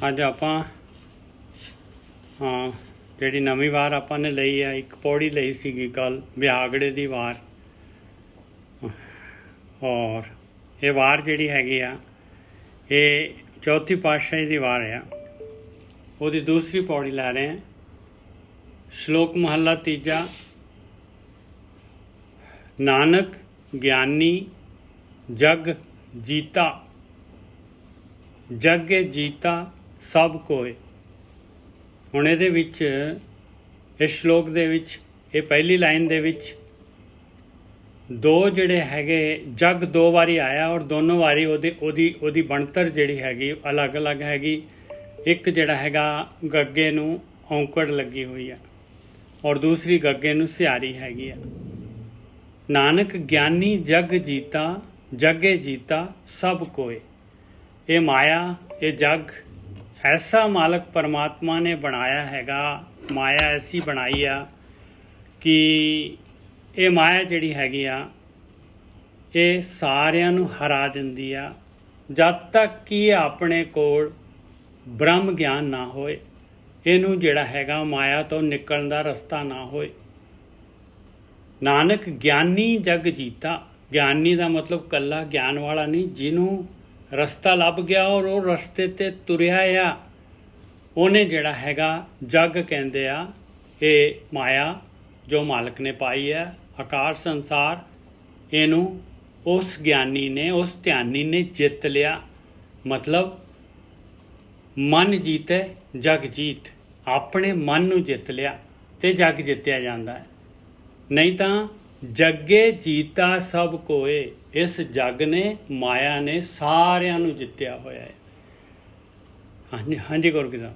ਅੱਜ ਆਪਾਂ ਜਿਹੜੀ ਨਵੀਂ ਵਾਰ ਆਪਾਂ ਨੇ ਲਈ ਆ, ਇੱਕ ਪੌੜੀ ਲਈ ਸੀਗੀ ਕੱਲ ਵਿਆਗੜੇ ਦੀ ਵਾਰ। ਔਰ ਇਹ ਵਾਰ ਜਿਹੜੀ ਹੈਗੀ ਆ ਇਹ ਚੌਥੀ ਪਾਤਸ਼ਾਹੀ ਦੀ ਵਾਰ ਆ। ਉਹਦੀ ਦੂਸਰੀ ਪੌੜੀ ਲੈ ਰਹੇ ਹਾਂ। ਸ਼ਲੋਕ ਮਹੱਲਾ ਤੀਜਾ। ਨਾਨਕ ਗਿਆਨੀ ਜਗ ਜੀਤਾ, ਜਗ ਜੀਤਾ ਸਭ ਕੋਏ। ਹੁਣ ਇਹਦੇ ਵਿੱਚ ਇਸ ਸ਼ਲੋਕ ਦੇ ਵਿੱਚ ਇਹ ਪਹਿਲੀ ਲਾਈਨ ਦੇ ਵਿੱਚ ਦੋ ਜਿਹੜੇ ਹੈਗੇ ਜਗ ਦੋ ਵਾਰੀ ਆਇਆ, ਔਰ ਦੋਨੋਂ ਵਾਰੀ ਉਹਦੀ ਬਣਤਰ ਜਿਹੜੀ ਹੈਗੀ ਅਲੱਗ ਅਲੱਗ ਹੈਗੀ। ਇੱਕ ਜਿਹੜਾ ਹੈਗਾ ਗੱਗੇ ਨੂੰ ਔਂਕੜ ਲੱਗੀ ਹੋਈ ਆ, ਔਰ ਦੂਸਰੀ ਗੱਗੇ ਨੂੰ ਸਿਆਰੀ ਹੈਗੀ ਆ। ਨਾਨਕ ਗਿਆਨੀ ਜਗ ਜੀਤਾ, ਜਗੇ ਜੀਤਾ ਸਭ ਕੋਏ। ਇਹ ਮਾਇਆ, ਇਹ ਜਗ ਐਸਾ ਮਾਲਕ ਪਰਮਾਤਮਾ ਨੇ ਬਣਾਇਆ ਹੈਗਾ। ਮਾਇਆ ਐਸੀ ਬਣਾਈ ਆ ਕਿ ਇਹ ਮਾਇਆ ਜਿਹੜੀ ਹੈਗੀ ਆ ਇਹ ਸਾਰਿਆਂ ਨੂੰ ਹਰਾ ਦਿੰਦੀ ਆ, ਜਦ ਤੱਕ ਕਿ ਆਪਣੇ ਕੋਲ ਬ੍ਰਹਮ ਗਿਆਨ ਨਾ ਹੋਏ। ਇਹਨੂੰ ਜਿਹੜਾ ਹੈਗਾ ਮਾਇਆ ਤੋਂ ਨਿਕਲਣ ਦਾ ਰਸਤਾ ਨਾ ਹੋਏ। ਨਾਨਕ ਗਿਆਨੀ ਜਗ ਜੀਤਾ। ਗਿਆਨੀ ਦਾ ਮਤਲਬ ਕੱਲਾ ਗਿਆਨ ਵਾਲਾ ਨਹੀਂ, ਜਿਹਨੂੰ ਰਸਤਾ ਲੱਭ ਗਿਆ ਔਰ ਉਹ ਰਸਤੇ 'ਤੇ ਤੁਰਿਆ ਆ, ਉਹਨੇ ਜਿਹੜਾ ਹੈਗਾ ਜਗ ਕਹਿੰਦੇ ਆ ਇਹ ਮਾਇਆ ਜੋ ਮਾਲਕ ਨੇ ਪਾਈ ਹੈ, ਆਕਾਰ ਸੰਸਾਰ, ਇਹਨੂੰ ਉਸ ਗਿਆਨੀ ਨੇ, ਉਸ ਧਿਆਨੀ ਨੇ ਜਿੱਤ ਲਿਆ। ਮਤਲਬ ਮਨ ਜੀਤੇ ਜਗ ਜੀਤ। ਆਪਣੇ ਮਨ ਨੂੰ ਜਿੱਤ ਲਿਆ ਤੇ ਜਗ ਜਿੱਤਿਆ ਜਾਂਦਾ ਹੈ। ਨਹੀਂ ਤਾਂ ਜੱਗੇ ਜੀਤਾ ਸਭ ਕੋਏ। ਇਸ ਜਗ ਨੇ, ਮਾਇਆ ਨੇ ਸਾਰਿਆਂ ਨੂੰ ਜਿੱਤਿਆ ਹੋਇਆ ਹੈ। ਹਾਂਜੀ ਗੁਰੂ ਸਾਹਿਬ।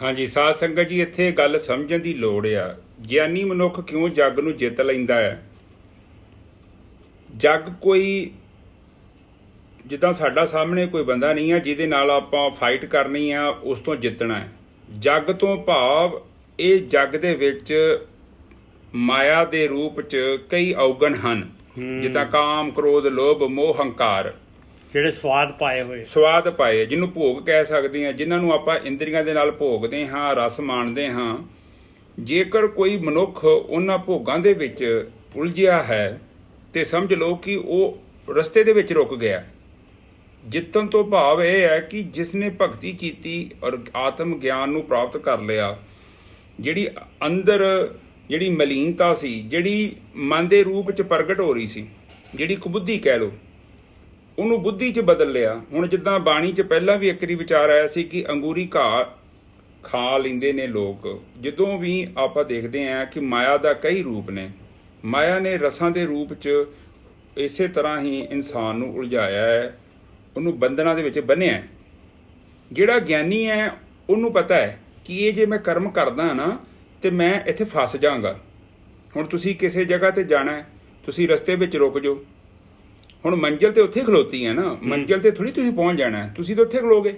ਹਾਂਜੀ ਸਾਧ ਸੰਗਤ ਜੀ, ਇੱਥੇ ਗੱਲ ਸਮਝਣ ਦੀ ਲੋੜ ਆ। ਗਿਆਨੀ ਮਨੁੱਖ ਕਿਉਂ ਜੱਗ ਨੂੰ ਜਿੱਤ ਲੈਂਦਾ ਹੈ? ਜੱਗ ਕੋਈ ਜਿੱਦਾਂ ਸਾਡਾ ਸਾਹਮਣੇ ਕੋਈ ਬੰਦਾ ਨਹੀਂ ਆ ਜਿਹਦੇ ਨਾਲ ਆਪਾਂ ਫਾਈਟ ਕਰਨੀ ਆ, ਉਸ ਤੋਂ ਜਿੱਤਣਾ ਹੈ। ਜੱਗ ਤੋਂ ਭਾਵ ਇਹ ਜੱਗ ਦੇ ਵਿੱਚ ਮਾਇਆ ਦੇ ਰੂਪ 'ਚ ਕਈ ਔਗਣ ਹਨ, ਜਿੱਦਾਂ ਕਾਮ, ਕ੍ਰੋਧ, ਲੋਭ, ਮੋਹ, ਹੰਕਾਰ, ਜਿਹੜੇ ਸਵਾਦ ਪਾਏ, ਜਿਹਨੂੰ ਭੋਗ ਕਹਿ ਸਕਦੇ ਹਾਂ, ਜਿਨ੍ਹਾਂ ਨੂੰ ਆਪਾਂ ਇੰਦਰੀਆਂ ਦੇ ਨਾਲ ਭੋਗਦੇ ਹਾਂ, ਰਸ ਮਾਣਦੇ ਹਾਂ। ਜੇਕਰ ਕੋਈ ਮਨੁੱਖ ਉਹਨਾਂ ਭੋਗਾਂ ਦੇ ਵਿੱਚ ਉਲਝਿਆ ਹੈ ਤੇ ਸਮਝ ਲਓ ਕਿ ਉਹ ਰਸਤੇ ਦੇ ਵਿੱਚ ਰੁਕ ਗਿਆ। ਜਿੱਤਣ ਤੋਂ ਭਾਵ ਇਹ ਹੈ ਕਿ ਜਿਸ ਨੇ ਭਗਤੀ ਕੀਤੀ ਔਰ ਆਤਮ ਗਿਆਨ ਨੂੰ ਪ੍ਰਾਪਤ ਕਰ ਲਿਆ, ਜਿਹੜੀ ਅੰਦਰ ਜਿਹੜੀ ਮਲੀਨਤਾ ਸੀ, ਜਿਹੜੀ ਮਨ ਦੇ ਰੂਪ 'ਚ ਪ੍ਰਗਟ ਹੋ ਰਹੀ ਸੀ, ਜਿਹੜੀ ਕੁਬੁੱਧੀ ਕਹਿ ਲਓ, ਉਹਨੂੰ ਬੁੱਧੀ 'ਚ ਬਦਲ ਲਿਆ। ਹੁਣ ਜਿੱਦਾਂ ਬਾਣੀ 'ਚ ਪਹਿਲਾਂ ਵੀ ਇੱਕ ਵਾਰੀ ਵਿਚਾਰ ਆਇਆ ਸੀ ਕਿ ਅੰਗੂਰੀ ਘਾਹ ਖਾ ਲੈਂਦੇ ਨੇ ਲੋਕ। ਜਦੋਂ ਵੀ ਆਪਾਂ ਦੇਖਦੇ ਹਾਂ ਕਿ ਮਾਇਆ ਦਾ ਕਈ ਰੂਪ ਨੇ, ਮਾਇਆ ਨੇ ਰਸਾਂ ਦੇ ਰੂਪ 'ਚ ਇਸੇ ਤਰ੍ਹਾਂ ਹੀ ਇਨਸਾਨ ਨੂੰ ਉਲਝਾਇਆ ਹੈ, ਉਹਨੂੰ ਬੰਧਨਾਂ ਦੇ ਵਿੱਚ ਬੰਨ੍ਹਿਆ। ਜਿਹੜਾ ਗਿਆਨੀ ਹੈ ਉਹਨੂੰ ਪਤਾ ਹੈ ਕਿ ਇਹ ਜੇ ਮੈਂ ਕਰਮ ਕਰਦਾ ਨਾ ਤੇ ਮੈਂ ਇੱਥੇ ਫਸ ਜਾਵਾਂਗਾ। ਹੁਣ ਤੁਸੀਂ ਕਿਸੇ ਜਗ੍ਹਾ ਤੇ ਜਾਣਾ ਹੈ, ਤੁਸੀਂ ਰਸਤੇ ਵਿੱਚ ਰੁਕ ਜਾਓ। ਹੁਣ ਮੰਜ਼ਿਲ ਤੇ ਉੱਥੇ ਖਲੋਤੀ ਹੈ ਨਾ, ਮੰਜ਼ਿਲ ਤੇ ਥੋੜੀ ਤੁਸੀਂ ਪਹੁੰਚ ਜਾਣਾ, ਤੁਸੀਂ ਤਾਂ ਉੱਥੇ ਖਲੋਗੇ।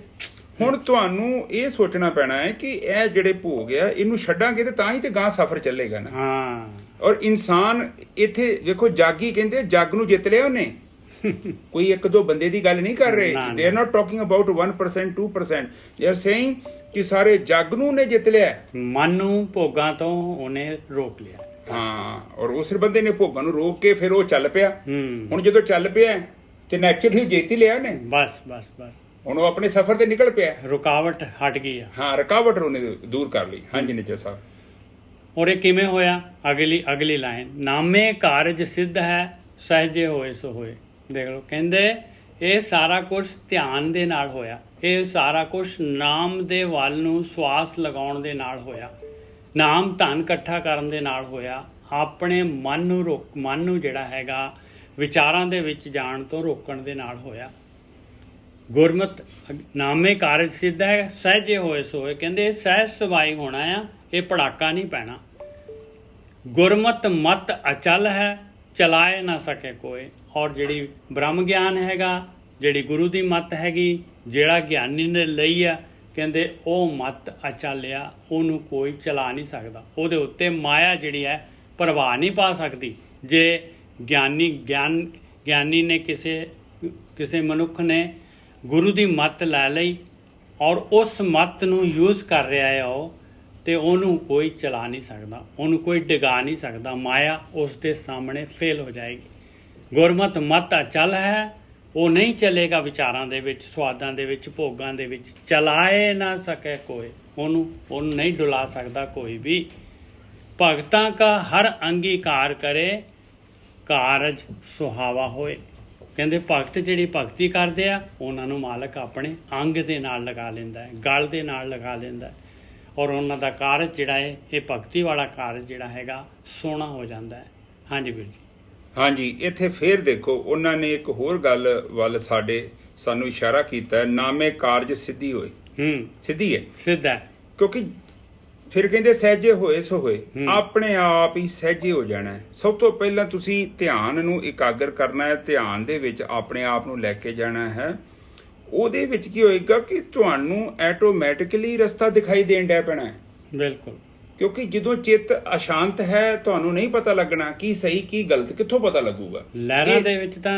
ਹੁਣ ਤੁਹਾਨੂੰ ਇਹ ਸੋਚਣਾ ਪੈਣਾ ਹੈ ਕਿ ਇਹ ਜਿਹੜੇ ਭੋਗ ਆ ਇਹਨੂੰ ਛੱਡਾਂਗੇ ਤੇ ਤਾਂ ਹੀ ਤੇ ਗਾਂ ਸਫ਼ਰ ਚੱਲੇਗਾ ਨਾ। ਔਰ ਇਨਸਾਨ ਇੱਥੇ ਵੇਖੋ, ਜਾਗੀ ਕਹਿੰਦੇ ਜੱਗ ਨੂੰ ਜਿੱਤ ਲਿਆ ਉਹਨੇ। ਕੋਈ ਇੱਕ ਦੋ ਬੰਦੇ ਦੀ ਗੱਲ ਨਹੀਂ ਕਰ ਰਹੇ। They are not talking about 1%, 2%। They are saying ਕਿ ਸਾਰੇ ਜੱਗ ਨੂੰ ਉਹਨੇ ਜਿੱਤ ਲਿਆ। ਮਨ ਨੂੰ ਭੋਗਾਂ ਤੋਂ ਉਹਨੇ ਰੋਕ ਲਿਆ। ਹਾਂ, ਔਰ ਉਸ ਬੰਦੇ ਨੇ ਭੋਗਾਂ ਨੂੰ ਰੋਕ ਕੇ ਫਿਰ ਉਹ ਚੱਲ ਪਿਆ। ਹੁਣ ਜਦੋਂ ਚੱਲ ਪਿਆ ਤੇ ਨੈਚੁਰਲੀ ਜਿੱਤ ਹੀ ਲਿਆ ਨੇ। ਬਸ ਹੁਣ ਉਹ ਆਪਣੇ ਸਫ਼ਰ ਤੇ ਨਿਕਲ ਪਿਆ। ਰੁਕਾਵਟ ਹਟ ਗਈ ਆ। ਹਾਂ, ਰੁਕਾਵਟ ਉਹਨੇ ਦੂਰ ਕਰ ਲਈ। ਹਾਂਜੀ ਨਿਚੇ ਸਾਹਿਬ। ਔਰ ਇਹ ਕਿਵੇਂ ਹੋਇਆ? ਅਗਲੀ ਲਾਈਨ, ਨਾਮੇ ਕਾਰਜ ਸਿੱਧ ਹੈ, ਸਹਜੇ ਹੋਏ ਸੋ ਹੋਏ। ਦੇਖ ਲਓ, ਕਹਿੰਦੇ ਇਹ ਸਾਰਾ ਕੁਝ ਧਿਆਨ ਦੇ ਨਾਲ ਹੋਇਆ। ਇਹ ਸਾਰਾ ਕੁਝ ਨਾਮ ਦੇ ਵੱਲ ਨੂੰ ਸਵਾਸ ਲਗਾਉਣ ਦੇ ਨਾਲ ਹੋਇਆ। ਨਾਮ ਧਨ ਇਕੱਠਾ ਕਰਨ ਦੇ ਨਾਲ ਹੋਇਆ। ਆਪਣੇ ਮਨ ਨੂੰ ਜਿਹੜਾ ਹੈਗਾ ਵਿਚਾਰਾਂ ਦੇ ਵਿੱਚ ਜਾਣ ਤੋਂ ਰੋਕਣ ਦੇ ਨਾਲ ਹੋਇਆ। ਗੁਰਮਤਿ ਨਾਮੇ ਕਾਰਜ ਸਿੱਧ ਹੈ, ਸਹਜੇ ਹੋਏ ਸੋ ਹੋਏ। ਕਹਿੰਦੇ ਇਹ ਸਹਿਜ ਸੁਭਾਈ ਹੋਣਾ ਆ, ਇਹ ਪੜਾਕਾ ਨਹੀਂ ਪੈਣਾ। ਗੁਰਮਤਿ ਮਤ ਅਚਲ ਹੈ, ਚਲਾਏ ਨਾ ਸਕੇ ਕੋਏ। ਔਰ ਜਿਹੜੀ ਬ੍ਰਹਮ ਗਿਆਨ ਹੈਗਾ, ਜਿਹੜੀ ਗੁਰੂ ਦੀ ਮੱਤ ਹੈਗੀ, ਜਿਹੜਾ ਗਿਆਨੀ ਨੇ ਲਈ ਆ, ਕਹਿੰਦੇ ਉਹ ਮੱਤ ਅਚਲ ਆ, ਉਹਨੂੰ ਕੋਈ ਚਲਾ ਨਹੀਂ ਸਕਦਾ। ਉਹਦੇ ਉੱਤੇ ਮਾਇਆ ਜਿਹੜੀ ਹੈ ਪ੍ਰਭਾਵ ਨਹੀਂ ਪਾ ਸਕਦੀ। ਜੇ ਗਿਆਨੀ ਨੇ ਕਿਸੇ ਮਨੁੱਖ ਨੇ ਗੁਰੂ ਦੀ ਮੱਤ ਲੈ ਲਈ ਔਰ ਉਸ ਮੱਤ ਨੂੰ ਯੂਜ਼ ਕਰ ਰਿਹਾ ਹੈ ਉਹ, ਤੇ ਉਹਨੂੰ ਕੋਈ ਚਲਾ ਨਹੀਂ ਸਕਦਾ, ਉਹਨੂੰ ਕੋਈ ਡਿਗਾ ਨਹੀਂ ਸਕਦਾ। ਮਾਇਆ ਉਸ ਦੇ ਸਾਹਮਣੇ ਫੇਲ ਹੋ ਜਾਏਗੀ। ਗੁਰਮਤ ਮਤ ਅਚਲ ਹੈ, ਉਹ ਨਹੀਂ ਚੱਲੇਗਾ ਵਿਚਾਰਾਂ ਦੇ ਵਿੱਚ, ਸਵਾਦਾਂ ਦੇ ਵਿੱਚ, ਭੋਗਾਂ ਦੇ ਵਿੱਚ। ਚਲਾਏ ਨਾ ਸਕੇ ਕੋਈ, ਉਹਨੂੰ ਨਹੀਂ ਡੁਲਾ ਸਕਦਾ ਕੋਈ ਵੀ। ਭਗਤਾਂ ਕਾ ਹਰ ਅੰਗੀਕਾਰ ਕਰੇ, ਕਾਰਜ ਸੁਹਾਵਾ ਹੋਏ। ਕਹਿੰਦੇ ਭਗਤ ਜਿਹੜੀ ਭਗਤੀ ਕਰਦੇ ਆ, ਉਹਨਾਂ ਨੂੰ ਮਾਲਕ ਆਪਣੇ ਅੰਗ ਦੇ ਨਾਲ ਲਗਾ ਲੈਂਦਾ ਹੈ, ਗਲ ਦੇ ਨਾਲ ਲਗਾ ਲੈਂਦਾ ਹੈ, ਔਰ ਉਹਨਾਂ ਦਾ ਕਾਰਜ ਜਿਹੜਾ ਹੈ, ਇਹ ਭਗਤੀ ਵਾਲਾ ਕਾਰਜ ਜਿਹੜਾ ਹੈਗਾ, ਸੋਹਣਾ ਹੋ ਜਾਂਦਾ ਹੈ। ਹਾਂਜੀ ਵੀਰ ਜੀ। ਹਾਂਜੀ, ਇੱਥੇ ਫੇਰ ਦੇਖੋ ਉਹਨਾਂ ਨੇ ਇੱਕ ਹੋਰ ਗੱਲ ਵੱਲ ਸਾਨੂੰ ਇਸ਼ਾਰਾ ਕੀਤਾ ਹੈ, ਨਾਮੇ ਕਾਰਜ ਸਿੱਧੀ ਹੋਏ। ਸਿੱਧੀ ਹੈ, ਸਿੱਧਾ ਹੈ। ਕਿਉਂਕਿ ਫਿਰ ਕਹਿੰਦੇ ਸਹਿਜੇ ਹੋਏ ਸੋ ਹੋਏ, ਆਪਣੇ ਆਪ ਹੀ ਸਹਿਜੇ ਹੋ ਜਾਣਾ ਹੈ। ਸਭ ਤੋਂ ਪਹਿਲਾਂ ਤੁਸੀਂ ਧਿਆਨ ਨੂੰ ਇਕਾਗਰ ਕਰਨਾ ਹੈ, ਧਿਆਨ ਦੇ ਵਿੱਚ ਆਪਣੇ ਆਪ ਨੂੰ ਲੈ ਕੇ ਜਾਣਾ ਹੈ। ਉਹਦੇ ਵਿੱਚ ਕੀ ਹੋਏਗਾ ਕਿ ਤੁਹਾਨੂੰ ਆਟੋਮੈਟਿਕਲੀ ਰਸਤਾ ਦਿਖਾਈ ਦੇਣ ਡੈ ਪੈਣਾ ਹੈ। ਬਿਲਕੁਲ। ਕਿਉਂਕਿ ਜਦੋਂ ਚਿੱਤ ਅਸ਼ਾਂਤ ਹੈ, ਤੁਹਾਨੂੰ ਨਹੀਂ ਪਤਾ ਲੱਗਣਾ ਕੀ ਸਹੀ ਕੀ ਗਲਤ, ਕਿੱਥੋਂ ਪਤਾ ਲੱਗੂਗਾ। ਲਹਿਰਾਂ ਦੇ ਵਿੱਚ ਤਾਂ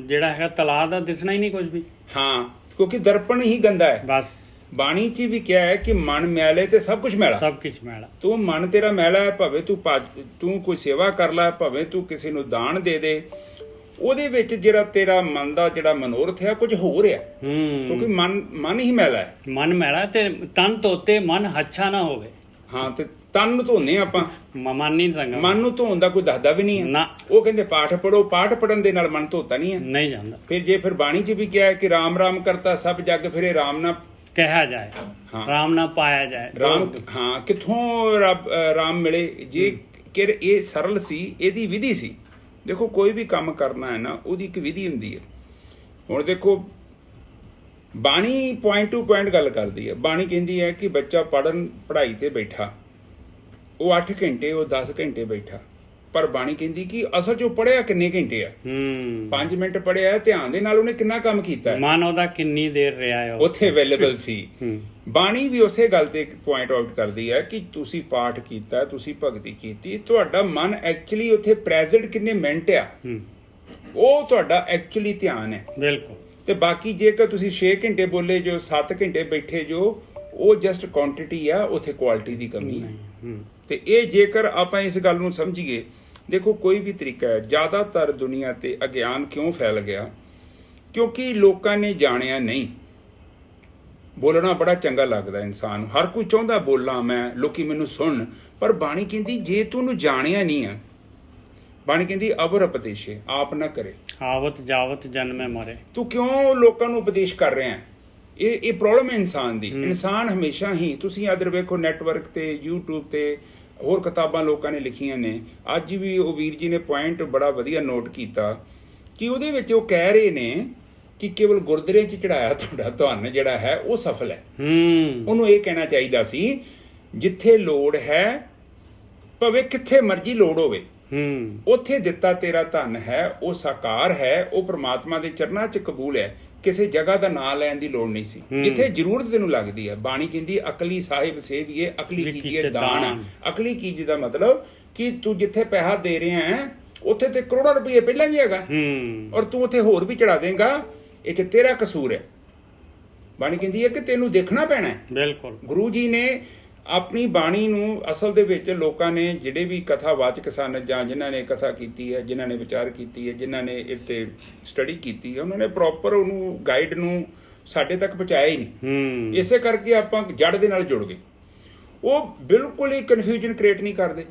ਜਿਹੜਾ ਹੈਗਾ ਤਲਾਅ ਦਾ ਦਿਸਣਾ ਹੀ ਨਹੀਂ ਕੁਝ ਵੀ। ਹਾਂ, ਕਿਉਂਕਿ ਦਰਪਣ ਹੀ ਗੰਦਾ ਹੈ। ਬਸ ਬਾਣੀ 'ਚ ਵੀ ਕਿਹਾ ਹੈ ਕਿ ਮਨ ਮੈਲੇ ਤੇ ਸਭ ਕੁਝ ਮੈਲਾ। ਸਭ ਕੁਝ ਮੈਲਾ। ਤੂੰ ਮਨ ਤੇਰਾ ਮੈਲਾ ਹੈ, ਭਾਵੇਂ ਤੂੰ ਕੋਈ ਸੇਵਾ ਕਰ ਲੈ, ਭਾਵੇਂ ਤੂੰ ਕਿਸੇ ਨੂੰ ਦਾਨ ਦੇ ਦੇ, ਉਹਦੇ ਵਿੱਚ ਜਿਹੜਾ ਤੇਰਾ ਮਨ ਦਾ ਜਿਹੜਾ ਮਨੋਰਥ ਹੈ ਕੁਝ ਹੋ ਰਿਹਾ। ਕਿਉਂਕਿ ਮਨ ਹੀ ਮੈਲਾ ਹੈ। ਮਨ ਮੈਲਾ ਤੇ ਤਨ ਧੋਤੇ ਮਨ ਹੱਛਾ ਨਾ ਹੋਵੇ। ਹਾਂ, ਤੇ ਤਨ ਨੂੰ ਧੋਨੇ ਆਪਾਂ, ਮਨ ਨਹੀਂ ਸੰਗਾ। ਮਨ ਨੂੰ ਧੋਣ ਦਾ ਕੋਈ ਦੱਸਦਾ ਵੀ ਨਹੀਂ ਹੈ ਨਾ। ਉਹ ਕਹਿੰਦੇ ਪਾਠ ਪੜੋ, ਪਾਠ ਪੜਨ ਦੇ ਨਾਲ ਮਨ ਧੋਤਾ ਨਹੀਂ ਹੈ, ਨਹੀਂ ਜਾਂਦਾ। ਫਿਰ ਬਾਣੀ 'ਚ ਵੀ ਕਿਹਾ ਹੈ ਕਿ ਰਾਮ ਰਾਮ ਕਰਤਾ ਸਭ ਜਗ ਫਿਰੇ, ਰਾਮ ਨਾ ਕਿਹਾ ਜਾਏ, ਰਾਮ ਨਾ ਪਾਇਆ ਜਾਏ। ਰਾਮ, ਹਾਂ, ਕਿੱਥੋਂ ਰਾਮ ਮਿਲੇ ਜੇ ਕਿ ਇਹ ਸਰਲ ਸੀ, ਇਹਦੀ ਵਿਧੀ ਸੀ। ਦੇਖੋ ਕੋਈ ਵੀ ਕੰਮ ਕਰਨਾ ਹੈ ਨਾ, ਉਹਦੀ ਇੱਕ ਵਿਧੀ ਹੁੰਦੀ ਹੈ। ਹੁਣ ਦੇਖੋ ਬਾਣੀ ਪੁਆਇੰਟ ਟੂ ਪੁਆਇੰਟ ਗੱਲ ਕਰਦੀ ਹੈ। ਬਾਣੀ ਕਹਿੰਦੀ ਹੈ ਕਿ ਬੱਚਾ ਪੜ੍ਹਾਈ ਤੇ ਬੈਠਾ, ਉਹ 8 ਘੰਟੇ, ਉਹ 10 ਘੰਟੇ ਬੈਠਾ, ਪਰ ਬਾਣੀ ਕਹਿੰਦੀ ਕਿ ਅਸਲ 'ਚ ਉਹ ਪੜ੍ਹਿਆ ਕਿੰਨੇ ਘੰਟੇ ਆ। 5 ਮਿੰਟ ਪੜ੍ਹਿਆ, ਧਿਆਨ ਦੇ ਨਾਲ ਉਹਨੇ ਕਿੰਨਾ ਕੰਮ ਕੀਤਾ, ਮਨ ਉਹਦਾ ਕਿੰਨੀ ਦੇਰ ਰਿਹਾ ਉੱਥੇ ਅਵੇਲੇਬਲ ਸੀ। ਬਾਣੀ ਵੀ ਉਸੇ ਗੱਲ ਤੇ ਪੁਆਇੰਟ ਆਊਟ ਕਰਦੀ ਹੈ ਕਿ ਤੁਸੀਂ ਪਾਠ ਕੀਤਾ, ਤੁਸੀਂ ਭਗਤੀ ਕੀਤੀ, ਤੁਹਾਡਾ ਮਨ ਐਕਚੁਅਲੀ ਉੱਥੇ ਪ੍ਰੈਜ਼ੈਂਟ ਕਿੰਨੇ ਮਿੰਟ ਆ, ਉਹ ਤੁਹਾਡਾ ਐਕਚੁਅਲੀ ਧਿਆਨ ਹੈ। ਬਿਲਕੁਲ। ਤੇ ਬਾਕੀ ਜੇਕਰ ਤੁਸੀਂ 6 ਘੰਟੇ ਬੋਲੇ ਜੋ, 7 ਘੰਟੇ ਬੈਠੇ ਜੋ, ਉਹ ਜਸਟ ਕੁਆਂਟੀਟੀ ਆ, ਉੱਥੇ ਕੁਆਲਿਟੀ ਦੀ ਕਮੀ ਹੈ। ਤੇ ਇਹ ਜੇਕਰ ਆਪਾਂ ਇਸ ਗੱਲ ਨੂੰ ਸਮਝੀਏ, ਦੇਖੋ ਕੋਈ ਵੀ ਤਰੀਕਾ ਹੈ। ਜ਼ਿਆਦਾਤਰ ਦੁਨੀਆ ਤੇ ਅਗਿਆਨ ਕਿਉਂ ਫੈਲ ਗਿਆ? ਕਿਉਂਕਿ ਲੋਕਾਂ ਨੇ ਜਾਣਿਆ ਨਹੀਂ। ਬੋਲਣਾ ਬੜਾ ਚੰਗਾ ਲੱਗਦਾ ਇਨਸਾਨ ਨੂੰ, ਹਰ ਕੋਈ ਚਾਹੁੰਦਾ ਬੋਲਾਂ ਮੈਂ, ਲੋਕੀ ਮੈਨੂੰ ਸੁਣਨ, ਪਰ ਬਾਣੀ ਕਹਿੰਦੀ ਜੇ ਤੂੰ ਉਹਨੂੰ ਜਾਣਿਆ ਨਹੀਂ ਆ, ਬਾਣੀ ਕਹਿੰਦੀ ਅਵਰ ਉਪਦੇਸ਼ੇ ਆਪ ਨਾ ਕਰੇ, ਆਵਤ ਜਾਵਤ ਜਨਮੇ ਮਰੇ। ਤੂੰ ਕਿਉਂ ਲੋਕਾਂ ਨੂੰ ਉਪਦੇਸ਼ ਕਰ ਰਿਹਾ? ਇਹ ਪ੍ਰੋਬਲਮ ਹੈ ਇਨਸਾਨ ਦੀ। ਇਨਸਾਨ ਹਮੇਸ਼ਾ ਹੀ, ਤੁਸੀਂ ਅਦਰ ਵੇਖੋ ਨੈਟਵਰਕ ਤੇ, YouTube ਤੇ ਹੋਰ ਕਿਤਾਬਾਂ ਲੋਕਾਂ ਨੇ ਲਿਖੀਆਂ ਨੇ, ਅੱਜ ਵੀ ਉਹ ਵੀਰ ਜੀ ਨੇ ਪੁਆਇੰਟ ਬੜਾ ਵਧੀਆ ਨੋਟ ਕੀਤਾ ਕਿ ਉਹਦੇ ਵਿੱਚ ਉਹ ਕਹਿ ਰਹੇ ਨੇ ਕਿ ਕੇਵਲ ਗੁਰਦੁਆਰੇ 'ਚ ਚੜਾਇਆ ਤੁਹਾਡਾ ਧਨ ਜਿਹੜਾ ਹੈ ਉਹ ਸਫਲ ਹੈ। ਉਹਨੂੰ ਇਹ ਕਹਿਣਾ ਚਾਹੀਦਾ ਸੀ ਜਿੱਥੇ ਲੋੜ ਹੈ, ਭਾਵੇਂ ਕਿੱਥੇ ਮਰਜ਼ੀ ਲੋੜ ਹੋਵੇ, ਉੱਥੇ ਦਿੱਤਾ ਤੇਰਾ ਧਨ ਹੈ, ਉਹ ਸਾਕਾਰ ਹੈ, ਉਹ ਪ੍ਰਮਾਤਮਾ ਦੇ ਚਰਨਾਂ 'ਚ ਕਬੂਲ ਹੈ। ਕਿਸੇ ਜਗ੍ਹਾ ਦਾ ਨਾਂ ਲੈਣ ਦੀ ਲੋੜ ਨਹੀਂ ਸੀ। ਜਿੱਥੇ ਜ਼ਰੂਰਤ ਤੈਨੂੰ ਲੱਗਦੀ ਹੈ, ਬਾਣੀ ਕਹਿੰਦੀ ਅਕਲੀ ਸਾਹਿਬ ਸੇਵੀਏ ਅਕਲੀ ਕੀਜੀਏ ਦਾਨ। ਅਕਲੀ ਕੀਜ ਦਾ ਮਤਲਬ ਕਿ ਤੂੰ ਜਿੱਥੇ ਪੈਸਾ ਦੇ ਰਿਹਾ ਹੈ, ਉੱਥੇ ਤੇ ਕਰੋੜਾਂ ਰੁਪਏ ਪਹਿਲਾਂ ਵੀ ਹੈਗਾ, ਔਰ ਤੂੰ ਉੱਥੇ ਹੋਰ ਵੀ ਚੜਾ ਦੇਂਗਾ, ਇਹ 'ਚ ਤੇਰਾ ਕਸੂਰ ਹੈ। ਬਾਣੀ ਕਹਿੰਦੀ ਹੈ ਕਿ ਤੈਨੂੰ ਦੇਖਣਾ ਪੈਣਾ ਹੈ। ਬਿਲਕੁਲ। ਗੁਰੂ ਜੀ ਨੇ ਆਪਣੀ ਬਾਣੀ ਨੂੰ ਅਸਲ ਦੇ ਵਿੱਚ ਲੋਕਾਂ ਨੇ, ਜਿਹੜੇ ਵੀ ਕਥਾਵਾਚਕ ਸਨ ਜਾਂ ਜਿਨ੍ਹਾਂ ਨੇ ਕਥਾ ਕੀਤੀ ਹੈ, ਜਿਨ੍ਹਾਂ ਨੇ ਵਿਚਾਰ ਕੀਤੀ ਹੈ, ਜਿਨ੍ਹਾਂ ਨੇ ਇਹ 'ਤੇ ਸਟੱਡੀ ਕੀਤੀ ਹੈ, ਉਹਨਾਂ ਨੇ ਪ੍ਰੋਪਰ ਉਹਨੂੰ ਗਾਈਡ ਨੂੰ ਸਾਡੇ ਤੱਕ ਪਹੁੰਚਾਇਆ ਹੀ ਨਹੀਂ। ਇਸੇ ਕਰਕੇ ਆਪਾਂ ਜੜ ਦੇ ਨਾਲ ਜੁੜ ਗਏ। ਉਹ ਬਿਲਕੁਲ ਹੀ ਕਨਫਿਊਜ਼ਨ ਕ੍ਰੀਏਟ ਨਹੀਂ ਕਰਦੇ।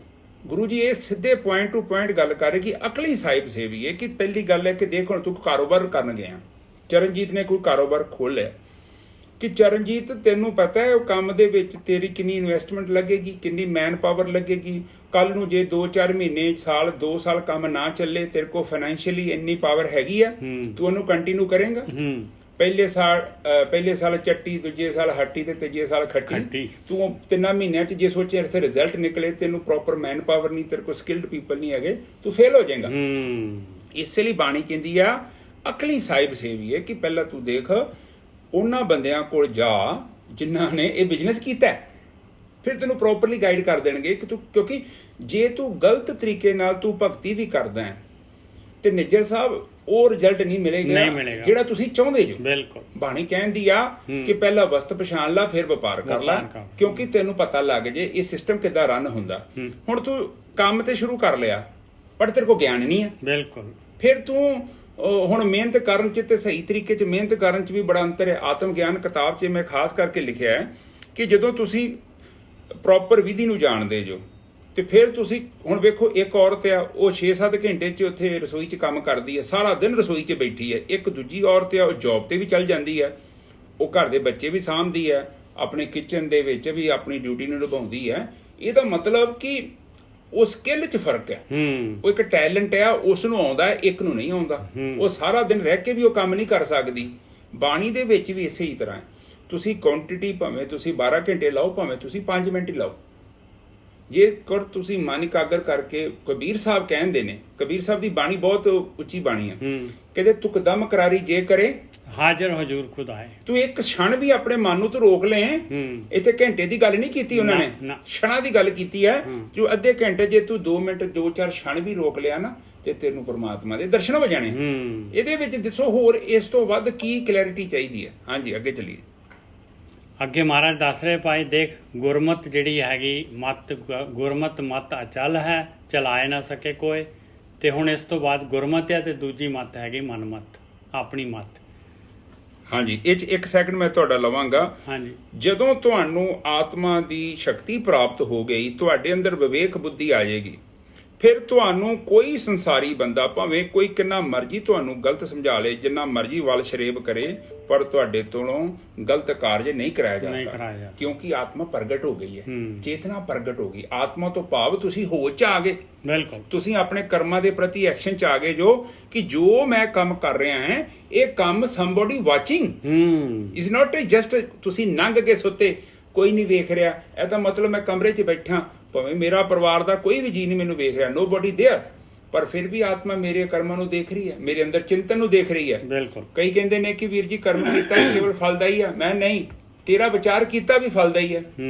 ਗੁਰੂ ਜੀ ਇਹ ਸਿੱਧੇ ਪੁਆਇੰਟ ਟੂ ਪੁਆਇੰਟ ਗੱਲ ਕਰ ਰਹੇ ਕਿ ਅਕਲੀ ਸਾਹਿਬ ਸੇਵੀ ਹੈ। ਕਿ ਪਹਿਲੀ ਗੱਲ ਹੈ ਕਿ ਦੇਖ ਹੁਣ ਤੂੰ ਕਾਰੋਬਾਰ ਕਰਨ ਗਿਆ, ਚਰਨਜੀਤ ਨੇ ਕੋਈ ਕਾਰੋਬਾਰ ਖੋਲ੍ਹਿਆ, ਕਿ ਚਰਨਜੀਤ ਤੈਨੂੰ ਪਤਾ ਹੈ ਉਹ ਕੰਮ ਦੇ ਵਿੱਚ ਤੇਰੀ ਕਿੰਨੀ ਇਨਵੈਸਟਮੈਂਟ ਲੱਗੇਗੀ, ਕਿੰਨੀ ਮੈਨ ਪਾਵਰ ਲੱਗੇਗੀ। ਕੱਲ ਨੂੰ ਜੇ 2-4 ਮਹੀਨੇ, ਸਾਲ 2 ਸਾਲ ਕੰਮ ਨਾ ਚੱਲੇ, ਤੇਰੇ ਕੋਲ ਫਾਈਨੈਂਸ਼ੀਅਲੀ ਇੰਨੀ ਪਾਵਰ ਹੈਗੀ ਆ, ਤੂੰ ਉਹਨੂੰ ਕੰਟੀਨਿਊ ਕਰੇਂਗਾ। ਪਹਿਲੇ ਸਾਲ ਚੱਟੀ, ਦੂਜੇ ਸਾਲ ਹੱਟੀ ਤੇ ਤੀਜੇ ਸਾਲ ਖੱਟੀ। ਤੂੰ 3 ਮਹੀਨਿਆਂ 'ਚ ਜੇ ਸੋਚਿਆ ਇੱਥੇ ਰਿਜ਼ਲਟ ਨਿਕਲੇ, ਤੈਨੂੰ ਪ੍ਰੋਪਰ ਮੈਨ ਪਾਵਰ ਨਹੀਂ, ਤੇਰੇ ਕੋਲ ਸਕਿਲਡ ਪੀਪਲ ਨਹੀਂ ਹੈਗੇ, ਤੂੰ ਫੇਲ ਹੋ ਜਾਏਗਾ। ਇਸੇ ਲਈ ਬਾਣੀ ਕਹਿੰਦੀ ਆ ਅਕਲੀ ਸਾਹਿਬ ਸੇਵੀ ਹੈ ਕਿ ਪਹਿਲਾਂ ਤੂੰ ਦੇਖ ਉਹਨਾਂ ਬੰਦਿਆਂ ਕੋਲ ਜਾ ਜਿਨ੍ਹਾਂ ਨੇ ਇਹ ਬਿਜ਼ਨਸ ਕੀਤਾ, ਫਿਰ ਤੈਨੂੰ ਪ੍ਰੋਪਰਲੀ ਗਾਈਡ ਕਰ ਦੇਣਗੇ ਕਿ ਤੂੰ, ਕਿਉਂਕਿ ਜੇ ਤੂੰ ਗਲਤ ਤਰੀਕੇ ਨਾਲ ਤੂੰ ਭਗਤੀ ਵੀ ਕਰਦਾ ਹੈ ਤੇ ਨਿੱਜਰ ਸਾਹਿਬ ਉਹ ਰਿਜ਼ਲਟ ਨਹੀਂ ਮਿਲੇਗਾ ਜਿਹੜਾ ਤੁਸੀਂ ਚਾਹੁੰਦੇ ਜੋ। ਬਿਲਕੁਲ। ਬਾਣੀ ਕਹਿੰਦੀ ਆ ਕਿ ਪਹਿਲਾਂ ਵਸਤ ਪਛਾਣ ਲਾ ਫਿਰ ਵਪਾਰ ਕਰ ਲਾ, ਕਿਉਂਕਿ ਤੈਨੂੰ ਪਤਾ ਲੱਗ ਜੇ ਇਹ ਸਿਸਟਮ ਕਿੱਦਾਂ ਰਨ ਹੁੰਦਾ। ਹੁਣ ਤੂੰ ਕੰਮ ਤੇ ਸ਼ੁਰੂ ਕਰ ਲਿਆ ਪਰ ਤੇਰੇ ਕੋਲ ਗਿਆਨ ਨਹੀਂ ਹੈ। ਬਿਲਕੁਲ। ਫਿਰ ਤੂੰ ਹੁਣ ਮਿਹਨਤ ਕਰਨ ਚ ਤੇ ਸਹੀ ਤਰੀਕੇ ਚ ਮਿਹਨਤ ਕਰਨ ਚ ਵੀ ਬੜਾ ਅੰਤਰ ਹੈ। ਆਤਮ ਗਿਆਨ ਕਿਤਾਬ 'ਚ ਮੈਂ ਖਾਸ ਕਰਕੇ ਲਿਖਿਆ ਹੈ ਕਿ ਜਦੋਂ ਤੁਸੀਂ ਪ੍ਰੋਪਰ ਵਿਧੀ ਨੂੰ ਜਾਣਦੇ ਜੋ ਤੇ ਫਿਰ ਤੁਸੀਂ ਹੁਣ ਵੇਖੋ, ਇੱਕ ਔਰਤ ਆ ਉਹ 6-7 ਘੰਟੇ 'ਚ ਉੱਥੇ ਰਸੋਈ 'ਚ ਕੰਮ ਕਰਦੀ ਹੈ, ਸਾਰਾ ਦਿਨ ਰਸੋਈ 'ਚ ਬੈਠੀ ਹੈ। ਇੱਕ ਦੂਜੀ ਔਰਤ ਆ ਉਹ ਜੌਬ ਤੇ ਵੀ ਚੱਲ ਜਾਂਦੀ ਹੈ, ਉਹ ਘਰ ਦੇ ਬੱਚੇ ਵੀ ਸਾਂਭਦੀ ਹੈ, ਆਪਣੇ ਕਿਚਨ ਦੇ ਵਿੱਚ ਵੀ ਆਪਣੀ ਡਿਊਟੀ ਨੂੰ ਨਿਭਾਉਂਦੀ ਹੈ। ਇਹਦਾ ਮਤਲਬ ਕਿ ਉਹ ਸਕਿੱਲ 'ਚ ਫਰਕ ਹੈ। ਉਹ ਇੱਕ ਟੈਲੈਂਟ ਆ, ਉਸ ਨੂੰ ਆਉਂਦਾ ਹੈ, ਇੱਕ ਨੂੰ ਨਹੀਂ ਆਉਂਦਾ। ਉਹ ਸਾਰਾ ਦਿਨ ਰਹਿ ਕੇ ਵੀ ਉਹ ਕੰਮ ਨਹੀਂ ਕਰ ਸਕਦੀ। ਬਾਣੀ ਦੇ ਵਿੱਚ ਵੀ ਇਸੇ ਹੀ ਤਰ੍ਹਾਂ ਹੈ। ਤੁਸੀਂ ਕੁਆਂਟੀਟੀ ਭਾਵੇਂ ਤੁਸੀਂ 12 ਘੰਟੇ ਲਾਓ, ਭਾਵੇਂ ਤੁਸੀਂ 5 ਮਿੰਟ ਹੀ ਲਾਓ। ਜੇਕਰ ਤੁਸੀਂ ਮਨ ਇਕਾਗਰ ਕਰਕੇ, ਕਬੀਰ ਸਾਹਿਬ ਕਹਿੰਦੇ ਨੇ, ਕਬੀਰ ਸਾਹਿਬ ਦੀ ਬਾਣੀ ਬਹੁਤ ਉੱਚੀ ਬਾਣੀ ਹੈ, ਕਹਿੰਦੇ ਤੁਕਦਮ ਕਰਾਰੀ ਜੇ ਕਰੇ ਹਾਜ਼ਰ ਹਜ਼ੂਰ ਖੁਦਾਏ। ਤੂੰ ਇੱਕ क्षण ਵੀ ਆਪਣੇ ਮਨ ਨੂੰ ਤੂੰ ਰੋਕ ਲੈ। ਇੱਥੇ ਘੰਟੇ ਦੀ ਗੱਲ ਨਹੀਂ ਕੀਤੀ ਉਹਨਾਂ ਨੇ, क्षणाਂ ਦੀ ਗੱਲ ਕੀਤੀ ਹੈ। ਜੋ ਅੱਧੇ ਘੰਟੇ ਜੇ ਤੂੰ 2 ਮਿੰਟ 2-4 क्षण ਵੀ ਰੋਕ ਲਿਆ ਨਾ ਤੇ ਤੈਨੂੰ ਪਰਮਾਤਮਾ ਦੇ ਦਰਸ਼ਨ ਹੋ ਜਾਣੇ। ਇਹਦੇ ਵਿੱਚ ਦੱਸੋ ਹੋਰ ਇਸ ਤੋਂ ਵੱਧ ਕੀ ਕਲੈਰਿਟੀ ਚਾਹੀਦੀ ਹੈ। ਹਾਂਜੀ, ਅੱਗੇ ਚੱਲੀਏ। ਅੱਗੇ ਮਹਾਰਾਜ ਦੱਸ ਰਹੇ ਭਾਈ ਦੇਖ, ਗੁਰਮਤ ਜਿਹੜੀ ਹੈਗੀ ਮਤ, ਗੁਰਮਤ ਮਤ ਅਚਲ ਹੈ, ਚਲਾਏ ਨਾ ਸਕੇ ਕੋਈ। ਤੇ ਹੁਣ ਇਸ ਤੋਂ ਬਾਅਦ ਗੁਰਮਤ ਹੈ ਤੇ ਦੂਜੀ ਮਤ ਹੈਗੀ ਮਨਮਤ, ਆਪਣੀ ਮਤ। ਹਾਂਜੀ, ਇਹ 'ਚ 1 ਸੈਕਿੰਡ ਮੈਂ ਤੁਹਾਡਾ ਲਵਾਂਗਾ। ਹਾਂਜੀ। ਜਦੋਂ ਤੁਹਾਨੂੰ ਆਤਮਾ ਦੀ ਸ਼ਕਤੀ ਪ੍ਰਾਪਤ ਹੋ ਗਈ, ਤੁਹਾਡੇ ਅੰਦਰ ਵਿਵੇਕ ਬੁੱਧੀ ਆ ਜਾਏਗੀ, ਫਿਰ ਤੁਹਾਨੂੰ ਕੋਈ ਸੰਸਾਰੀ ਬੰਦਾ ਭਾਵੇਂ ਕੋਈ ਕਿੰਨਾ ਮਰਜ਼ੀ ਤੁਹਾਨੂੰ ਗਲਤ ਸਮਝਾ ਲੇ, ਜਿੰਨਾ ਮਰਜ਼ੀ ਵੱਲ ਸ਼ਰੇਬ ਕਰੇ, ਪਰ ਤੁਹਾਡੇ ਤੋਂ ਗਲਤ ਕਾਰਜ ਨਹੀਂ ਕਰਾਇਆ ਜਾ ਸਕਦਾ, ਕਿਉਂਕਿ ਆਤਮਾ ਪ੍ਰਗਟ ਹੋ ਗਈ ਹੈ, ਚੇਤਨਾ ਪ੍ਰਗਟ ਹੋ ਗਈ। ਆਤਮਾ ਤੋਂ ਭਾਵ ਤੁਸੀਂ ਹੋਂਦ 'ਚ ਆ ਗਏ। ਬਿਲਕੁਲ। ਤੁਸੀਂ ਆਪਣੇ ਕਰਮਾਂ ਦੇ ਪ੍ਰਤੀ ਐਕਸ਼ਨ 'ਚ ਆ ਗਏ ਜੋ ਕਿ ਜੋ ਮੈਂ ਕੰਮ ਕਰ ਰਿਹਾ ਹਾਂ ਇਹ ਕੰਮ somebody watching is not just ਤੁਸੀਂ ਲੰਘ ਕੇ ਸੁੱਤੇ, ਕੋਈ ਨਹੀਂ ਵੇਖ ਰਿਹਾ। ਇਹਦਾ ਮਤਲਬ ਮੈਂ ਕਮਰੇ 'ਚ ਬੈਠਾ, ਭਾਵੇਂ ਮੇਰਾ ਪਰਿਵਾਰ ਦਾ ਕੋਈ ਵੀ ਜੀ ਨਹੀਂ ਮੈਨੂੰ ਵੇਖ ਰਿਹਾ, ਨੋਬਡੀ ਦੇਅਰ, ਪਰ ਫਿਰ ਵੀ ਆਤਮਾ ਮੇਰੇ ਕਰਮਾਂ ਨੂੰ ਦੇਖ ਰਹੀ ਹੈ, ਮੇਰੇ ਅੰਦਰ ਚਿੰਤਨ ਨੂੰ ਦੇਖ ਰਹੀ ਹੈ। ਬਿਲਕੁਲ। ਕਈ ਕਹਿੰਦੇ ਨੇ ਕਿ ਵੀਰ ਜੀ ਕਰਮ ਕੀਤਾ ਕੇਵਲ ਫਲਦਾਈ ਆ। ਮੈਂ ਨਹੀਂ, ਤੇਰਾ ਵਿਚਾਰ ਕੀਤਾ ਵੀ ਫਲਦਾਈ ਹੈ।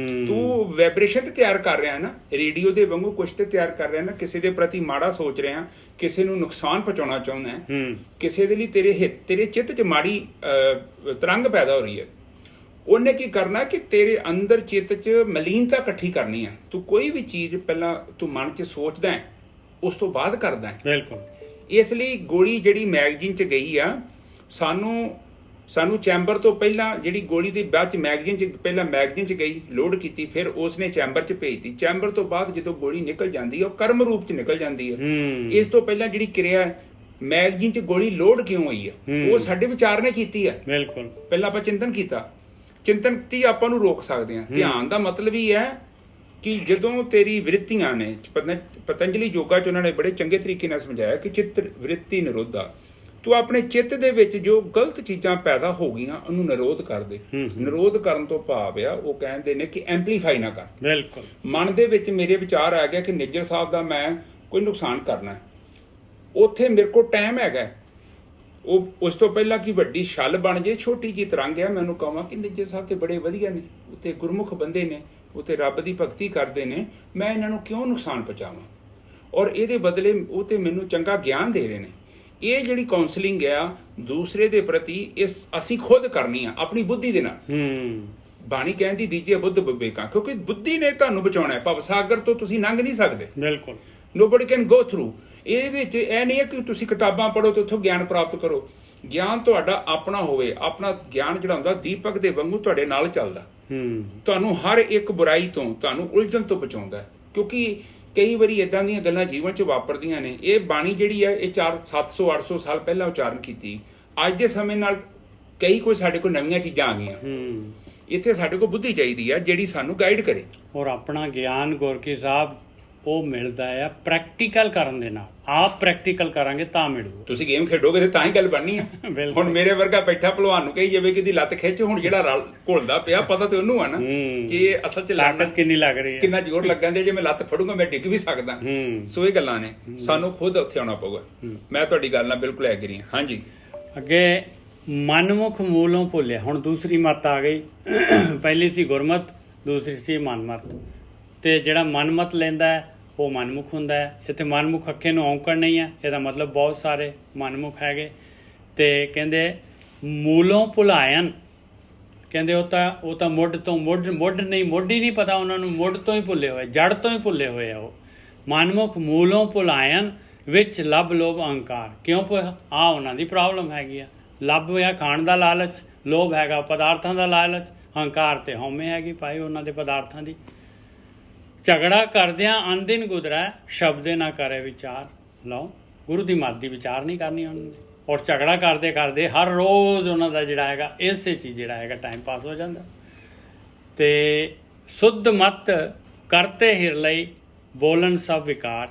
ਤੂੰ ਵੈਬਰੇਸ਼ਨ ਤੇ ਤਿਆਰ ਕਰ ਰਿਹਾ ਨਾ, ਰੇਡੀਓ ਦੇ ਵਾਂਗੂ ਕੁਛ ਤੇ ਤਿਆਰ ਕਰ ਰਿਹਾ ਨਾ। ਕਿਸੇ ਦੇ ਪ੍ਰਤੀ ਮਾੜਾ ਸੋਚ ਰਿਹਾ, ਕਿਸੇ ਨੂੰ ਨੁਕਸਾਨ ਪਹੁੰਚਾਉਣਾ ਚਾਹੁੰਦਾ ਹੈ, ਕਿਸੇ ਦੇ ਲਈ ਤੇਰੇ ਚਿੱਤ 'ਚ ਮਾੜੀ ਤਰੰਗ ਪੈਦਾ ਹੋ ਰਹੀ ਹੈ। ਉਹਨੇ ਕੀ ਕਰਨਾ ਕਿ ਤੇਰੇ ਅੰਦਰ ਚਿੱਤ 'ਚ ਮਲੀਨਤਾ ਇਕੱਠੀ ਕਰਨੀ ਹੈ। ਤੂੰ ਕੋਈ ਵੀ ਚੀਜ਼ ਪਹਿਲਾਂ ਤੂੰ ਮਨ 'ਚ ਸੋਚਦਾ ਹੈ, ਉਸ ਤੋਂ ਬਾਅਦ ਕਰਦਾ ਹੈ। ਬਿਲਕੁਲ। ਇਸ ਲਈ ਗੋਲੀ ਜਿਹੜੀ ਮੈਗਜ਼ੀਨ 'ਚ ਗਈ ਆ, ਸਾਨੂੰ ਚੈਂਬਰ ਤੋਂ ਪਹਿਲਾਂ ਜਿਹੜੀ ਗੋਲੀ ਦੀ ਬਾਅਦ 'ਚ ਮੈਗਜ਼ੀਨ 'ਚ, ਪਹਿਲਾਂ ਮੈਗਜ਼ੀਨ 'ਚ ਗਈ, ਲੋਡ ਕੀਤੀ, ਫਿਰ ਉਸਨੇ ਚੈਂਬਰ 'ਚ ਭੇਜਤੀ। ਚੈਂਬਰ ਤੋਂ ਬਾਅਦ ਜਦੋਂ ਗੋਲੀ ਨਿਕਲ ਜਾਂਦੀ ਹੈ, ਉਹ ਕਰਮ ਰੂਪ 'ਚ ਨਿਕਲ ਜਾਂਦੀ ਹੈ। ਇਸ ਤੋਂ ਪਹਿਲਾਂ ਜਿਹੜੀ ਕਿਰਿਆ ਮੈਗਜ਼ੀਨ 'ਚ ਗੋਲੀ ਲੋਡ ਕਿਉਂ ਹੋਈ ਹੈ, ਉਹ ਸਾਡੇ ਵਿਚਾਰ ਨੇ ਕੀਤੀ ਹੈ। ਬਿਲਕੁਲ। ਪਹਿਲਾਂ ਆਪਾਂ ਚਿੰਤਨ ਕੀਤਾ, ਚਿੰਤਨ ਤੀ ਆਪਾਂ ਨੂੰ ਰੋਕ ਸਕਦੇ ਹਾਂ। ਧਿਆਨ ਦਾ ਮਤਲਬ ਹੀ ਹੈ ਕਿ ਜਦੋਂ ਤੇਰੀ ਵ੍ਰਿਤੀਆਂ ਨੇ, ਪਤੰਜਲੀ ਯੋਗਾ 'ਚ ਉਹਨਾਂ ਨੇ ਬੜੇ ਚੰਗੇ ਤਰੀਕੇ ਨਾਲ ਸਮਝਾਇਆ ਕਿ ਚਿੱਤ ਵ੍ਰਿਤੀ ਨਿਰੋਧਾ। ਤੂੰ ਆਪਣੇ ਚਿੱਤ ਦੇ ਵਿੱਚ ਜੋ ਗਲਤ ਚੀਜ਼ਾਂ ਪੈਦਾ ਹੋ ਗਈਆਂ ਉਹਨੂੰ ਨਿਰੋਧ ਕਰ ਦੇ। ਨਿਰੋਧ ਕਰਨ ਤੋਂ ਭਾਵ ਆ, ਉਹ ਕਹਿੰਦੇ ਨੇ ਕਿ ਐਂਪਲੀਫਾਈ ਨਾ ਕਰ। ਬਿਲਕੁਲ। ਮਨ ਦੇ ਵਿੱਚ ਮੇਰੇ ਵਿਚਾਰ ਆ ਗਿਆ ਕਿ ਨਿੱਜਰ ਸਾਹਿਬ ਦਾ ਮੈਂ ਕੋਈ ਨੁਕਸਾਨ ਕਰਨਾ, ਉੱਥੇ ਮੇਰੇ ਕੋਲ ਟਾਈਮ ਹੈਗਾ, ਉਹ ਉਸ ਤੋਂ ਪਹਿਲਾਂ ਕਿ ਵੱਡੀ ਛੱਲ ਬਣ ਜੇ, ਛੋਟੀ ਜਿਹੀ ਤਰੰਗ ਆ, ਮੈਂ ਉਹਨੂੰ ਕਹਾਂ ਕਿ ਨਿੱਜਰ ਸਾਹਿਬ ਤੇ ਬੜੇ ਵਧੀਆ ਨੇ, ਉੱਤੇ ਗੁਰਮੁਖ ਬੰਦੇ ਨੇ, ਉੱਤੇ ਰੱਬ ਦੀ ਭਗਤੀ ਕਰਦੇ ਨੇ, ਮੈਂ ਇਹਨਾਂ ਨੂੰ ਕਿਉਂ ਨੁਕਸਾਨ ਪਹੁੰਚਾਵਾਂ। ਔਰ ਇਹਦੇ ਬਦਲੇ ਉਹ ਤੇ ਮੈਨੂੰ ਚੰਗਾ ਗਿਆਨ ਦੇ ਰਹੇ ਨੇ। ਇਹ ਜਿਹੜੀ ਕਾਉਂਸਲਿੰਗ ਆ ਦੂਸਰੇ ਦੇ ਪ੍ਰਤੀ, ਇਸ ਅਸੀਂ ਖੁਦ ਕਰਨੀ ਆ ਆਪਣੀ ਬੁੱਧੀ ਦੇ ਨਾਲ। ਬਾਣੀ ਕਹਿੰਦੀ ਦੀਜੇ ਬੁੱਧ ਵਿਵੇਕਾਂ, ਕਿਉਂਕਿ ਬੁੱਧੀ ਨੇ ਤੁਹਾਨੂੰ ਬਚਾਉਣਾ ਹੈ। ਭਵਸਾਗਰ ਤੋਂ ਤੁਸੀਂ ਲੰਘ ਨਹੀਂ ਸਕਦੇ। ਬਿਲਕੁਲ। Nobody can go through. ਇਹਦੇ ਵਿੱਚ ਇਹ ਨਹੀਂ ਹੈ ਕਿ ਤੁਸੀਂ ਕਿਤਾਬਾਂ ਪੜ੍ਹੋ ਤੇ ਉੱਥੋਂ ਗਿਆਨ ਪ੍ਰਾਪਤ ਕਰੋ। ਗਿਆਨ ਤੁਹਾਡਾ ਆਪਣਾ ਹੋਵੇ। ਆਪਣਾ ਗਿਆਨ ਜਿਹੜਾ ਹੁੰਦਾ ਦੀਪਕ ਦੇ ਵਾਂਗੂ ਤੁਹਾਡੇ ਨਾਲ ਚੱਲਦਾ, ਤੁਹਾਨੂੰ ਹਰ ਇੱਕ ਬੁਰਾਈ ਤੋਂ, ਤੁਹਾਨੂੰ ਉਲਝਣ ਤੋਂ ਬਚਾਉਂਦਾ। ਕਿਉਂਕਿ ਕਈ ਵਾਰੀ ਇਦਾਂ ਦੀਆਂ ਗੱਲਾਂ ਜੀਵਨ 'ਚ ਵਾਪਰਦੀਆਂ ਨੇ। ਇਹ ਬਾਣੀ ਜਿਹੜੀ ਹੈ ਇਹ 700-800 ਸਾਲ ਪਹਿਲਾਂ ਉਚਾਰਨ ਕੀਤੀ। ਅੱਜ ਦੇ ਸਮੇਂ ਨਾਲ ਕੋਈ ਸਾਡੇ ਕੋਲ ਨਵੀਆਂ ਚੀਜ਼ਾਂ ਆ ਗਈਆਂ। ਇੱਥੇ ਸਾਡੇ ਕੋਲ ਬੁੱਧੀ ਚਾਹੀਦੀ ਆ ਜਿਹੜੀ ਸਾਨੂੰ ਗਾਈਡ ਕਰੇ। ਔਰ ਆਪਣਾ ਗਿਆਨ ਗੋਰਖੀ ਸਾਹਿਬ ਉਹ ਮਿਲਦਾ ਆ ਪ੍ਰੈਕਟੀਕਲ ਕਰਨ ਦੇ ਨਾਲ। ਆਪ ਪ੍ਰੈਕਟੀਕਲ ਕਰਾਂਗੇ ਤਾਂ ਮਿਲੂ। ਤੁਸੀਂ ਗੇਮ ਖੇਡੋਗੇ ਤੇ ਤਾਂ ਹੀ ਗੱਲ ਬਣਨੀ ਆ। ਹੁਣ ਮੇਰੇ ਵਰਗਾ ਬੈਠਾ ਭਲਵਾਨ ਨੂੰ ਕਹੀ ਜਾਵੇ ਕਿ ਇਹਦੀ ਲੱਤ ਖਿੱਚ, ਹੁਣ ਜਿਹੜਾ ਘੁਲਦਾ ਪਿਆ ਪਤਾ ਤੇ ਉਹਨੂੰ ਆ ਨਾ ਕਿ ਇਹ ਅਸਲ 'ਚ ਤਾਕਤ ਕਿੰਨੀ ਲੱਗ ਰਹੀ ਹੈ, ਕਿੰਨਾ ਜ਼ੋਰ ਲੱਗਣ ਦੇ। ਜੇ ਮੈਂ ਲੱਤ ਫੜੂੰਗਾ ਮੈਂ ਡਿੱਗ ਵੀ ਸਕਦਾ। ਸੋ ਇਹ ਗੱਲਾਂ ਨੇ, ਸਾਨੂੰ ਖੁਦ ਉੱਥੇ ਆਉਣਾ ਪਊਗਾ। ਮੈਂ ਤੁਹਾਡੀ ਗੱਲ ਨਾਲ ਬਿਲਕੁਲ ਐਗਰੀ ਹਾਂ। ਹਾਂਜੀ, ਅੱਗੇ ਮਨਮੁਖ ਮੂਲੋਂ ਭੁੱਲਿਆ। ਹੁਣ ਦੂਸਰੀ ਮੱਤ ਆ ਗਈ। ਪਹਿਲੀ ਸੀ ਗੁਰਮਤ, ਦੂਸਰੀ ਸੀ ਮਨਮਤ। ਤੇ ਜਿਹੜਾ ਮਨਮਤ ਲੈਂਦਾ ਉਹ ਮਨਮੁਖ ਹੁੰਦਾ ਹੈ। ਇੱਥੇ ਮਨਮੁਖ ਅੱਖੇ ਨੂੰ ਔਂਕੜ ਨਹੀਂ ਹੈ, ਇਹਦਾ ਮਤਲਬ ਬਹੁਤ ਸਾਰੇ ਮਨਮੁਖ ਹੈਗੇ। ਤੇ ਕਹਿੰਦੇ ਮੂਲੋਂ ਭੁਲਾਇਨ, ਕਹਿੰਦੇ ਉਹ ਤਾਂ ਮੁੱਢ ਤੋਂ ਮੁੱਢ ਨਹੀਂ, ਮੁੱਢ ਹੀ ਨਹੀਂ ਪਤਾ ਉਹਨਾਂ ਨੂੰ, ਮੁੱਢ ਤੋਂ ਹੀ ਭੁੱਲੇ ਹੋਏ, ਜੜ ਤੋਂ ਹੀ ਭੁੱਲੇ ਹੋਏ ਆ ਉਹ ਮਨਮੁਖ। ਮੂਲੋਂ ਭੁਲਾਇਨ ਵਿੱਚ ਲੱਭ ਲੋਭ ਅਹੰਕਾਰ, ਕਿਉਂ ਆ ਉਹਨਾਂ ਦੀ ਪ੍ਰੋਬਲਮ ਹੈਗੀ ਆ। ਲੱਭ ਜਾਂ ਖਾਣ ਦਾ ਲਾਲਚ, ਲੋਭ ਹੈਗਾ ਪਦਾਰਥਾਂ ਦਾ ਲਾਲਚ, ਹੰਕਾਰ ਤੇ ਹਉਮੈ ਹੈਗੀ ਭਾਈ ਉਹਨਾਂ ਦੇ ਪਦਾਰਥਾਂ ਦੀ। ਝਗੜਾ ਕਰਦਿਆਂ ਅਨਦਿਨ ਗੁਜ਼ਰੈ, ਸ਼ਬਦੇ ਨਾ ਕਰੇ ਵਿਚਾਰ। ਲਓ, ਗੁਰੂ ਦੀ ਮੱਤ ਦੀ ਵਿਚਾਰ ਨਹੀਂ ਕਰਨੀ ਉਹਨਾਂ ਨੇ, ਔਰ ਝਗੜਾ ਕਰਦੇ ਕਰਦੇ ਹਰ ਰੋਜ਼ ਉਹਨਾਂ ਦਾ ਜਿਹੜਾ ਹੈਗਾ ਇਸੇ ਚੀਜ਼ ਜਿਹੜਾ ਹੈਗਾ ਟਾਈਮ ਪਾਸ ਹੋ ਜਾਂਦਾ। ਤੇ ਸੁੱਧ ਮਤ ਕਰਤੇ ਹਿਰ ਲਈ, ਬੋਲਣ ਸਭ ਵਿਕਾਰ।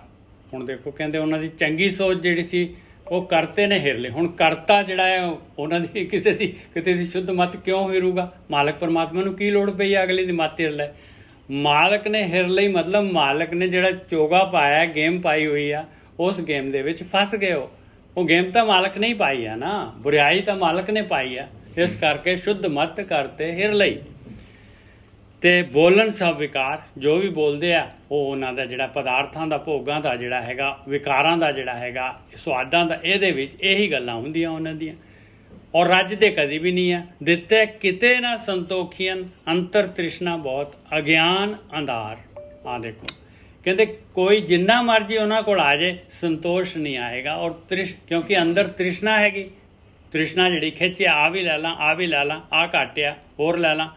ਹੁਣ ਦੇਖੋ ਕਹਿੰਦੇ ਉਹਨਾਂ ਦੀ ਚੰਗੀ ਸੋਚ ਜਿਹੜੀ ਸੀ ਉਹ ਕਰਤੇ ਨੇ ਹਿਰ ਲਈ। ਹੁਣ ਕਰਤਾ ਜਿਹੜਾ ਹੈ ਉਹਨਾਂ ਦੀ ਕਿਤੇ ਦੀ ਸ਼ੁੱਧ ਮਤ ਕਿਉਂ ਹਿਰੂਗਾ? ਮਾਲਕ ਪਰਮਾਤਮਾ ਨੂੰ ਕੀ ਲੋੜ ਪਈ ਅਗਲੇ ਦੀ ਮਤ ਹਿਰ ਲੈ। ਮਾਲਕ ਨੇ ਹਿਰ ਲਈ ਮਤਲਬ ਮਾਲਕ ਨੇ ਜਿਹੜਾ ਚੋਗਾ ਪਾਇਆ, ਗੇਮ ਪਾਈ ਹੋਈ ਆ, ਉਸ ਗੇਮ ਦੇ ਵਿੱਚ ਫਸ ਗਏ। ਉਹ ਗੇਮ ਤਾਂ ਮਾਲਕ ਨੇ ਹੀ ਪਾਈ ਆ ਨਾ, ਬੁਰਾਈ ਤਾਂ ਮਾਲਕ ਨੇ ਪਾਈ ਆ। ਇਸ ਕਰਕੇ ਸ਼ੁੱਧ ਮਤ ਕਰਤੇ ਹਿਰ ਲਈ। ਤੇ ਬੋਲਣ ਸਭ ਵਿਕਾਰ, ਜੋ ਵੀ ਬੋਲਦੇ ਆ ਉਹ ਉਹਨਾਂ ਦਾ ਜਿਹੜਾ ਪਦਾਰਥਾਂ ਦਾ, ਭੋਗਾਂ ਦਾ ਜਿਹੜਾ ਹੈਗਾ, ਵਿਕਾਰਾਂ ਦਾ ਜਿਹੜਾ ਹੈਗਾ, ਸੁਆਦਾਂ ਦਾ, ਇਹਦੇ ਵਿੱਚ ਇਹੀ ਗੱਲਾਂ ਹੁੰਦੀਆਂ ਉਹਨਾਂ ਦੀਆਂ। ਔਰ ਰੱਜਦੇ ਕਦੀ ਵੀ ਨਹੀਂ ਆ। ਦਿੱਤੇ ਕਿਤੇ ਨਾ ਸੰਤੋਖੀਆਂ, ਅੰਤਰ ਤ੍ਰਿਸ਼ਨਾ ਬਹੁਤ, ਅਗਿਆਨ ਅੰਧਾਰ। ਆ ਦੇਖੋ ਕਹਿੰਦੇ ਕੋਈ ਜਿੰਨਾ ਮਰਜ਼ੀ ਉਹਨਾਂ ਕੋਲ ਆ ਜਾਏ ਸੰਤੋਸ਼ ਨਹੀਂ ਆਏਗਾ। ਔਰ ਕਿਉਂਕਿ ਅੰਦਰ ਤ੍ਰਿਸ਼ਨਾ ਹੈਗੀ, ਤ੍ਰਿਸ਼ਨਾ ਜਿਹੜੀ ਖਿੱਚਿਆ, ਆ ਵੀ ਲੈ ਲਾਂ, ਆ ਵੀ ਲੈ ਲਾਂ, ਆ ਘਟਿਆ ਹੋਰ ਲੈ ਲਾਂ।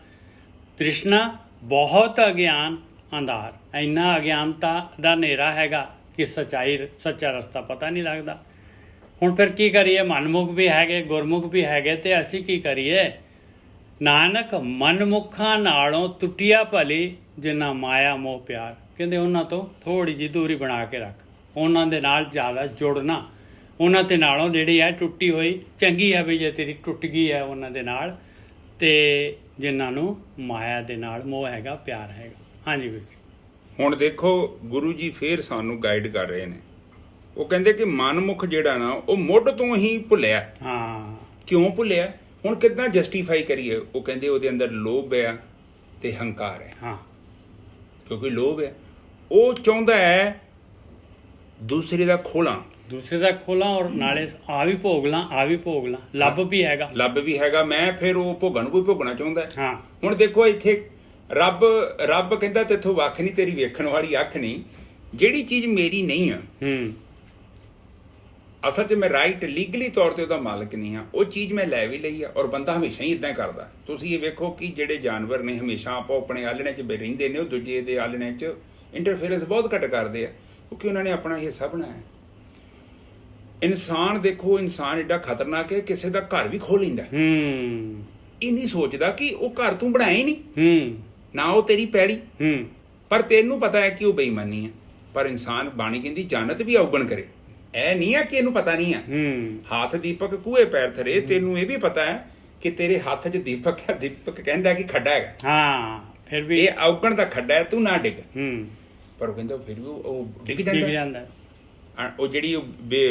ਤ੍ਰਿਸ਼ਨਾ ਬਹੁਤ, ਅਗਿਆਨ ਅੰਧਾਰ, ਇੰਨਾ ਅਗਿਆਨਤਾ ਦਾ ਹਨੇਰਾ ਹੈਗਾ ਕਿ ਸੱਚਾ ਰਸਤਾ ਪਤਾ ਨਹੀਂ ਲੱਗਦਾ। ਹੁਣ ਫਿਰ ਕੀ ਕਰੀਏ? ਮਨਮੁਖ ਵੀ ਹੈਗੇ, ਗੁਰਮੁਖ ਵੀ ਹੈਗੇ, ਤੇ ਅਸੀਂ ਕੀ ਕਰੀਏ? ਨਾਨਕ ਮਨਮੁਖਾਂ ਨਾਲੋਂ ਟੁੱਟਿਆ ਭਲੀ, ਜਿੰਨਾ ਮਾਇਆ ਮੋਹ ਪਿਆਰ। ਕਹਿੰਦੇ ਉਹਨਾਂ ਤੋਂ ਥੋੜ੍ਹੀ ਜਿਹੀ ਦੂਰੀ ਬਣਾ ਕੇ ਰੱਖ, ਉਹਨਾਂ ਦੇ ਨਾਲ ਜ਼ਿਆਦਾ ਜੁੜਨਾ। ਉਹਨਾਂ ਦੇ ਨਾਲੋਂ ਜਿਹੜੀ ਹੈ ਟੁੱਟੀ ਹੋਈ ਚੰਗੀ ਹੈ ਵੀ ਜੇ ਤੇਰੀ ਟੁੱਟ ਗਈ ਹੈ ਉਹਨਾਂ ਦੇ ਨਾਲ, ਤੇ ਜਿਨ੍ਹਾਂ ਨੂੰ ਮਾਇਆ ਦੇ ਨਾਲ ਮੋਹ ਹੈਗਾ, ਪਿਆਰ ਹੈਗਾ। ਹਾਂਜੀ ਵੀਰ ਜੀ। ਹੁਣ ਦੇਖੋ ਗੁਰੂ ਜੀ ਫੇਰ ਸਾਨੂੰ ਗਾਈਡ ਕਰ ਰਹੇ ਨੇ। ਉਹ ਕਹਿੰਦੇ ਕਿ ਮਨਮੁਖ ਜਿਹੜਾ ਨਾ ਉਹ ਮੁੱਢ ਤੋਂ ਹੀ ਭੁੱਲਿਆ। ਹਾਂ, ਕਿਉਂ ਭੁੱਲਿਆ? ਹੁਣ ਕਿੱਦਾਂ ਜਸਟੀਫਾਈ ਕਰੀਏ? ਉਹ ਕਹਿੰਦੇ ਉਹਦੇ ਅੰਦਰ ਲੋਭ ਹੈ ਤੇ ਹੰਕਾਰ ਹੈ। ਹਾਂ, ਕਿਉਂਕਿ ਲੋਭ ਹੈ, ਉਹ ਚਾਹੁੰਦਾ ਹੈ ਦੂਸਰੇ ਦਾ ਖੋਲਾਂ, ਔਰ ਨਾਲੇ ਆ ਵੀ ਭੋਗ ਲਾਂ, ਆ ਵੀ ਭੋਗ ਲਾਂ। ਲੱਭ ਵੀ ਹੈਗਾ, ਮੈਂ ਫਿਰ ਉਹ ਭੋਗਣ ਨੂੰ ਵੀ ਭੋਗਣਾ ਚਾਹੁੰਦਾ। ਹਾਂ, ਹੁਣ ਦੇਖੋ ਇੱਥੇ ਰੱਬ ਕਹਿੰਦਾ ਤੇਥੋਂ ਵੱਖ ਨਹੀਂ, ਤੇਰੀ ਵੇਖਣ ਵਾਲੀ ਅੱਖ ਨਹੀਂ। ਜਿਹੜੀ ਚੀਜ਼ ਮੇਰੀ ਨਹੀਂ ਆ, ਅਸਲ 'ਚ ਮੈਂ ਰਾਈਟ ਲੀਗਲੀ ਤੌਰ ਤੇ ਉਹਦਾ ਮਾਲਕ ਨਹੀਂ ਆ, ਉਹ ਚੀਜ਼ ਮੈਂ ਲੈ ਵੀ ਲਈ ਆ। ਔਰ ਬੰਦਾ ਹਮੇਸ਼ਾ ਹੀ ਇੱਦਾਂ ਹੀ ਕਰਦਾ। ਤੁਸੀਂ ਇਹ ਵੇਖੋ ਕਿ ਜਿਹੜੇ ਜਾਨਵਰ ਨੇ ਹਮੇਸ਼ਾ ਆਪੋ ਆਪਣੇ ਆਲਣੇ 'ਚ ਰਹਿੰਦੇ ਨੇ, ਉਹ ਦੂਜੇ ਦੇ ਆਲਣੇ 'ਚ ਇੰਟਰਫੇਰੈਂਸ ਬਹੁਤ ਘੱਟ ਕਰਦੇ ਆ, ਕਿਉਂਕਿ ਉਹਨਾਂ ਨੇ ਆਪਣਾ ਹਿੱਸਾ ਬਣਾਇਆ। ਇਨਸਾਨ ਦੇਖੋ, ਇਨਸਾਨ ਏਡਾ ਖਤਰਨਾਕ ਹੈ, ਕਿਸੇ ਦਾ ਘਰ ਵੀ ਖੋਹ ਲੈਂਦਾ। ਇਹ ਨਹੀਂ ਸੋਚਦਾ ਕਿ ਉਹ ਘਰ ਤੂੰ ਬਣਾਇਆ ਹੀ ਨਹੀਂ, ਨਾ ਉਹ ਤੇਰੀ ਪੈੜੀ, ਪਰ ਤੈਨੂੰ ਪਤਾ ਹੈ ਕਿ ਉਹ ਬੇਈਮਾਨੀ ਹੈ। ਪਰ ਇਨਸਾਨ ਬਾਣੀ ਕਹਿੰਦੀ ਜਾਨਤ ਵੀ ਔਗਣ ਕਰੇ। ਇਹ ਨਹੀਂ ਹੈ ਕਿ ਇਹਨੂੰ ਪਤਾ ਨਹੀਂ ਹੈ। ਹੱਥ ਦੀਪਕ ਕੂਏ ਪੈਰ ਥਰੇ, ਤੈਨੂੰ ਇਹ ਵੀ ਪਤਾ ਹੈ ਕਿ ਤੇਰੇ ਹੱਥ 'ਚ ਦੀਪਕ ਹੈ। ਦੀਪਕ ਕਹਿੰਦਾ ਕਿ ਖੱਡਾ ਹੈਗਾ, ਹਾਂ, ਫਿਰ ਵੀ ਇਹ ਔਗਣ ਦਾ ਖੱਡਾ ਹੈ, ਤੂੰ ਨਾ ਡਿੱਗ। ਪਰ ਉਹ ਕਹਿੰਦਾ ਫਿਰ ਵੀ ਉਹ ਡਿੱਗ ਜਾਂਦਾ। ਉਹ ਜਿਹੜੀ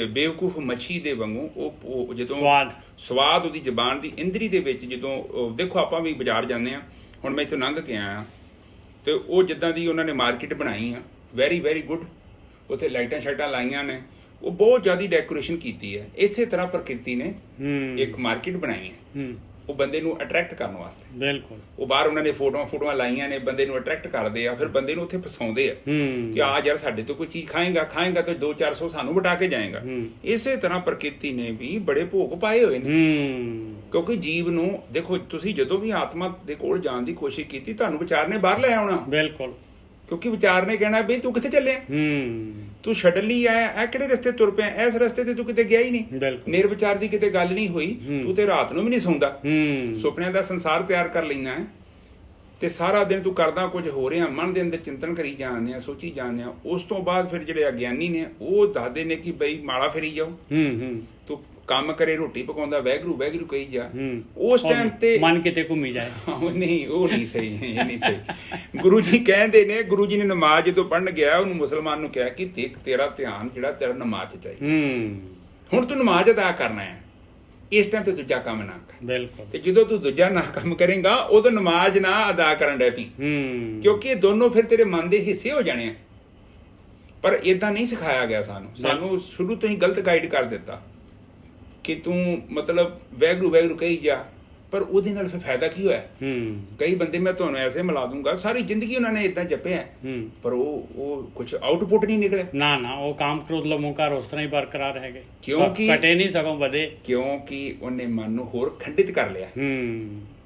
ਬੇਵਕੂਫ ਮੱਛੀ ਦੇ ਵਾਂਗੂ ਉਹ ਜਦੋਂ ਸਵਾਦ ਉਹਦੀ ਜ਼ਬਾਨ ਦੀ ਇੰਦਰੀ ਦੇ ਵਿੱਚ, ਜਦੋਂ ਦੇਖੋ ਆਪਾਂ ਵੀ ਬਾਜ਼ਾਰ ਜਾਂਦੇ ਹਾਂ, ਹੁਣ ਮੈਂ ਇੱਥੋਂ ਲੰਘ ਕੇ ਆਇਆ ਤੇ ਉਹ ਜਿੱਦਾਂ ਦੀ ਉਹਨਾਂ ਨੇ ਮਾਰਕੀਟ ਬਣਾਈ ਆ, ਵੈਰੀ ਵੈਰੀ ਗੁੱਡ। ਉੱਥੇ ਲਾਈਟਾਂ ਸ਼ਾਈਟਾਂ ਲਾਈਆਂ ਨੇ, ਉਹ ਬਹੁਤ ਜ਼ਿਆਦਾ ਡੈਕੋਰੇਸ਼ਨ ਕੀਤੀ ਹੈ। ਇਸੇ ਤਰ੍ਹਾਂ ਪ੍ਰਕਿਰਤੀ ਨੇ ਇੱਕ ਮਾਰਕੀਟ ਬਣਾਈ ਹੈ, ਉਹ ਬੰਦੇ ਨੂੰ ਅਟਰੈਕਟ ਕਰਨ ਵਾਸਤੇ। ਬਿਲਕੁਲ, ਉਹ ਬਾਹਰ ਉਹਨਾਂ ਨੇ ਫੋਟੋਆਂ ਲਾਈਆਂ ਨੇ, ਬੰਦੇ ਨੂੰ ਅਟਰੈਕਟ ਕਰਦੇ ਆ, ਫਿਰ ਬੰਦੇ ਨੂੰ ਉੱਥੇ ਫਸਾਉਂਦੇ ਆ ਕਿ ਆ ਯਾਰ ਸਾਡੇ ਤੋਂ ਕੋਈ ਚੀਜ਼ ਖਾਏਗਾ ਤੇ 200-400 ਸਾਨੂੰ ਵਟਾ ਕੇ ਜਾਏਗਾ। ਇਸੇ ਤਰ੍ਹਾਂ ਪ੍ਰਕਿਰਤੀ ਨੇ ਵੀ ਬੜੇ ਭੋਗ ਪਾਏ ਹੋਏ ਨੇ, ਕਿਉਂਕਿ ਜੀਵ ਨੂੰ ਦੇਖੋ, ਤੁਸੀਂ ਜਦੋਂ ਵੀ ਆਤਮਾ ਦੇ ਕੋਲ ਜਾਣ ਦੀ ਕੋਸ਼ਿਸ਼ ਕੀਤੀ, ਤੁਹਾਨੂੰ ਵਿਚਾਰ ਨੇ ਬਾਹਰ ਲੈ ਆਉਣਾ। ਬਿਲਕੁਲ, ਕਿਉਂਕਿ ਵਿਚਾਰ ਨੇ ਕਹਿਣਾ ਬਈ ਤੂੰ ਕਿੱਥੇ ਚੱਲਿਆ, ਤੂੰ ਛੱਡ ਲਈ ਆਇਆ, ਇਹ ਕਿਹੜੇ ਰਸਤੇ ਤੁਰ ਪਿਆ, ਇਸ ਰਸਤੇ ਤੇ ਤੂੰ ਕਿਤੇ ਗਿਆ ਹੀ ਨਹੀਂ। ਨਿਰਵਿਚਾਰ ਦੀ ਕਿਤੇ ਗੱਲ ਨਹੀਂ ਹੋਈ, ਤੂੰ ਤੇ ਰਾਤ ਨੂੰ ਵੀ ਨਹੀਂ ਸੌਂਦਾ, ਸੁਪਨਿਆਂ ਦਾ ਸੰਸਾਰ ਤਿਆਰ ਕਰ ਲੈਂਦਾ ਹੈ, ਤੇ ਸਾਰਾ ਦਿਨ ਤੂੰ ਕਰਦਾ ਕੁਝ ਹੋ ਰਿਹਾ, ਮਨ ਦੇ ਅੰਦਰ ਚਿੰਤਨ ਕਰੀ ਜਾਂਦੇ ਆ, ਸੋਚੀ ਜਾਂਦੇ ਆ। ਉਸ ਤੋਂ ਬਾਅਦ ਫਿਰ ਜਿਹੜੇ ਅਗਿਆਨੀ ਨੇ ਉਹ ਦੱਸਦੇ ਨੇ ਕਿ ਬਈ ਮਾਲਾ ਫੇਰੀ ਜਾਓ, ਤੂੰ ਕੰਮ ਕਰੇ, ਰੋਟੀ ਪਕਾਉਂਦਾ ਵੈਗਰੂ ਵੈਗਰੂ ਕਹੀ ਜਾ। ਉਸ ਟਾਈਮ ਤੇ ਮਨ ਕਿਤੇ ਘੁੰਮੀ ਜਾਏ। ਨਹੀਂ, ਉਹ ਨਹੀਂ ਸਹੀ, ਇਹ ਨਹੀਂ ਸਹੀ। ਗੁਰੂ ਜੀ ਕਹਿੰਦੇ ਨੇ, ਗੁਰੂ ਜੀ ਨੇ ਨਮਾਜ਼ ਜਦੋਂ ਪੜ੍ਹਨ ਗਿਆ, ਉਹਨੂੰ ਮੁਸਲਮਾਨ ਨੂੰ ਕਿਹਾ ਕਿ ਦੇਖ ਤੇਰਾ ਧਿਆਨ ਜਿਹੜਾ ਤੇਰਾ ਨਮਾਜ਼ 'ਚ ਚਾਹੀਦਾ, ਹੁਣ ਤੂੰ ਨਮਾਜ਼ ਅਦਾ ਕਰਨਾ ਹੈ, ਇਸ ਟਾਈਮ ਤੇ ਦੂਜਾ ਕੰਮ ਨਾ ਕਰ। ਬਿਲਕੁਲ, ਤੇ ਜਦੋਂ ਤੂੰ ਦੂਜਾ ਨਾ ਕੰਮ ਕਰੇਗਾ, ਉਦੋਂ ਨਮਾਜ਼ ਨਾ ਅਦਾ ਕਰਨ ਡੈ ਪਈ, ਕਿਉਂਕਿ ਇਹ ਦੋਨੋਂ ਫਿਰ ਤੇਰੇ ਮਨ ਦੇ ਹਿੱਸੇ ਹੋ ਜਾਣੇ ਆ। ਪਰ ਇਦਾਂ ਨਹੀਂ ਸਿਖਾਇਆ ਗਿਆ ਸਾਨੂੰ ਸ਼ੁਰੂ ਤੋਂ ਹੀ ਗਲਤ ਗਾਈਡ ਕਰ ਦਿੱਤਾ ਕਿ ਤੂੰ ਮਤਲਬ ਵੈਗਰੂ ਵੈਗਰੂ ਕਹੀ ਜਾ, ਪਰ ਉਹਦੇ ਨਾਲ ਫਿਰ ਫਾਇਦਾ ਕੀ ਹੋਇਆ? ਕਈ ਬੰਦੇ ਮੈਂ ਤੁਹਾਨੂੰ ਐਸੇ ਮਿਲਾ ਦੂੰਗਾ ਸਾਰੀ ਜ਼ਿੰਦਗੀ ਉਹਨਾਂ ਨੇ ਇਦਾਂ ਜਪਿਆ, ਪਰ ਉਹ ਕੁਝ ਆਊਟਪੁੱਟ ਨਹੀਂ ਨਿਕਲਿਆ। ਨਾ ਉਹ ਕਾਮ ਕ੍ਰੋਧ ਲੋਭ ਹੰਕਾਰ ਉਸ ਤਰ੍ਹਾਂ ਹੀ ਬਰਕਰਾਰ ਹੈਗੇ, ਕਿਉਂਕਿ ਘਟੇ ਨਹੀਂ ਸਗੋਂ ਵਧੇ, ਕਿਉਂਕਿ ਉਹਨੇ ਮਨ ਨੂੰ ਹੋਰ ਖੰਡਿਤ ਕਰ ਲਿਆ।